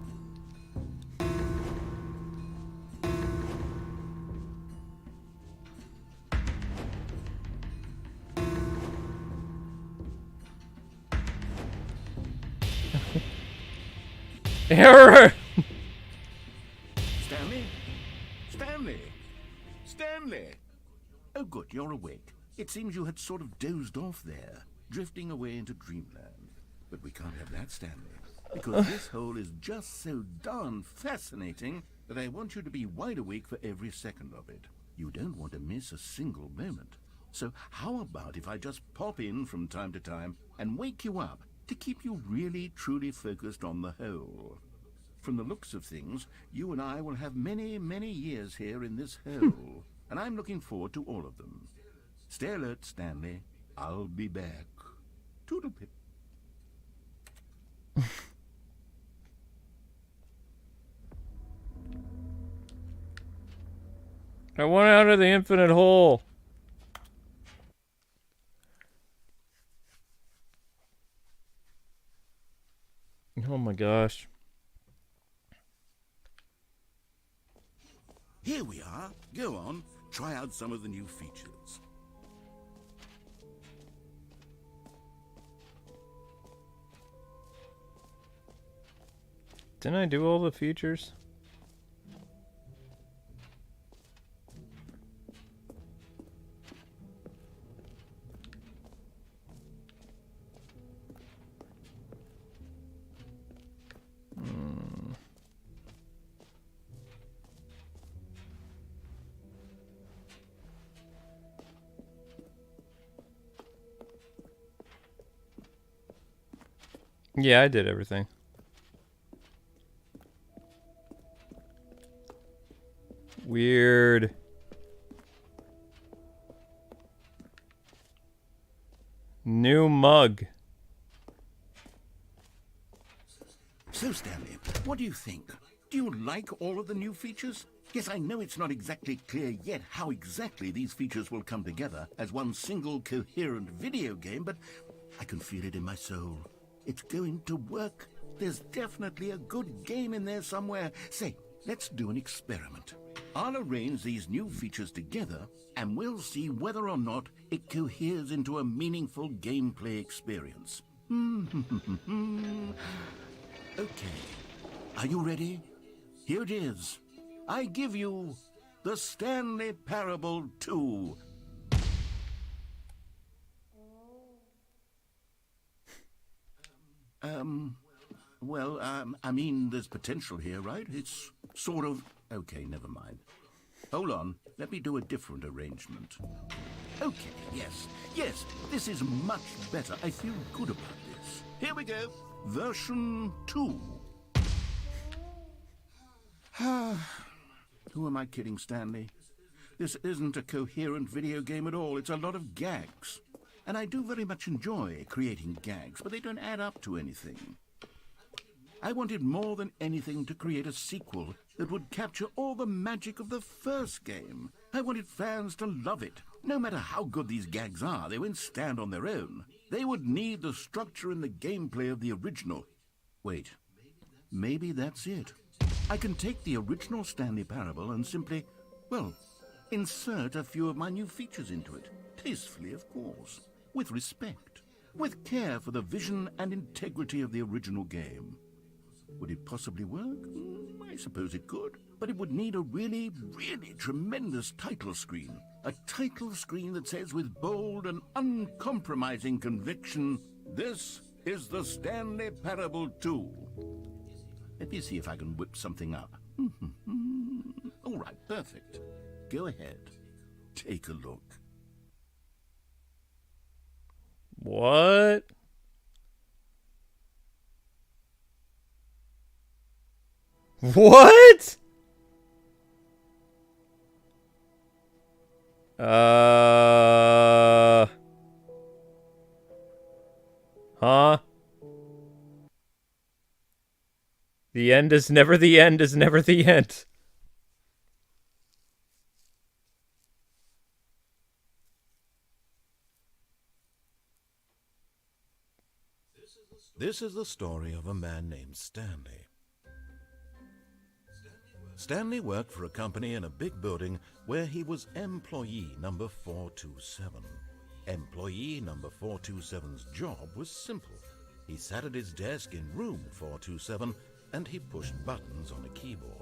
Error! Stanley? Stanley? Stanley! Oh, good, you're awake. It seems you had sort of dozed off there, drifting away into dreamland. But we can't have that, Stanley, because this hole is just so darn fascinating that I want you to be wide awake for every second of it. You don't want to miss a single moment. So how about if I just pop in from time to time and wake you up to keep you really, truly focused on the hole? From the looks of things, you and I will have many, many years here in this hole, and I'm looking forward to all of them. Stay alert, Stanley. I'll be back. Toodle-pip. I want out of the infinite hole. Oh my gosh. Here we are. Go on. Try out some of the new features. Didn't I do all the features? Yeah, I did everything. Weird. New mug. So, Stanley, what do you think? Do you like all of the new features? Yes, I know it's not exactly clear yet how exactly these features will come together as one single coherent video game, but I can feel it in my soul. It's going to work. There's definitely a good game in there somewhere. Say, let's do an experiment. I'll arrange these new features together, and we'll see whether or not it coheres into a meaningful gameplay experience. Okay. Are you ready? Here it is. I give you the Stanley Parable 2. I mean, there's potential here, right? It's sort of... Okay, never mind. Hold on. Let me do a different arrangement. Okay, yes, this is much better. I feel good about this. Here we go. Version 2. Who am I kidding, Stanley? This isn't a coherent video game at all. It's a lot of gags. And I do very much enjoy creating gags, but they don't add up to anything. I wanted more than anything to create a sequel that would capture all the magic of the first game. I wanted fans to love it. No matter how good these gags are, they won't stand on their own. They would need the structure and the gameplay of the original. Wait, maybe that's it. I can take the original Stanley Parable and simply, well, insert a few of my new features into it. Tastefully, of course. With respect. With care for the vision and integrity of the original game. Would it possibly work? I suppose it could. But it would need a really, really tremendous title screen. A title screen that says with bold and uncompromising conviction, "This is the Stanley Parable 2. Let me see if I can whip something up. All right, perfect. Go ahead. Take a look. What? What? Huh? The end is never the end is never the end. This is the story of a man named Stanley. Stanley worked for a company in a big building where he was employee number 427. Employee number 427's job was simple. He sat at his desk in room 427 and he pushed buttons on a keyboard.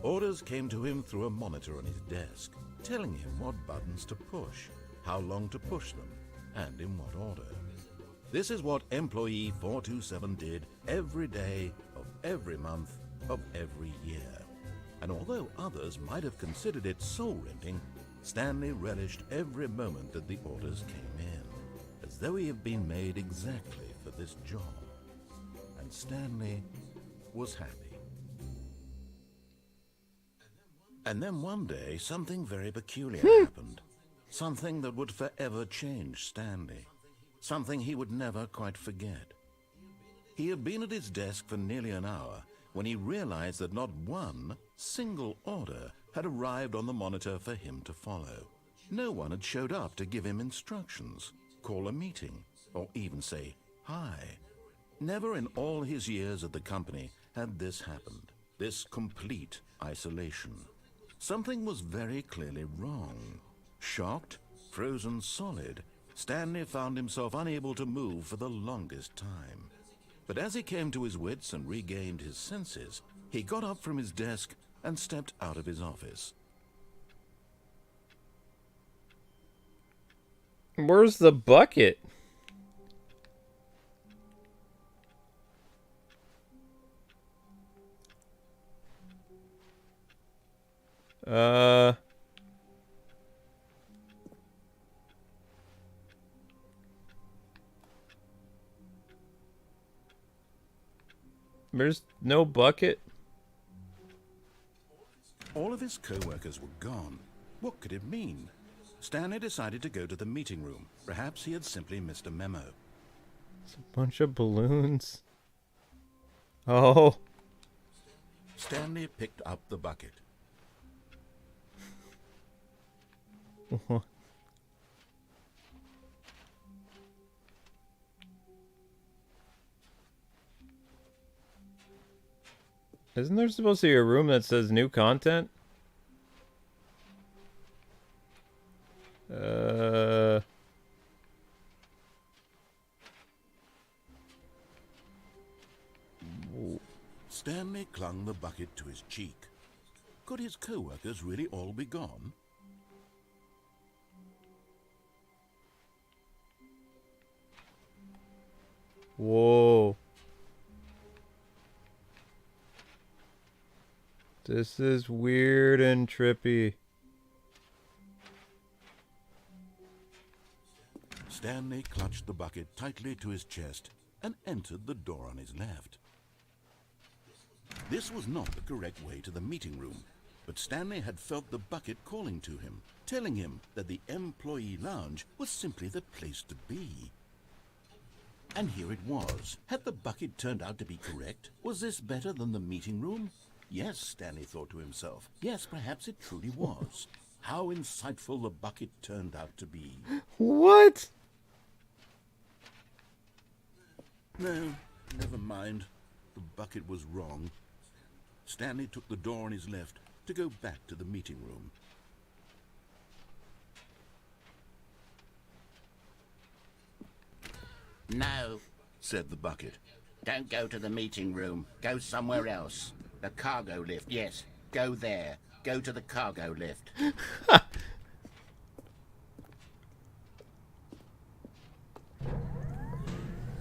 Orders came to him through a monitor on his desk, telling him what buttons to push, how long to push them, and in what order. This is what employee 427 did every day of every month of every year. And although others might have considered it soul-rending, Stanley relished every moment that the orders came in, as though he had been made exactly for this job. And Stanley was happy. And then one day, something very peculiar happened. Something that would forever change Stanley. Something he would never quite forget. He had been at his desk for nearly an hour when he realized that not one single order had arrived on the monitor for him to follow. No one had showed up to give him instructions, call a meeting, or even say hi. Never in all his years at the company had this happened, this complete isolation. Something was very clearly wrong. Shocked, frozen solid, Stanley found himself unable to move for the longest time. But as he came to his wits and regained his senses, he got up from his desk and stepped out of his office. Where's the bucket? There's no bucket. All of his co-workers were gone. What could it mean? Stanley decided to go to the meeting room. Perhaps he had simply missed a memo. It's a bunch of balloons. Oh. Stanley picked up the bucket. Isn't there supposed to be a room that says new content? Stanley clung the bucket to his cheek. Could his co-workers really all be gone? Whoa. This is weird and trippy. Stanley clutched the bucket tightly to his chest and entered the door on his left. This was not the correct way to the meeting room, but Stanley had felt the bucket calling to him, telling him that the employee lounge was simply the place to be. And here it was. Had the bucket turned out to be correct? Was this better than the meeting room? Yes, Stanley thought to himself. Yes, perhaps it truly was. How insightful the bucket turned out to be. What? No, never mind. The bucket was wrong. Stanley took the door on his left to go back to the meeting room. No, Said the bucket. don't go to the meeting room. Go somewhere else. The cargo lift, yes. Go there. Go to the cargo lift.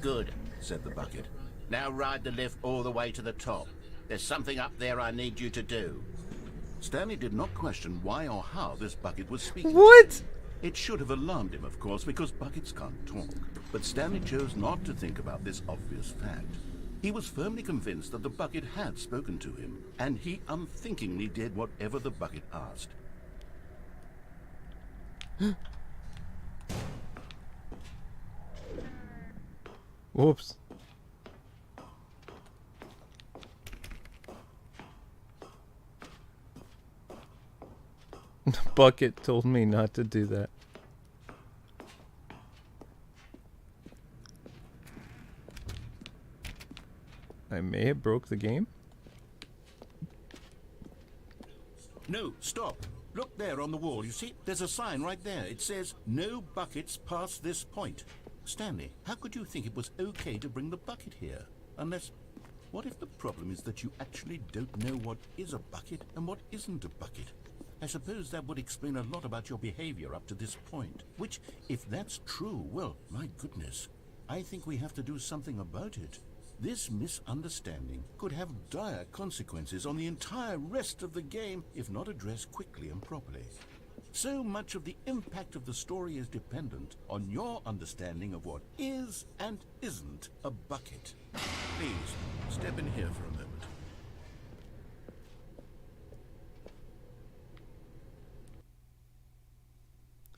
Good, Said the bucket. now ride the lift all the way to the top. There's something up there I need you to do. Stanley did not question why or how this bucket was speaking. What? It should have alarmed him, of course, because buckets can't talk. But Stanley chose not to think about this obvious fact. He was firmly convinced that the bucket had spoken to him, and he unthinkingly did whatever the bucket asked. Whoops. bucket told me not to do that. I may have broke the game. No, stop. Look there on the wall. You see, there's a sign right there. It says, no buckets past this point. Stanley, how could you think it was okay to bring the bucket here? Unless, what if the problem is that you actually don't know what is a bucket and what isn't a bucket? I suppose that would explain a lot about your behavior up to this point. Which, if that's true, well, my goodness, I think we have to do something about it. This misunderstanding could have dire consequences on the entire rest of the game if not addressed quickly and properly. So much of the impact of the story is dependent on your understanding of what is and isn't a bucket. Please, step in here for a moment.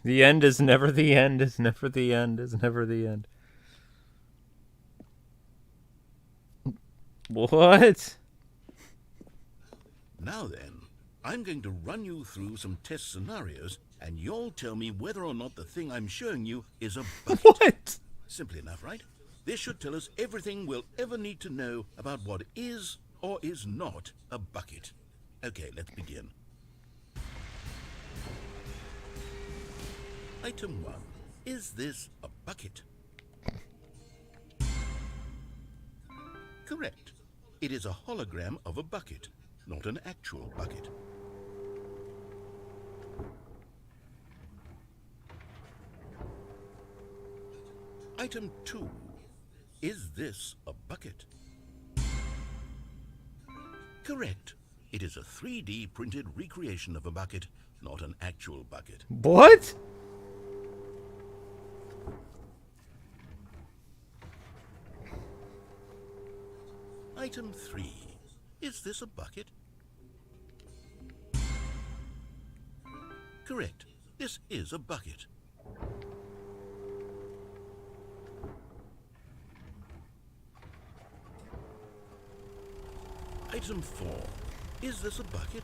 The end is never the end, is never the end, is never the end. What? Now then, I'm going to run you through some test scenarios, and you'll tell me whether or not the thing I'm showing you is a bucket. What? Simple enough, right? This should tell us everything we'll ever need to know about what is or is not a bucket. Okay, let's begin. Item 1. Is this a bucket? Correct. It is a hologram of a bucket, not an actual bucket. Item 2. Is this a bucket? Correct. It is a 3D printed recreation of a bucket, not an actual bucket. What? Item 3. Is this a bucket? Correct. This is a bucket. Item 4. Is this a bucket?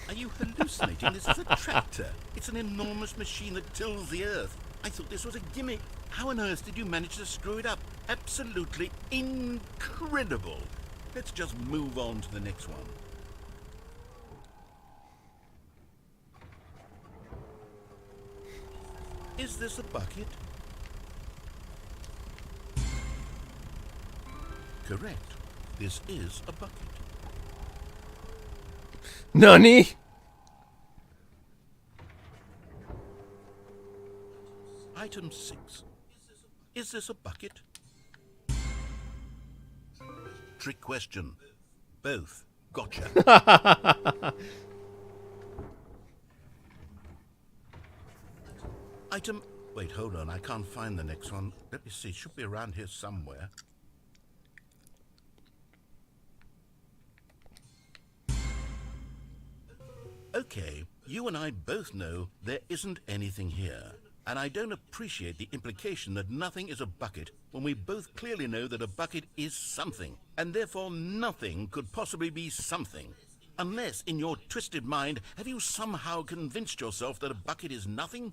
Are you hallucinating? This is a tractor. It's an enormous machine that tills the earth. I thought this was a gimmick. How on earth did you manage to screw it up? Absolutely incredible. Let's just move on to the next one. Is this a bucket? Correct. This is a bucket. Nani? Item 6. Is this a bucket? Trick question. Both. Gotcha. Item... Wait, hold on. I can't find the next one. Let me see. It should be around here somewhere. Okay, you and I both know there isn't anything here. And I don't appreciate the implication that nothing is a bucket when we both clearly know that a bucket is something, and therefore nothing could possibly be something. Unless, in your twisted mind, have you somehow convinced yourself that a bucket is nothing?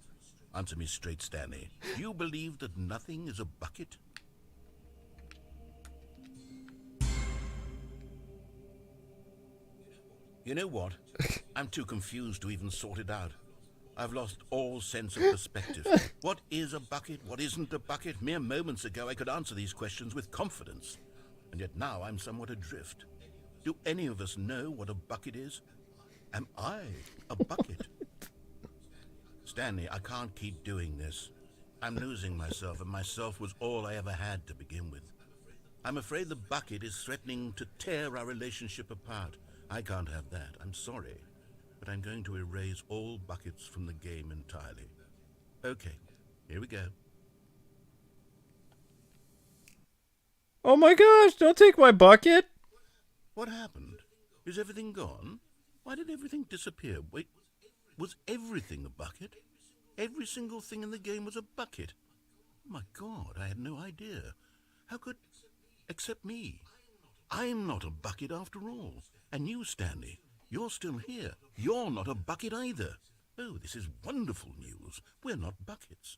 Answer me straight, Stanley. Do you believe that nothing is a bucket? You know what? I'm too confused to even sort it out. I've lost all sense of perspective. What is a bucket? What isn't a bucket? Mere moments ago I could answer these questions with confidence. And yet now I'm somewhat adrift. Do any of us know what a bucket is? Am I a bucket? Stanley, I can't keep doing this. I'm losing myself, and myself was all I ever had to begin with. I'm afraid the bucket is threatening to tear our relationship apart. I can't have that. I'm sorry. But I'm going to erase all buckets from the game entirely. Okay, here we go. Oh my gosh, don't take my bucket. What happened? Is everything gone? Why did everything disappear? Wait, was everything a bucket? Every single thing in the game was a bucket. Oh my God, I had no idea. How could... except me. I'm not a bucket after all. And you, Stanley, You're still here. You're not a bucket either. Oh, this is wonderful news. We're not buckets.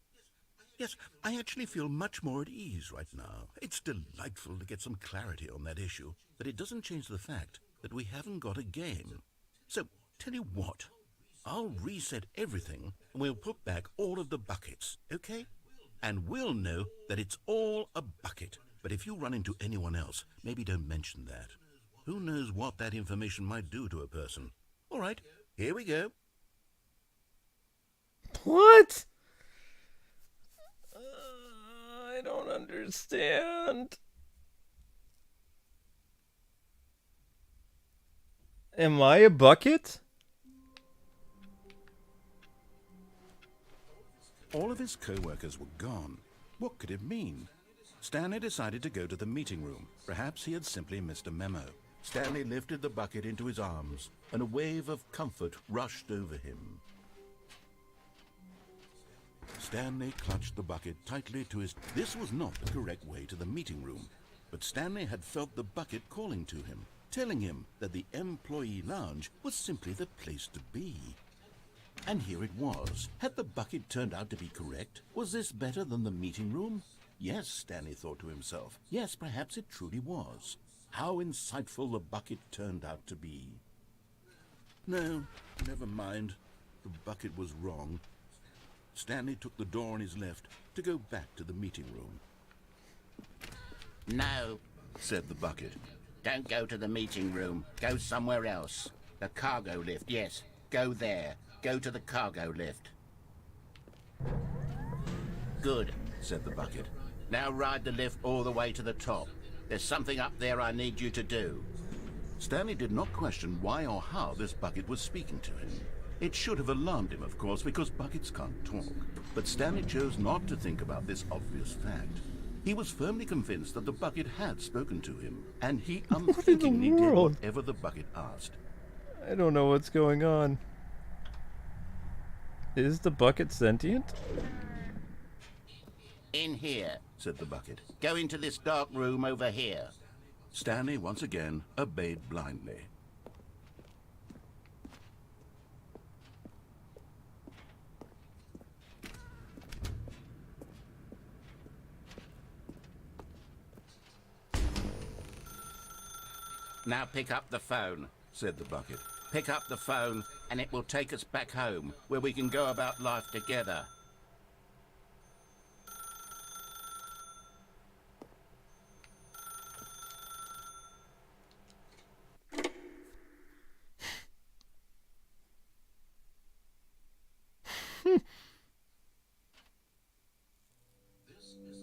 Yes, I actually feel much more at ease right now. It's delightful to get some clarity on that issue, but it doesn't change the fact that we haven't got a game. So, tell you what, I'll reset everything and we'll put back all of the buckets, okay? And we'll know that it's all a bucket. But if you run into anyone else, maybe don't mention that. Who knows what that information might do to a person? All right, here we go. What? I don't understand. Am I a bucket? All of his co-workers were gone. What could it mean? Stanley decided to go to the meeting room. Perhaps he had simply missed a memo. Stanley lifted the bucket into his arms, and a wave of comfort rushed over him. Stanley clutched the bucket tightly to his... This was not the correct way to the meeting room, but Stanley had felt the bucket calling to him, telling him that the employee lounge was simply the place to be. And here it was. Had the bucket turned out to be correct? Was this better than the meeting room? Yes, Stanley thought to himself. Yes, perhaps it truly was. How insightful the bucket turned out to be. No, never mind. The bucket was wrong. Stanley took the door on his left to go back to the meeting room. No, Said the bucket. don't go to the meeting room. Go somewhere else. The cargo lift, yes. Go there. Go to the cargo lift. Good, Said the bucket. now ride the lift all the way to the top. There's something up there I need you to do. Stanley did not question why or how this bucket was speaking to him. It should have alarmed him, of course, because buckets can't talk. But Stanley chose not to think about this obvious fact. He was firmly convinced that the bucket had spoken to him, and he unthinkingly did world? whatever the bucket asked. I don't know what's going on. Is the bucket sentient? In here. Said the bucket. Go into this dark room over here. Stanley once again obeyed blindly. Now pick up the phone. Said the bucket. Pick up the phone and it will take us back home where we can go about life together.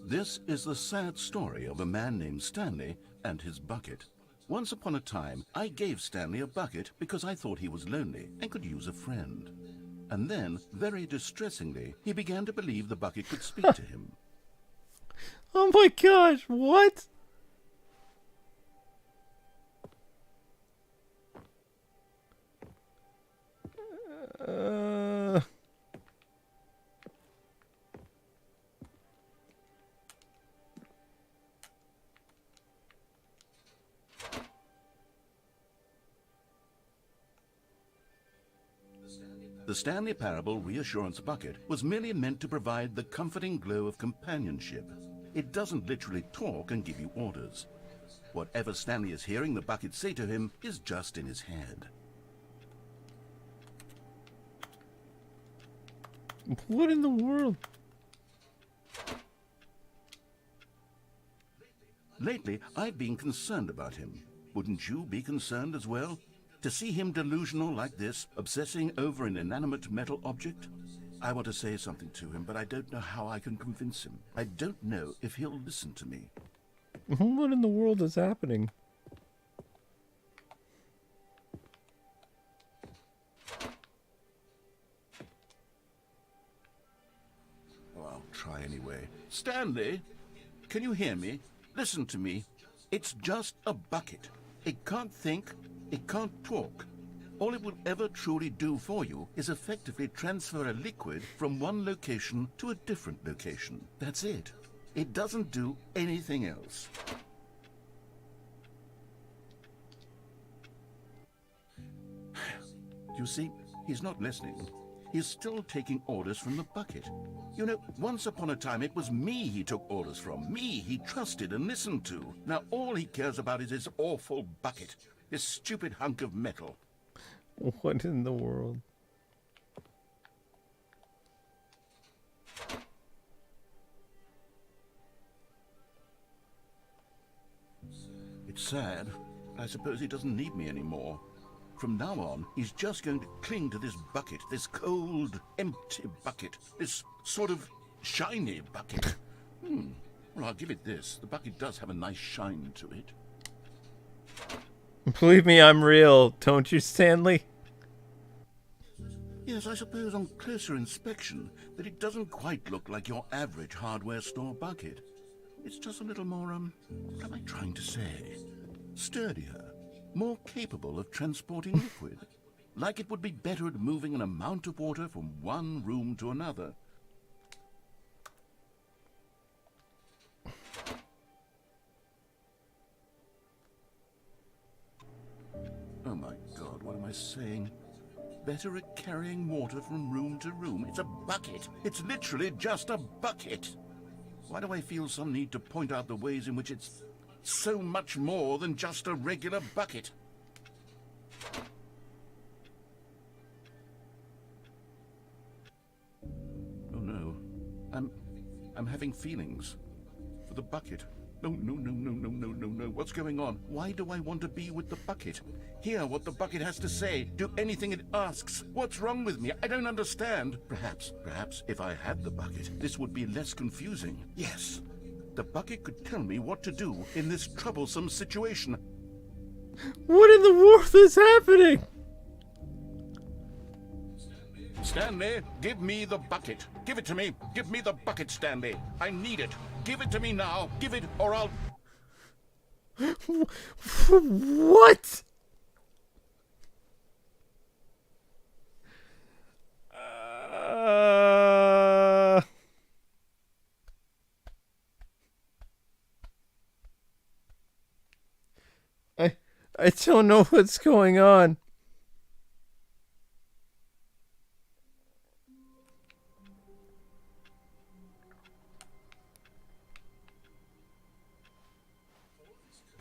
This is the sad story of a man named Stanley and his bucket. Once upon a time, I gave Stanley a bucket because I thought he was lonely and could use a friend. And then, very distressingly, he began to believe the bucket could speak to him. Oh my gosh, what? The Stanley Parable Reassurance Bucket was merely meant to provide the comforting glow of companionship. It doesn't literally talk and give you orders. Whatever Stanley is hearing the bucket say to him is just in his head. What in the world? Lately, I've been concerned about him. Wouldn't you be concerned as well? To see him delusional like this, obsessing over an inanimate metal object? I want to say something to him, but I don't know how I can convince him. I don't know if he'll listen to me. What in the world is happening? Oh, I'll try anyway. Stanley, can you hear me? Listen to me. It's just a bucket. It can't think. It can't talk. All it will ever truly do for you is effectively transfer a liquid from one location to a different location. That's it. It doesn't do anything else. You see, he's not listening. He's still taking orders from the bucket. You know, once upon a time it was me he took orders from. Me he trusted and listened to. Now all he cares about is his awful bucket. This stupid hunk of metal. What in the world? It's sad. I suppose he doesn't need me anymore. From now on, he's just going to cling to this bucket, this cold, empty bucket, this sort of shiny bucket. Well, I'll give it this. The bucket does have a nice shine to it. Believe me, I'm real. Don't you, Stanley? Yes, I suppose on closer inspection that it doesn't quite look like your average hardware store bucket. It's just a little more, what am I trying to say? Sturdier, more capable of transporting liquid. Like it would be better at moving an amount of water from one room to another. Oh my God, what am I saying? Better at carrying water from room to room. It's a bucket. It's literally just a bucket. Why do I feel some need to point out the ways in which it's so much more than just a regular bucket? Oh no. I'm having feelings for the bucket. No. What's going on? Why do I want to be with the bucket? Hear what the bucket has to say. Do anything it asks. What's wrong with me? I don't understand. Perhaps if I had the bucket, this would be less confusing. Yes. The bucket could tell me what to do in this troublesome situation. What in the world is happening? Stanley, give me the bucket. Give it to me. Give me the bucket, Stanley. I need it. Give it to me now. Give it, or I'll... What? I don't know what's going on.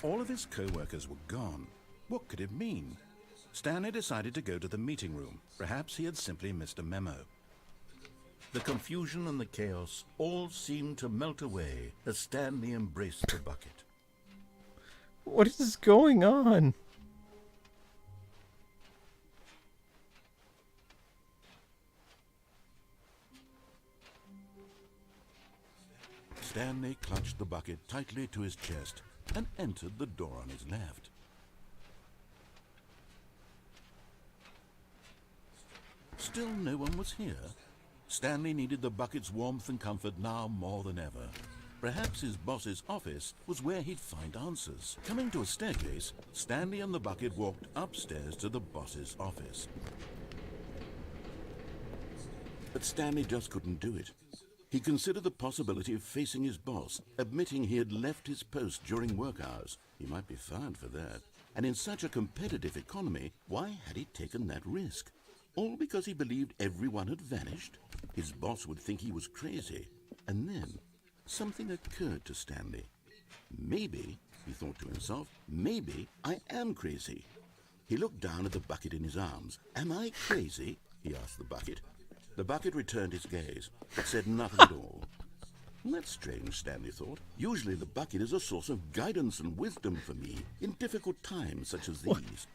All of his co-workers were gone. What could it mean? Stanley decided to go to the meeting room. Perhaps he had simply missed a memo. The confusion and the chaos all seemed to melt away as Stanley embraced the bucket. What is going on? Stanley clutched the bucket tightly to his chest and entered the door on his left. Still no one was here. Stanley needed the bucket's warmth and comfort now more than ever. Perhaps his boss's office was where he'd find answers. Coming to a staircase, Stanley and the bucket walked upstairs to the boss's office. But Stanley just couldn't do it. He considered the possibility of facing his boss, admitting he had left his post during work hours. He might be fired for that. And in such a competitive economy, why had he taken that risk? All because he believed everyone had vanished? His boss would think he was crazy. And then something occurred to Stanley. Maybe, he thought to himself, maybe I am crazy. He looked down at the bucket in his arms. Am I crazy? He asked the bucket. The bucket returned his gaze, but said nothing at all. That's strange, Stanley thought. Usually the bucket is a source of guidance and wisdom for me in difficult times such as these.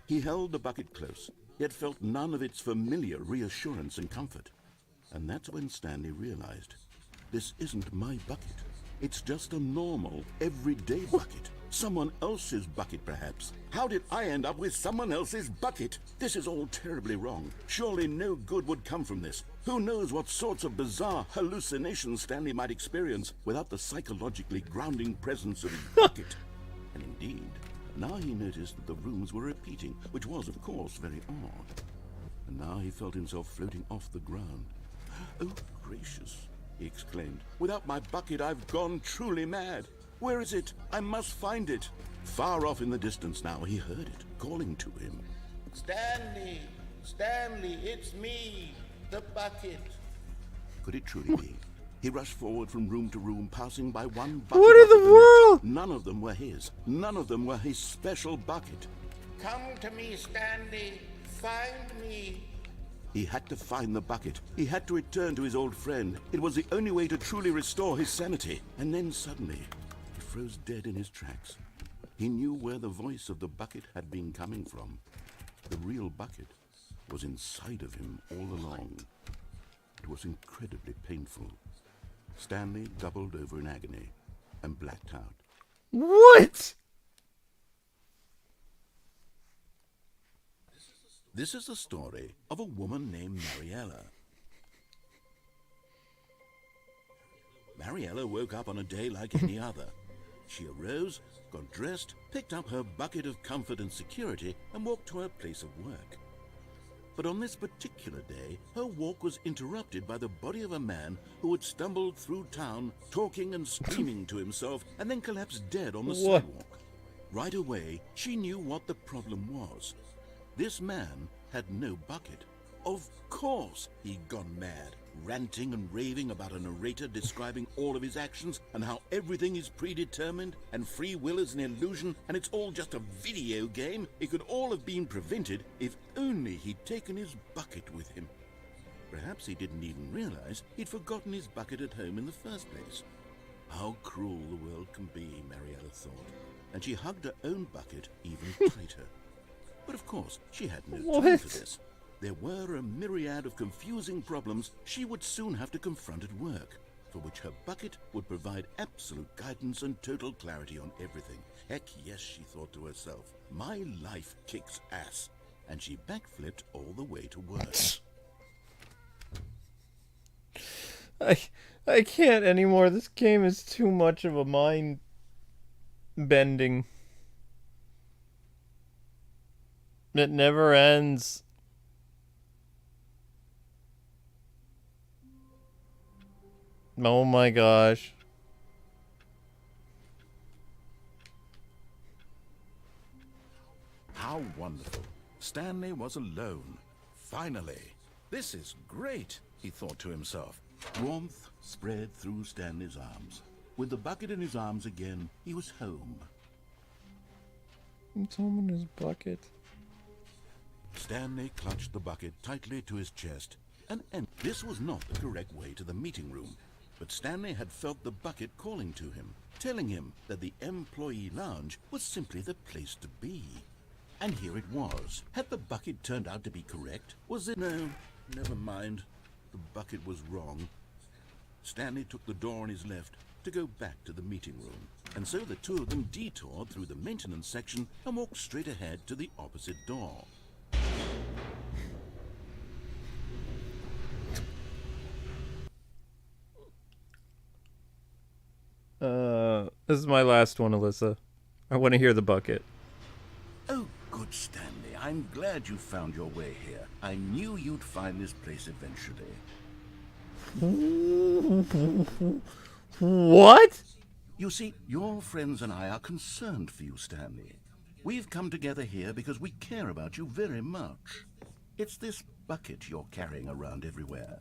He held the bucket close, yet felt none of its familiar reassurance and comfort. And that's when Stanley realized, this isn't my bucket. It's just a normal, everyday bucket. Someone else's bucket, perhaps. How did I end up with someone else's bucket? This is all terribly wrong. Surely no good would come from this. Who knows what sorts of bizarre hallucinations Stanley might experience without the psychologically grounding presence of his bucket. And indeed, now he noticed that the rooms were repeating, which was, of course, very odd. And now he felt himself floating off the ground. Oh, gracious, he exclaimed. Without my bucket, I've gone truly mad. Where is it? I must find it. Far off in the distance now, he heard it, calling to him. Stanley! Stanley, it's me, the bucket. Could it truly be? He rushed forward from room to room, passing by one bucket What in after the next. world? None of them were his. None of them were his special bucket. Come to me, Stanley. Find me. He had to find the bucket. He had to return to his old friend. It was the only way to truly restore his sanity. And then suddenly, he froze dead in his tracks. He knew where the voice of the bucket had been coming from. The real bucket was inside of him all along. It was incredibly painful. Stanley doubled over in agony and blacked out. What? This is the story of a woman named Mariella. Mariella woke up on a day like any other. She arose, got dressed, picked up her bucket of comfort and security, and walked to her place of work. But on this particular day, her walk was interrupted by the body of a man who had stumbled through town, talking and screaming to himself, and then collapsed dead on the What? sidewalk. Right away, she knew what the problem was. This man had no bucket. Of course he'd gone mad, ranting and raving about a narrator describing all of his actions and how everything is predetermined and free will is an illusion and it's all just a video game. It could all have been prevented if only he'd taken his bucket with him. Perhaps he didn't even realize he'd forgotten his bucket at home in the first place. How cruel the world can be, Mariella thought, and she hugged her own bucket even tighter. But of course, she had no time for this. There were a myriad of confusing problems she would soon have to confront at work, for which her bucket would provide absolute guidance and total clarity on everything. Heck yes, she thought to herself, my life kicks ass. And she backflipped all the way to work. I can't anymore. This game is too much of a mind bending. It never ends. Oh my gosh. How wonderful. Stanley was alone. Finally. This is great, he thought to himself. Warmth spread through Stanley's arms. With the bucket in his arms again, he was home. It's home in his bucket. Stanley clutched the bucket tightly to his chest, and this was not the correct way to the meeting room. But Stanley had felt the bucket calling to him, telling him that the employee lounge was simply the place to be. And here it was. Had the bucket turned out to be correct? Was it? No, never mind. The bucket was wrong. Stanley took the door on his left to go back to the meeting room. And so the two of them detoured through the maintenance section and walked straight ahead to the opposite door. This is my last one, Elisa. I want to hear the bucket. Oh, good, Stanley. I'm glad you found your way here. I knew you'd find this place eventually. What? You see, your friends and I are concerned for you, Stanley. We've come together here because we care about you very much. It's this bucket you're carrying around everywhere.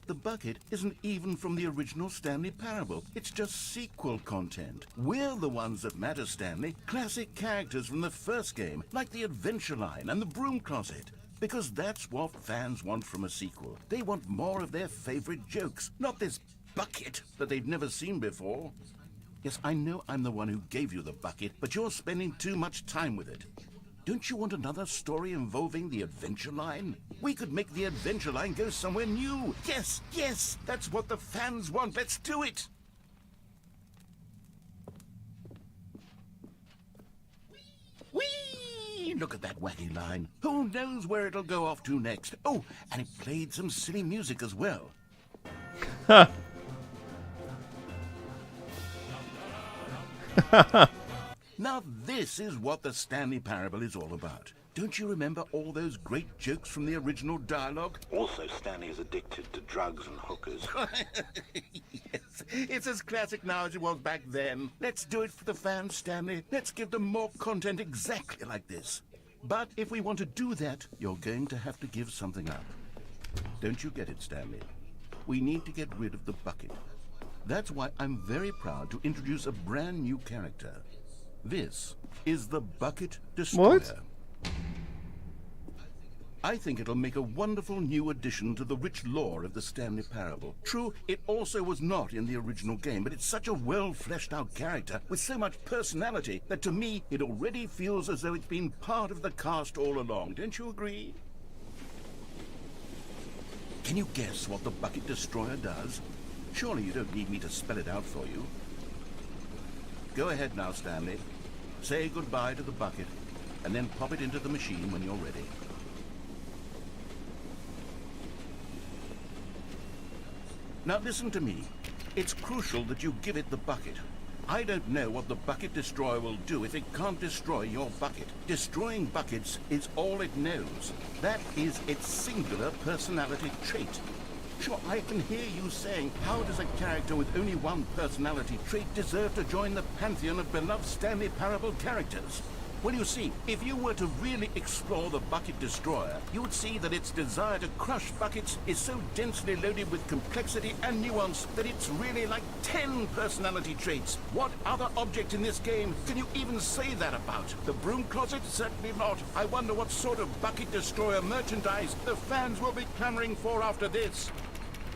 The bucket isn't even from the original Stanley Parable. It's just sequel content. We're the ones that matter, Stanley. Classic characters from the first game, like the Adventure Line and the Broom Closet. Because that's what fans want from a sequel. They want more of their favorite jokes, not this bucket that they've never seen before. Yes, I know I'm the one who gave you the bucket, but you're spending too much time with it. Don't you want another story involving the Adventure Line? We could make the Adventure Line go somewhere new. Yes, yes, that's what the fans want. Let's do it. Whee! Look at that wacky line. Who knows where it'll go off to next? Oh, and it played some silly music as well. Now this is what the Stanley Parable is all about. Don't you remember all those great jokes from the original dialogue? Also, Stanley is addicted to drugs and hookers. Yes, it's as classic now as it was back then. Let's do it for the fans, Stanley. Let's give them more content exactly like this. But if we want to do that, you're going to have to give something up. Don't you get it, Stanley? We need to get rid of the bucket. That's why I'm very proud to introduce a brand new character. This is the Bucket Destroyer. What? I think it'll make a wonderful new addition to the rich lore of the Stanley Parable. True, it also was not in the original game, but it's such a well-fleshed-out character with so much personality that to me it already feels as though it's been part of the cast all along. Don't you agree? Can you guess what the Bucket Destroyer does? Surely you don't need me to spell it out for you. Go ahead now, Stanley. Say goodbye to the bucket, and then pop it into the machine when you're ready. Now listen to me. It's crucial that you give it the bucket. I don't know what the Bucket Destroyer will do if it can't destroy your bucket. Destroying buckets is all it knows. That is its singular personality trait. Sure, I can hear you saying, how does a character with only one personality trait deserve to join the pantheon of beloved Stanley Parable characters? Well, you see, if you were to really explore the Bucket Destroyer, you would see that its desire to crush buckets is so densely loaded with complexity and nuance that it's really like 10 personality traits. What other object in this game can you even say that about? The broom closet? Certainly not. I wonder what sort of Bucket Destroyer merchandise the fans will be clamoring for after this.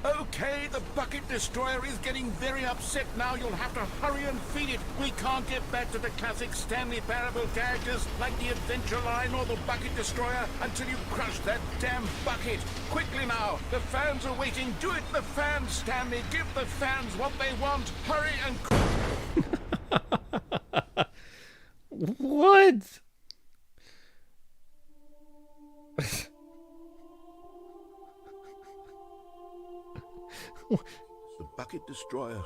Okay, the Bucket Destroyer is getting very upset now. You'll have to hurry and feed it. We can't get back to the classic Stanley Parable characters like the Adventure Line or the Bucket Destroyer until you crush that damn bucket. Quickly now, the fans are waiting. Do it, the fans, Stanley. Give the fans what they want. Hurry and... What? The Bucket Destroyer,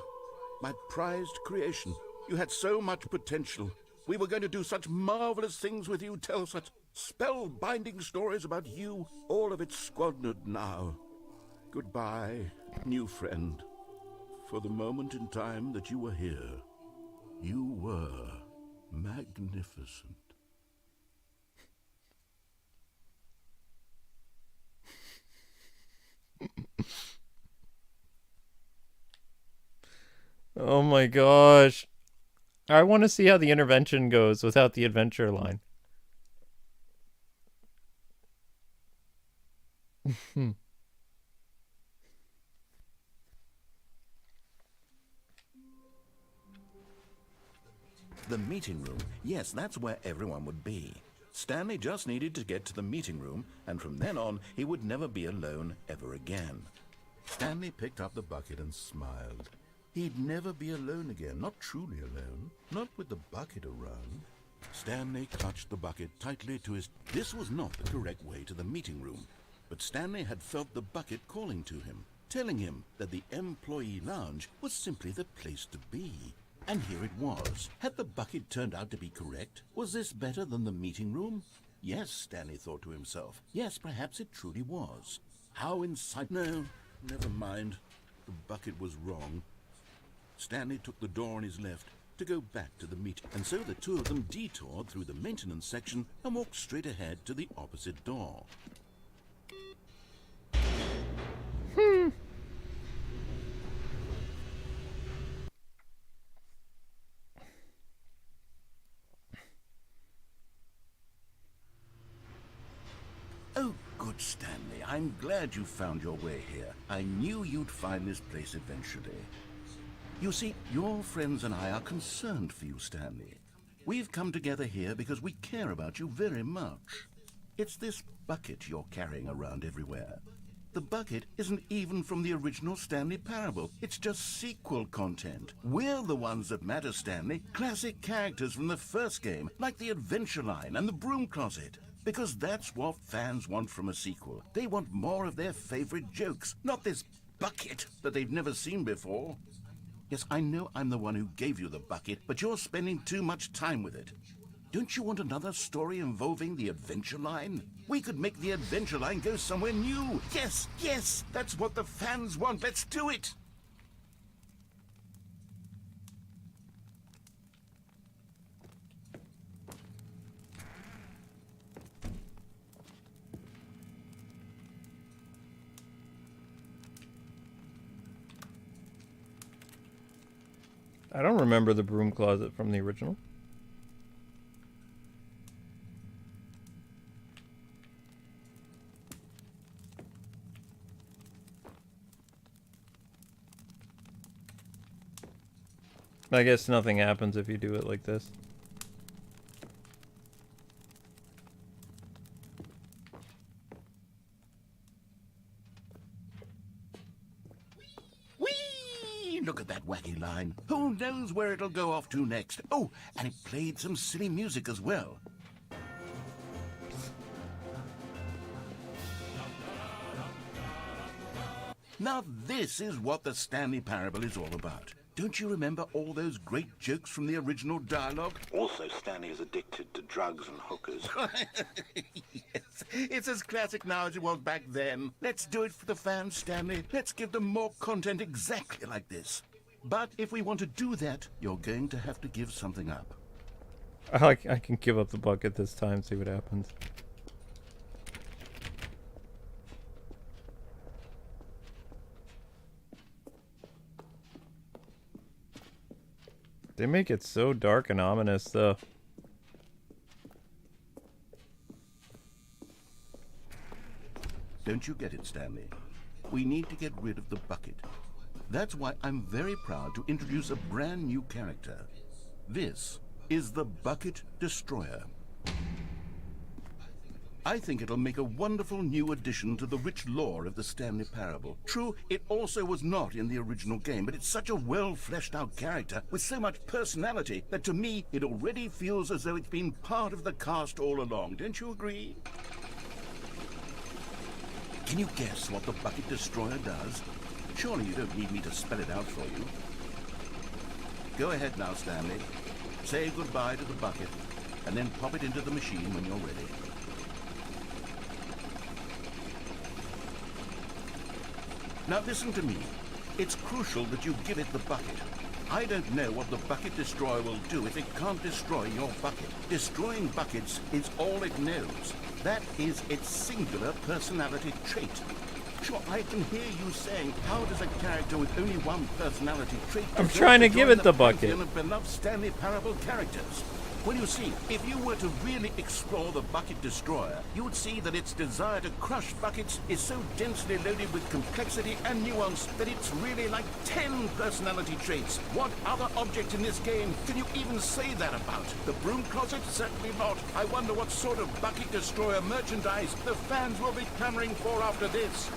my prized creation. You had so much potential. We were going to do such marvelous things with you, tell such spellbinding stories about you. All of it squandered now. Goodbye, new friend. For the moment in time that you were here, you were magnificent. Oh my gosh. I want to see how the intervention goes without the adventure line. The meeting room. Yes, that's where everyone would be. Stanley just needed to get to the meeting room, and from then on, he would never be alone ever again. Stanley picked up the bucket and smiled. He'd never be alone again, not truly alone, not with the bucket around. Stanley clutched the bucket tightly to his... This was not the correct way to the meeting room, but Stanley had felt the bucket calling to him, telling him that the employee lounge was simply the place to be. And here it was. Had the bucket turned out to be correct? Was this better than the meeting room? Yes, Stanley thought to himself. Yes, perhaps it truly was. How insightful... No, never mind. The bucket was wrong. Stanley took the door on his left to go back to the meeting, and so the two of them detoured through the maintenance section and walked straight ahead to the opposite door. Oh, good, Stanley. I'm glad you found your way here. I knew you'd find this place eventually. You see, your friends and I are concerned for you, Stanley. We've come together here because we care about you very much. It's this bucket you're carrying around everywhere. The bucket isn't even from the original Stanley Parable. It's just sequel content. We're the ones that matter, Stanley. Classic characters from the first game, like the Adventure Line and the Broom Closet. Because that's what fans want from a sequel. They want more of their favorite jokes, not this bucket that they've never seen before. Yes, I know I'm the one who gave you the bucket, but you're spending too much time with it. Don't you want another story involving the Adventure Line? We could make the Adventure Line go somewhere new. Yes, yes, that's what the fans want. Let's do it. I don't remember the broom closet from the original. I guess nothing happens if you do it like this. Whee! Look at that wacky line. Who knows where it'll go off to next? Oh, and it played some silly music as well. Now this is what the Stanley Parable is all about. Don't you remember all those great jokes from the original dialogue? Also, Stanley is addicted to drugs and hookers. Yes, it's as classic now as it was back then. Let's do it for the fans, Stanley. Let's give them more content exactly like this. But if we want to do that, you're going to have to give something up. I can give up the bucket this time, see what happens. They make it so dark and ominous, though. Don't you get it, Stanley? We need to get rid of the bucket. That's why I'm very proud to introduce a brand new character. This is the Bucket Destroyer. I think it'll make a wonderful new addition to the rich lore of the Stanley Parable. True, it also was not in the original game, but it's such a well-fleshed-out character with so much personality that to me, it already feels as though it's been part of the cast all along. Don't you agree? Can you guess what the Bucket Destroyer does? Surely you don't need me to spell it out for you. Go ahead now, Stanley. Say goodbye to the bucket, and then pop it into the machine when you're ready. Now listen to me. It's crucial that you give it the bucket. I don't know what the Bucket Destroyer will do if it can't destroy your bucket. Destroying buckets is all it knows. That is its singular personality trait. Sure, I can hear you saying, how does a character with only one personality trait... I'm trying to give it the bucket. ...of beloved Stanley Parable characters? Well, you see, if you were to really explore the Bucket Destroyer, you would see that its desire to crush buckets is so densely loaded with complexity and nuance that it's really like 10 personality traits. What other object in this game can you even say that about? The broom closet? Certainly not. I wonder what sort of Bucket Destroyer merchandise the fans will be clamoring for after this.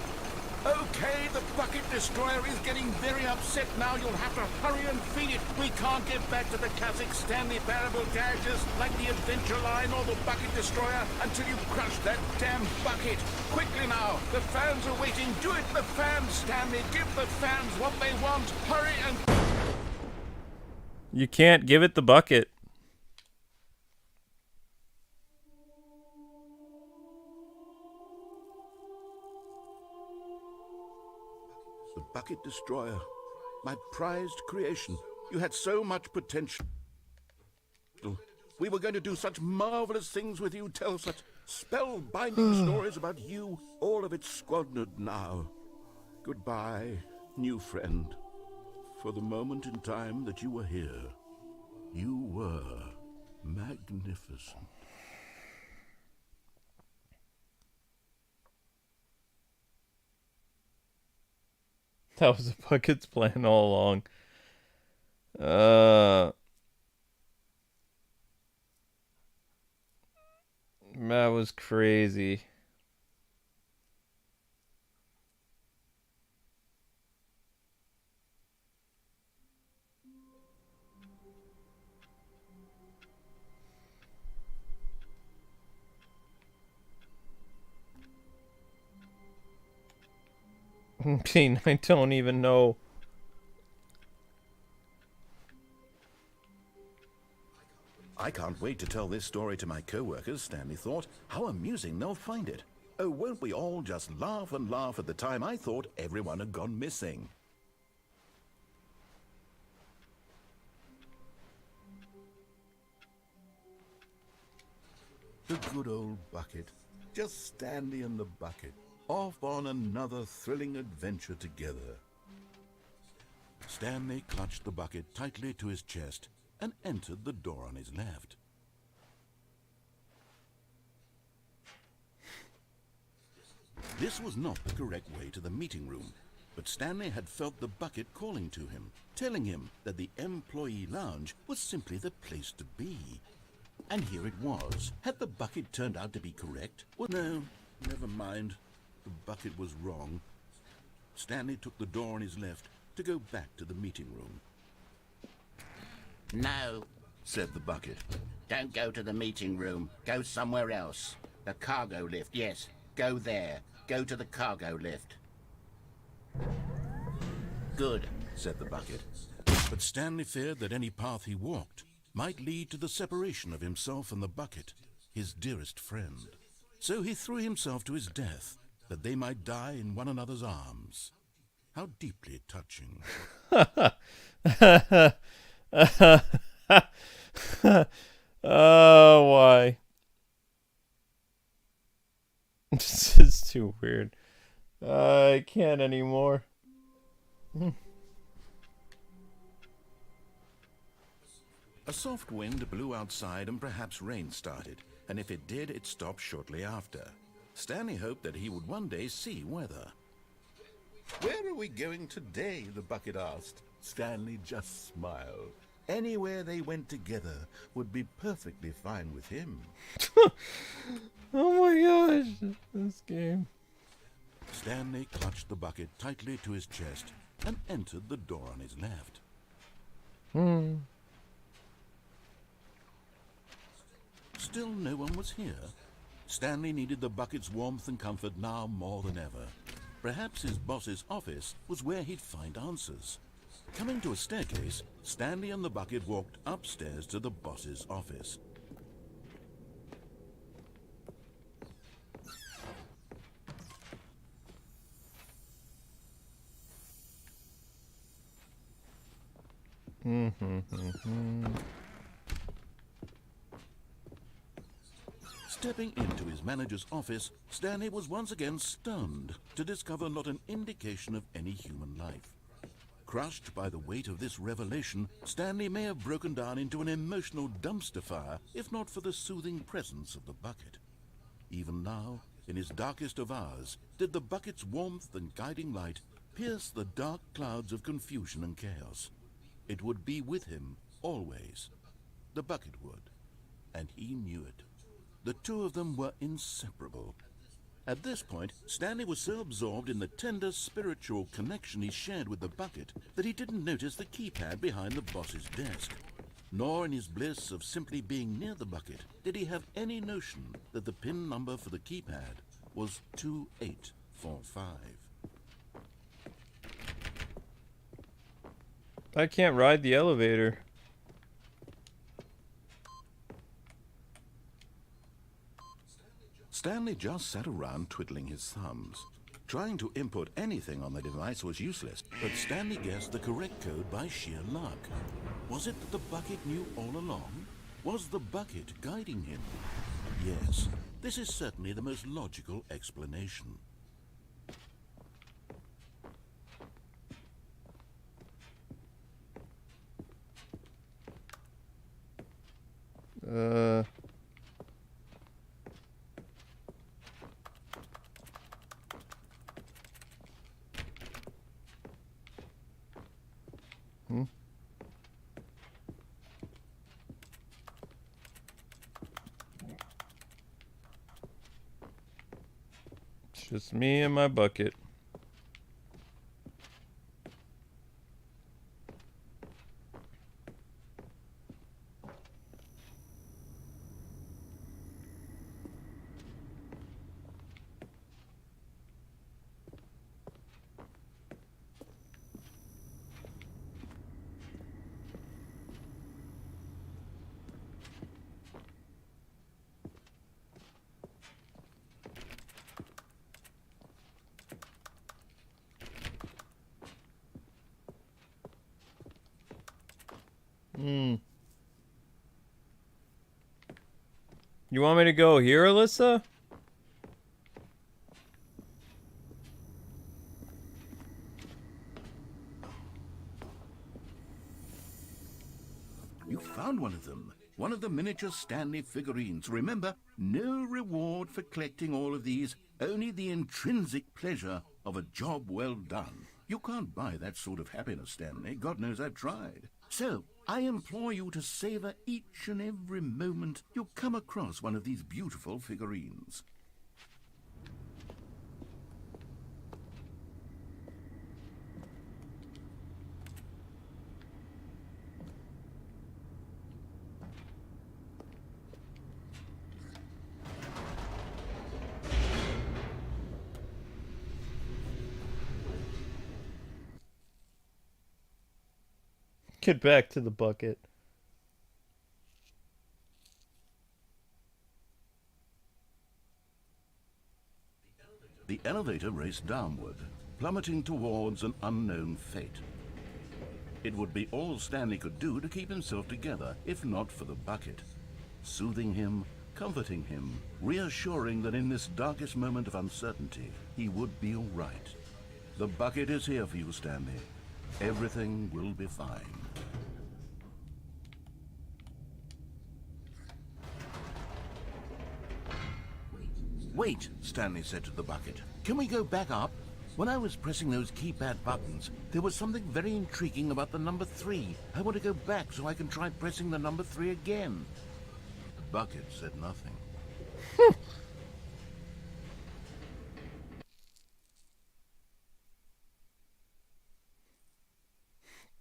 Okay, the Bucket Destroyer is getting very upset now. You'll have to hurry and feed it. We can't get back to the classic Stanley Parable characters like the Adventure Line or the Bucket Destroyer until you crush that damn bucket. Quickly now, the fans are waiting. Do it, the fans, Stanley. Give the fans what they want. Hurry and... You can't give it the bucket. The Bucket Destroyer, my prized creation. You had so much potential. We were going to do such marvelous things with you, tell such spellbinding stories about you. All of it squandered now. Goodbye, new friend. For the moment in time that you were here, you were magnificent. That was the bucket's plan all along. That was crazy. I don't even know. I can't wait to tell this story to my co-workers, Stanley thought. How amusing they'll find it. Oh, won't we all just laugh and laugh at the time I thought everyone had gone missing. The good old bucket. Just Stanley and the bucket. Off on another thrilling adventure together. Stanley clutched the bucket tightly to his chest and entered the door on his left. This was not the correct way to the meeting room, but Stanley had felt the bucket calling to him, telling him that the employee lounge was simply the place to be. And here it was. Had the bucket turned out to be correct? Well, no, never mind. The bucket was wrong. Stanley took the door on his left to go back to the meeting room. No, Said the bucket. don't go to the meeting room. Go somewhere else. The cargo lift, yes. Go there. Go to the cargo lift. Good. Said the bucket. But Stanley feared that any path he walked might lead to the separation of himself and the bucket, his dearest friend. So he threw himself to his death, that they might die in one another's arms. How deeply touching. Oh, why? This is too weird. I can't anymore. A soft wind blew outside and perhaps rain started, and if it did, it stopped shortly after. Stanley hoped that he would one day see weather. Where are we going today? The bucket asked. Stanley just smiled. Anywhere they went together would be perfectly fine with him. Oh my gosh, this game. Stanley clutched the bucket tightly to his chest and entered the door on his left. Still no one was here. Stanley needed the bucket's warmth and comfort now more than ever. Perhaps his boss's office was where he'd find answers. Coming to a staircase, Stanley and the bucket walked upstairs to the boss's office. Stepping into his manager's office, Stanley was once again stunned to discover not an indication of any human life. Crushed by the weight of this revelation, Stanley may have broken down into an emotional dumpster fire if not for the soothing presence of the bucket. Even now, in his darkest of hours, did the bucket's warmth and guiding light pierce the dark clouds of confusion and chaos. It would be with him always. The bucket would, and he knew it. The two of them were inseparable. At this point, Stanley was so absorbed in the tender spiritual connection he shared with the bucket that he didn't notice the keypad behind the boss's desk. Nor in his bliss of simply being near the bucket did he have any notion that the PIN number for the keypad was 2845. I can't ride the elevator. Stanley just sat around twiddling his thumbs. Trying to input anything on the device was useless, but Stanley guessed the correct code by sheer luck. Was it that the bucket knew all along? Was the bucket guiding him? Yes, this is certainly the most logical explanation. It's just me and my bucket. You want me to go here, Elisa? found one of them. One of the miniature Stanley figurines. Remember, no reward for collecting all of these, only the intrinsic pleasure of a job well done. You can't buy that sort of happiness, Stanley. God knows I've tried. So, I implore you to savor each and every moment you come across one of these beautiful figurines. Get back to the bucket. The elevator raced downward, plummeting towards an unknown fate. It would be all Stanley could do to keep himself together, if not for the bucket. Soothing him, comforting him, reassuring that in this darkest moment of uncertainty, he would be all right. The bucket is here for you, Stanley. Everything will be fine. Wait, Stanley said to the bucket. Can we go back up? When I was pressing those keypad buttons, there was something very intriguing about the number 3. I want to go back so I can try pressing the number 3 again. The bucket said nothing.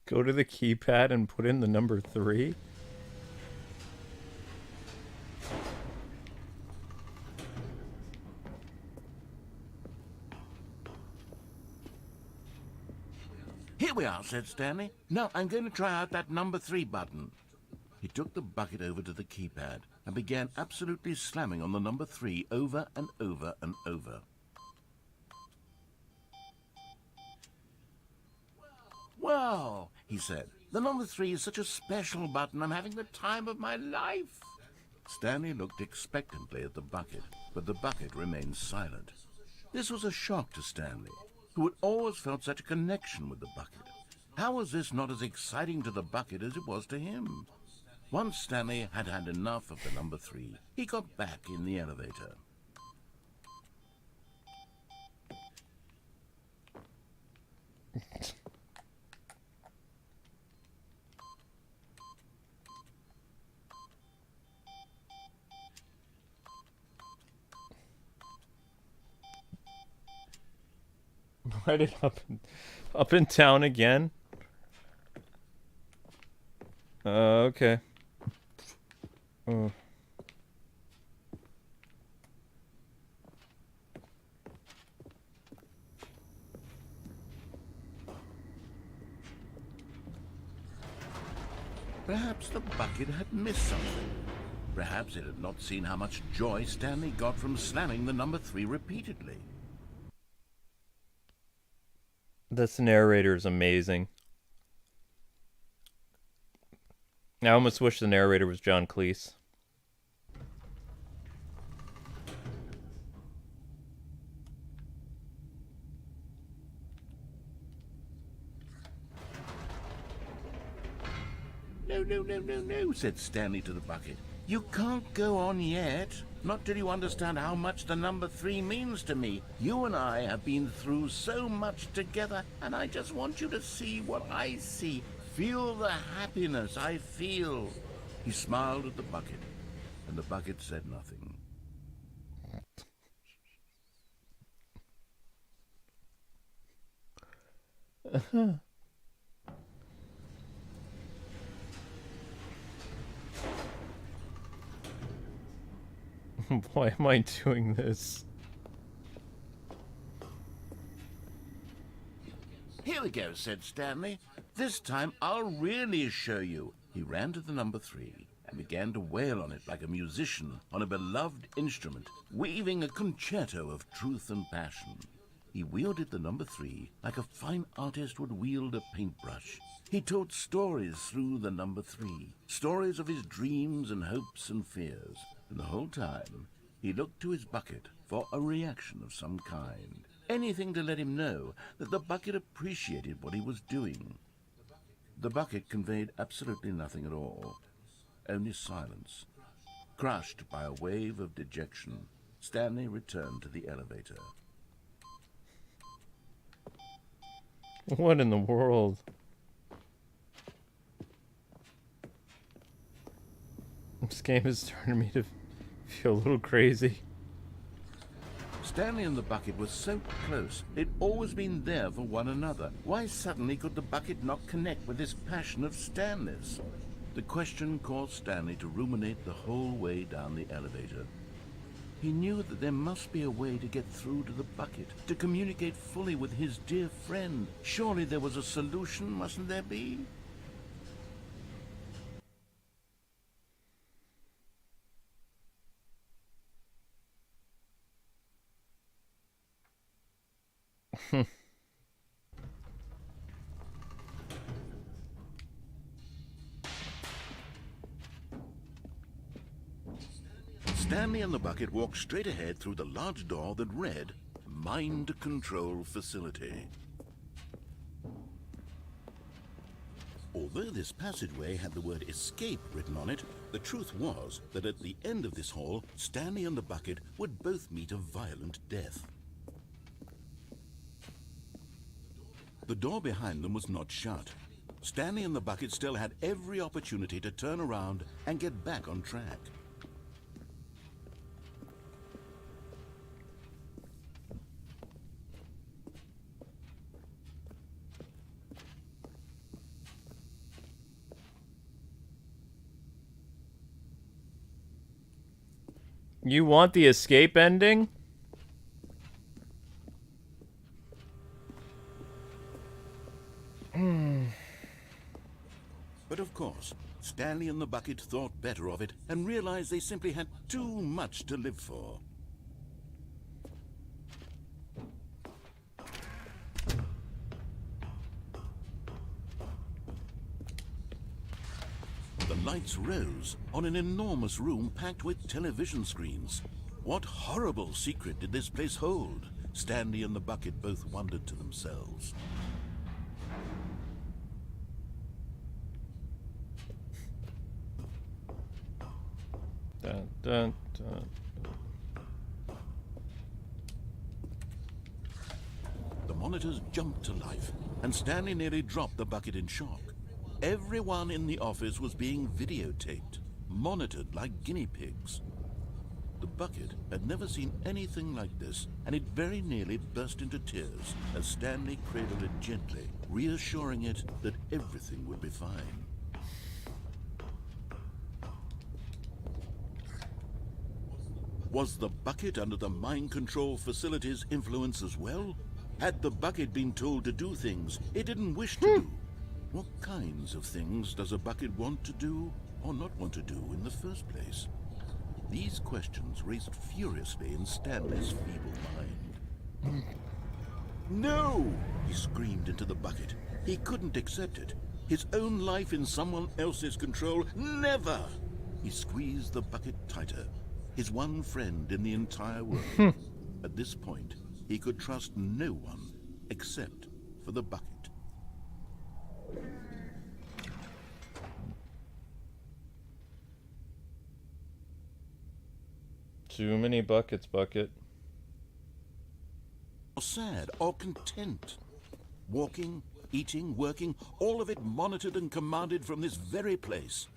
Go to the keypad and put in the number 3. Here we are, said Stanley. Now I'm going to try out that number 3 button. He took the bucket over to the keypad and began absolutely slamming on the number 3 over and over and over. Wow, he said. The number 3 is such a special button. I'm having the time of my life. Stanley looked expectantly at the bucket, but the bucket remained silent. This was a shock to Stanley, who had always felt such a connection with the bucket. How was this not as exciting to the bucket as it was to him? Once Stanley had had enough of the number 3, he got back in the elevator. Write it up in town again. Okay. Perhaps the bucket had missed something. Perhaps it had not seen how much joy Stanley got from slamming the number 3 repeatedly. This narrator is amazing. I almost wish the narrator was John Cleese. No, said Stanley to the bucket. You can't go on yet. Not till you understand how much the number 3 means to me. You and I have been through so much together, and I just want you to see what I see. Feel the happiness I feel. He smiled at the bucket, and the bucket said nothing. Why am I doing this? Here we go, said Stanley. This time I'll really show you. He ran to the number 3 and began to wail on it like a musician on a beloved instrument, weaving a concerto of truth and passion. He wielded the number 3 like a fine artist would wield a paintbrush. He told stories through the number 3, stories of his dreams and hopes and fears. And the whole time, he looked to his bucket for a reaction of some kind. Anything to let him know that the bucket appreciated what he was doing. The bucket conveyed absolutely nothing at all. only silence. Crushed by a wave of dejection, Stanley returned to the elevator. What in the world? This game is starting me to feel a little crazy. Stanley and the bucket were so close. They'd always been there for one another. Why suddenly could the bucket not connect with this passion of Stanley's? The question caused Stanley to ruminate the whole way down the elevator. He knew that there must be a way to get through to the bucket, to communicate fully with his dear friend. Surely there was a solution, mustn't there be? Stanley and the bucket walked straight ahead through the large door that read, Mind Control Facility. Although this passageway had the word escape written on it, the truth was that at the end of this hall, Stanley and the bucket would both meet a violent death. The door behind them was not shut. Stanley and the bucket still had every opportunity to turn around and get back on track. You want the escape ending? But of course, Stanley and the bucket thought better of it and realized they simply had too much to live for. The lights rose on an enormous room packed with television screens. What horrible secret did this place hold? Stanley and the bucket both wondered to themselves. Dun, dun, dun. The monitors jumped to life, and Stanley nearly dropped the bucket in shock. Everyone in the office was being videotaped, monitored like guinea pigs. The bucket had never seen anything like this, and it very nearly burst into tears as Stanley cradled it gently, reassuring it that everything would be fine. Was the bucket under the mind control facility's influence as well? Had the bucket been told to do things it didn't wish to do? What kinds of things does a bucket want to do or not want to do in the first place? These questions raced furiously in Stanley's feeble mind. No! He screamed into the bucket. He couldn't accept it. His own life in someone else's control, never! He squeezed the bucket tighter. His one friend in the entire world. At this point, he could trust no one except for the bucket. Too many buckets, bucket. Or sad or content. Walking, eating, working, all of it monitored and commanded from this very place.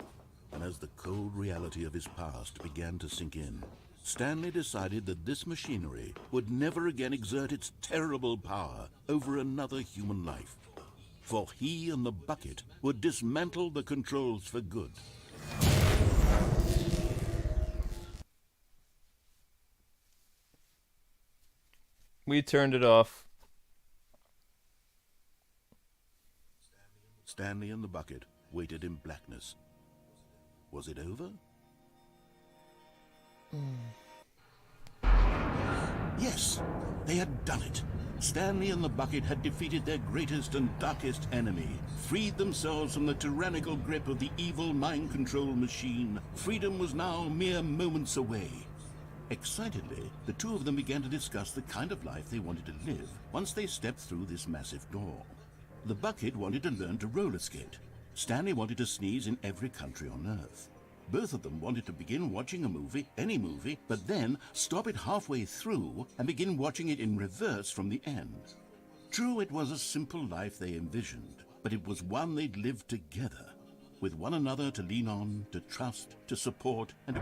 And as the cold reality of his past began to sink in, Stanley decided that this machinery would never again exert its terrible power over another human life. For he and the bucket would dismantle the controls for good. We turned it off. Stanley and the bucket waited in blackness. Was it over? Yes, they had done it. Stanley and the bucket had defeated their greatest and darkest enemy, freed themselves from the tyrannical grip of the evil mind control machine. Freedom was now mere moments away. Excitedly, the two of them began to discuss the kind of life they wanted to live once they stepped through this massive door. The bucket wanted to learn to roller skate. Stanley wanted to sneeze in every country on Earth. Both of them wanted to begin watching a movie, any movie, but then stop it halfway through and begin watching it in reverse from the end. True, it was a simple life they envisioned, but it was one they'd lived together, with one another to lean on, to trust, to support, and...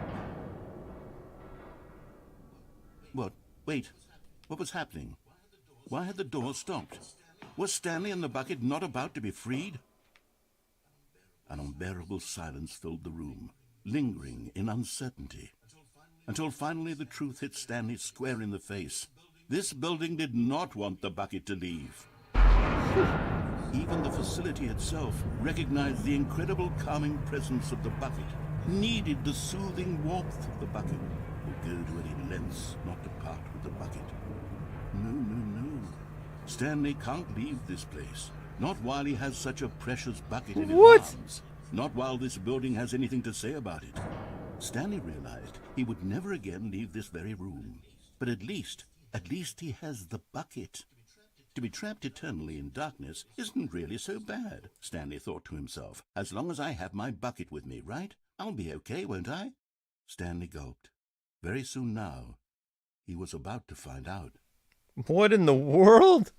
What? Wait. What was happening? Why had the door stopped? Was Stanley and the bucket not about to be freed? An unbearable silence filled the room, lingering in uncertainty, until finally the truth hit Stanley square in the face. This building did not want the bucket to leave. Even the facility itself recognized the incredible calming presence of the bucket, needed the soothing warmth of the bucket, would go to any lengths not to part with the bucket. No. Stanley can't leave this place. Not while he has such a precious bucket in his arms. Not while this building has anything to say about it. Stanley realized he would never again leave this very room. But at least he has the bucket. To be trapped eternally in darkness isn't really so bad, Stanley thought to himself. As long as I have my bucket with me, right? I'll be okay, won't I? Stanley gulped. Very soon now, he was about to find out. What in the world?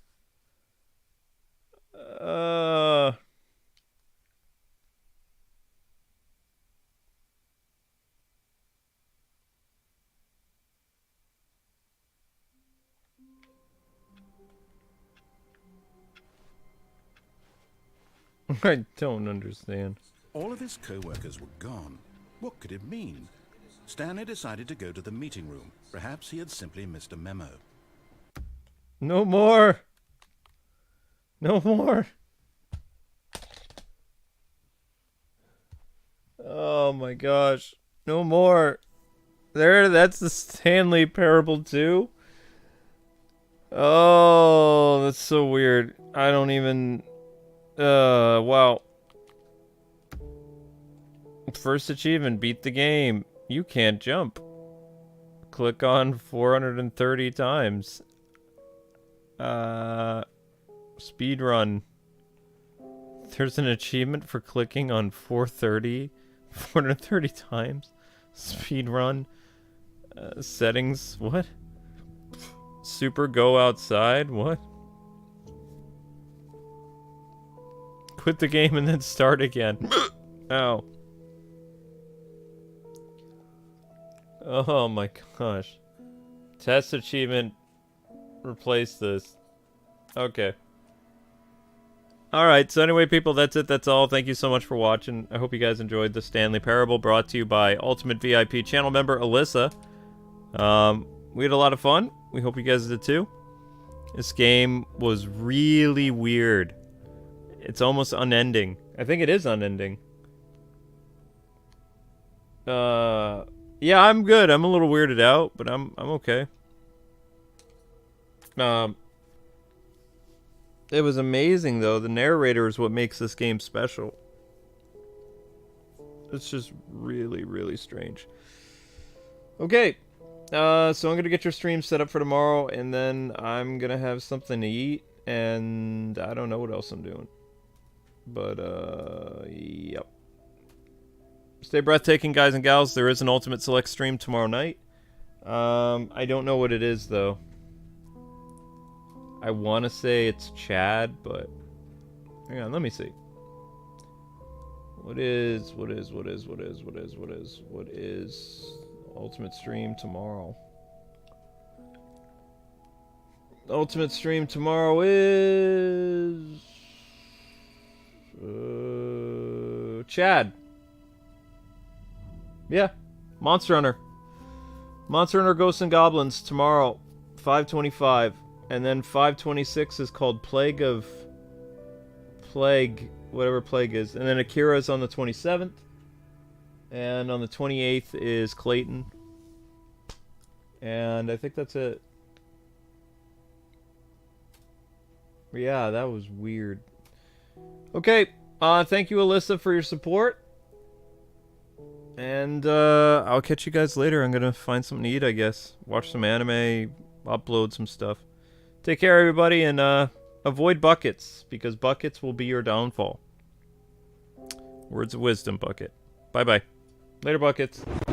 I don't understand. All of his co-workers were gone. What could it mean? Stanley decided to go to the meeting room. Perhaps he had simply missed a memo. No more. No more. Oh my gosh. No more. There, that's the Stanley Parable too. Oh, that's so weird. I don't even... wow. First achievement, beat the game. You can't jump. Click on 430 times. Speed run. There's an achievement for clicking on 430 times. Speed run. Settings, what? Super go outside, what? Quit the game and then start again. Ow. Oh my gosh. Test achievement. Replace this. Okay. Alright, so anyway, people, that's it. That's all. Thank you so much for watching. I hope you guys enjoyed the Stanley Parable, brought to you by Ultimate VIP channel member Elisa. We had a lot of fun. We hope you guys did too. This game was really weird. It's almost unending. I think it is unending. Yeah, I'm good. I'm a little weirded out, but I'm okay. It was amazing though. The narrator is what makes this game special. It's just really, really strange. Okay. So I'm gonna get your stream set up for tomorrow, and then I'm gonna have something to eat, and I don't know what else I'm doing. But yep. Stay breathtaking, guys and gals. There is an Ultimate Select stream tomorrow night. I don't know what it is though. I want to say it's Chad, but hang on, let me see. What is Ultimate stream tomorrow? Ultimate stream tomorrow is Chad. Yeah, Monster Hunter. Monster Hunter Ghosts and Goblins tomorrow, 5:25. And then 5:26 is called Plague, whatever Plague is. And then Akira's on the 27th. And on the 28th is Clayton. And I think that's it. Yeah, that was weird. Okay, thank you, Elisa, for your support. And I'll catch you guys later. I'm gonna find something to eat, I guess. Watch some anime, upload some stuff. Take care, everybody, and avoid buckets, because buckets will be your downfall. Words of wisdom, Bucket. Bye-bye. Later, buckets.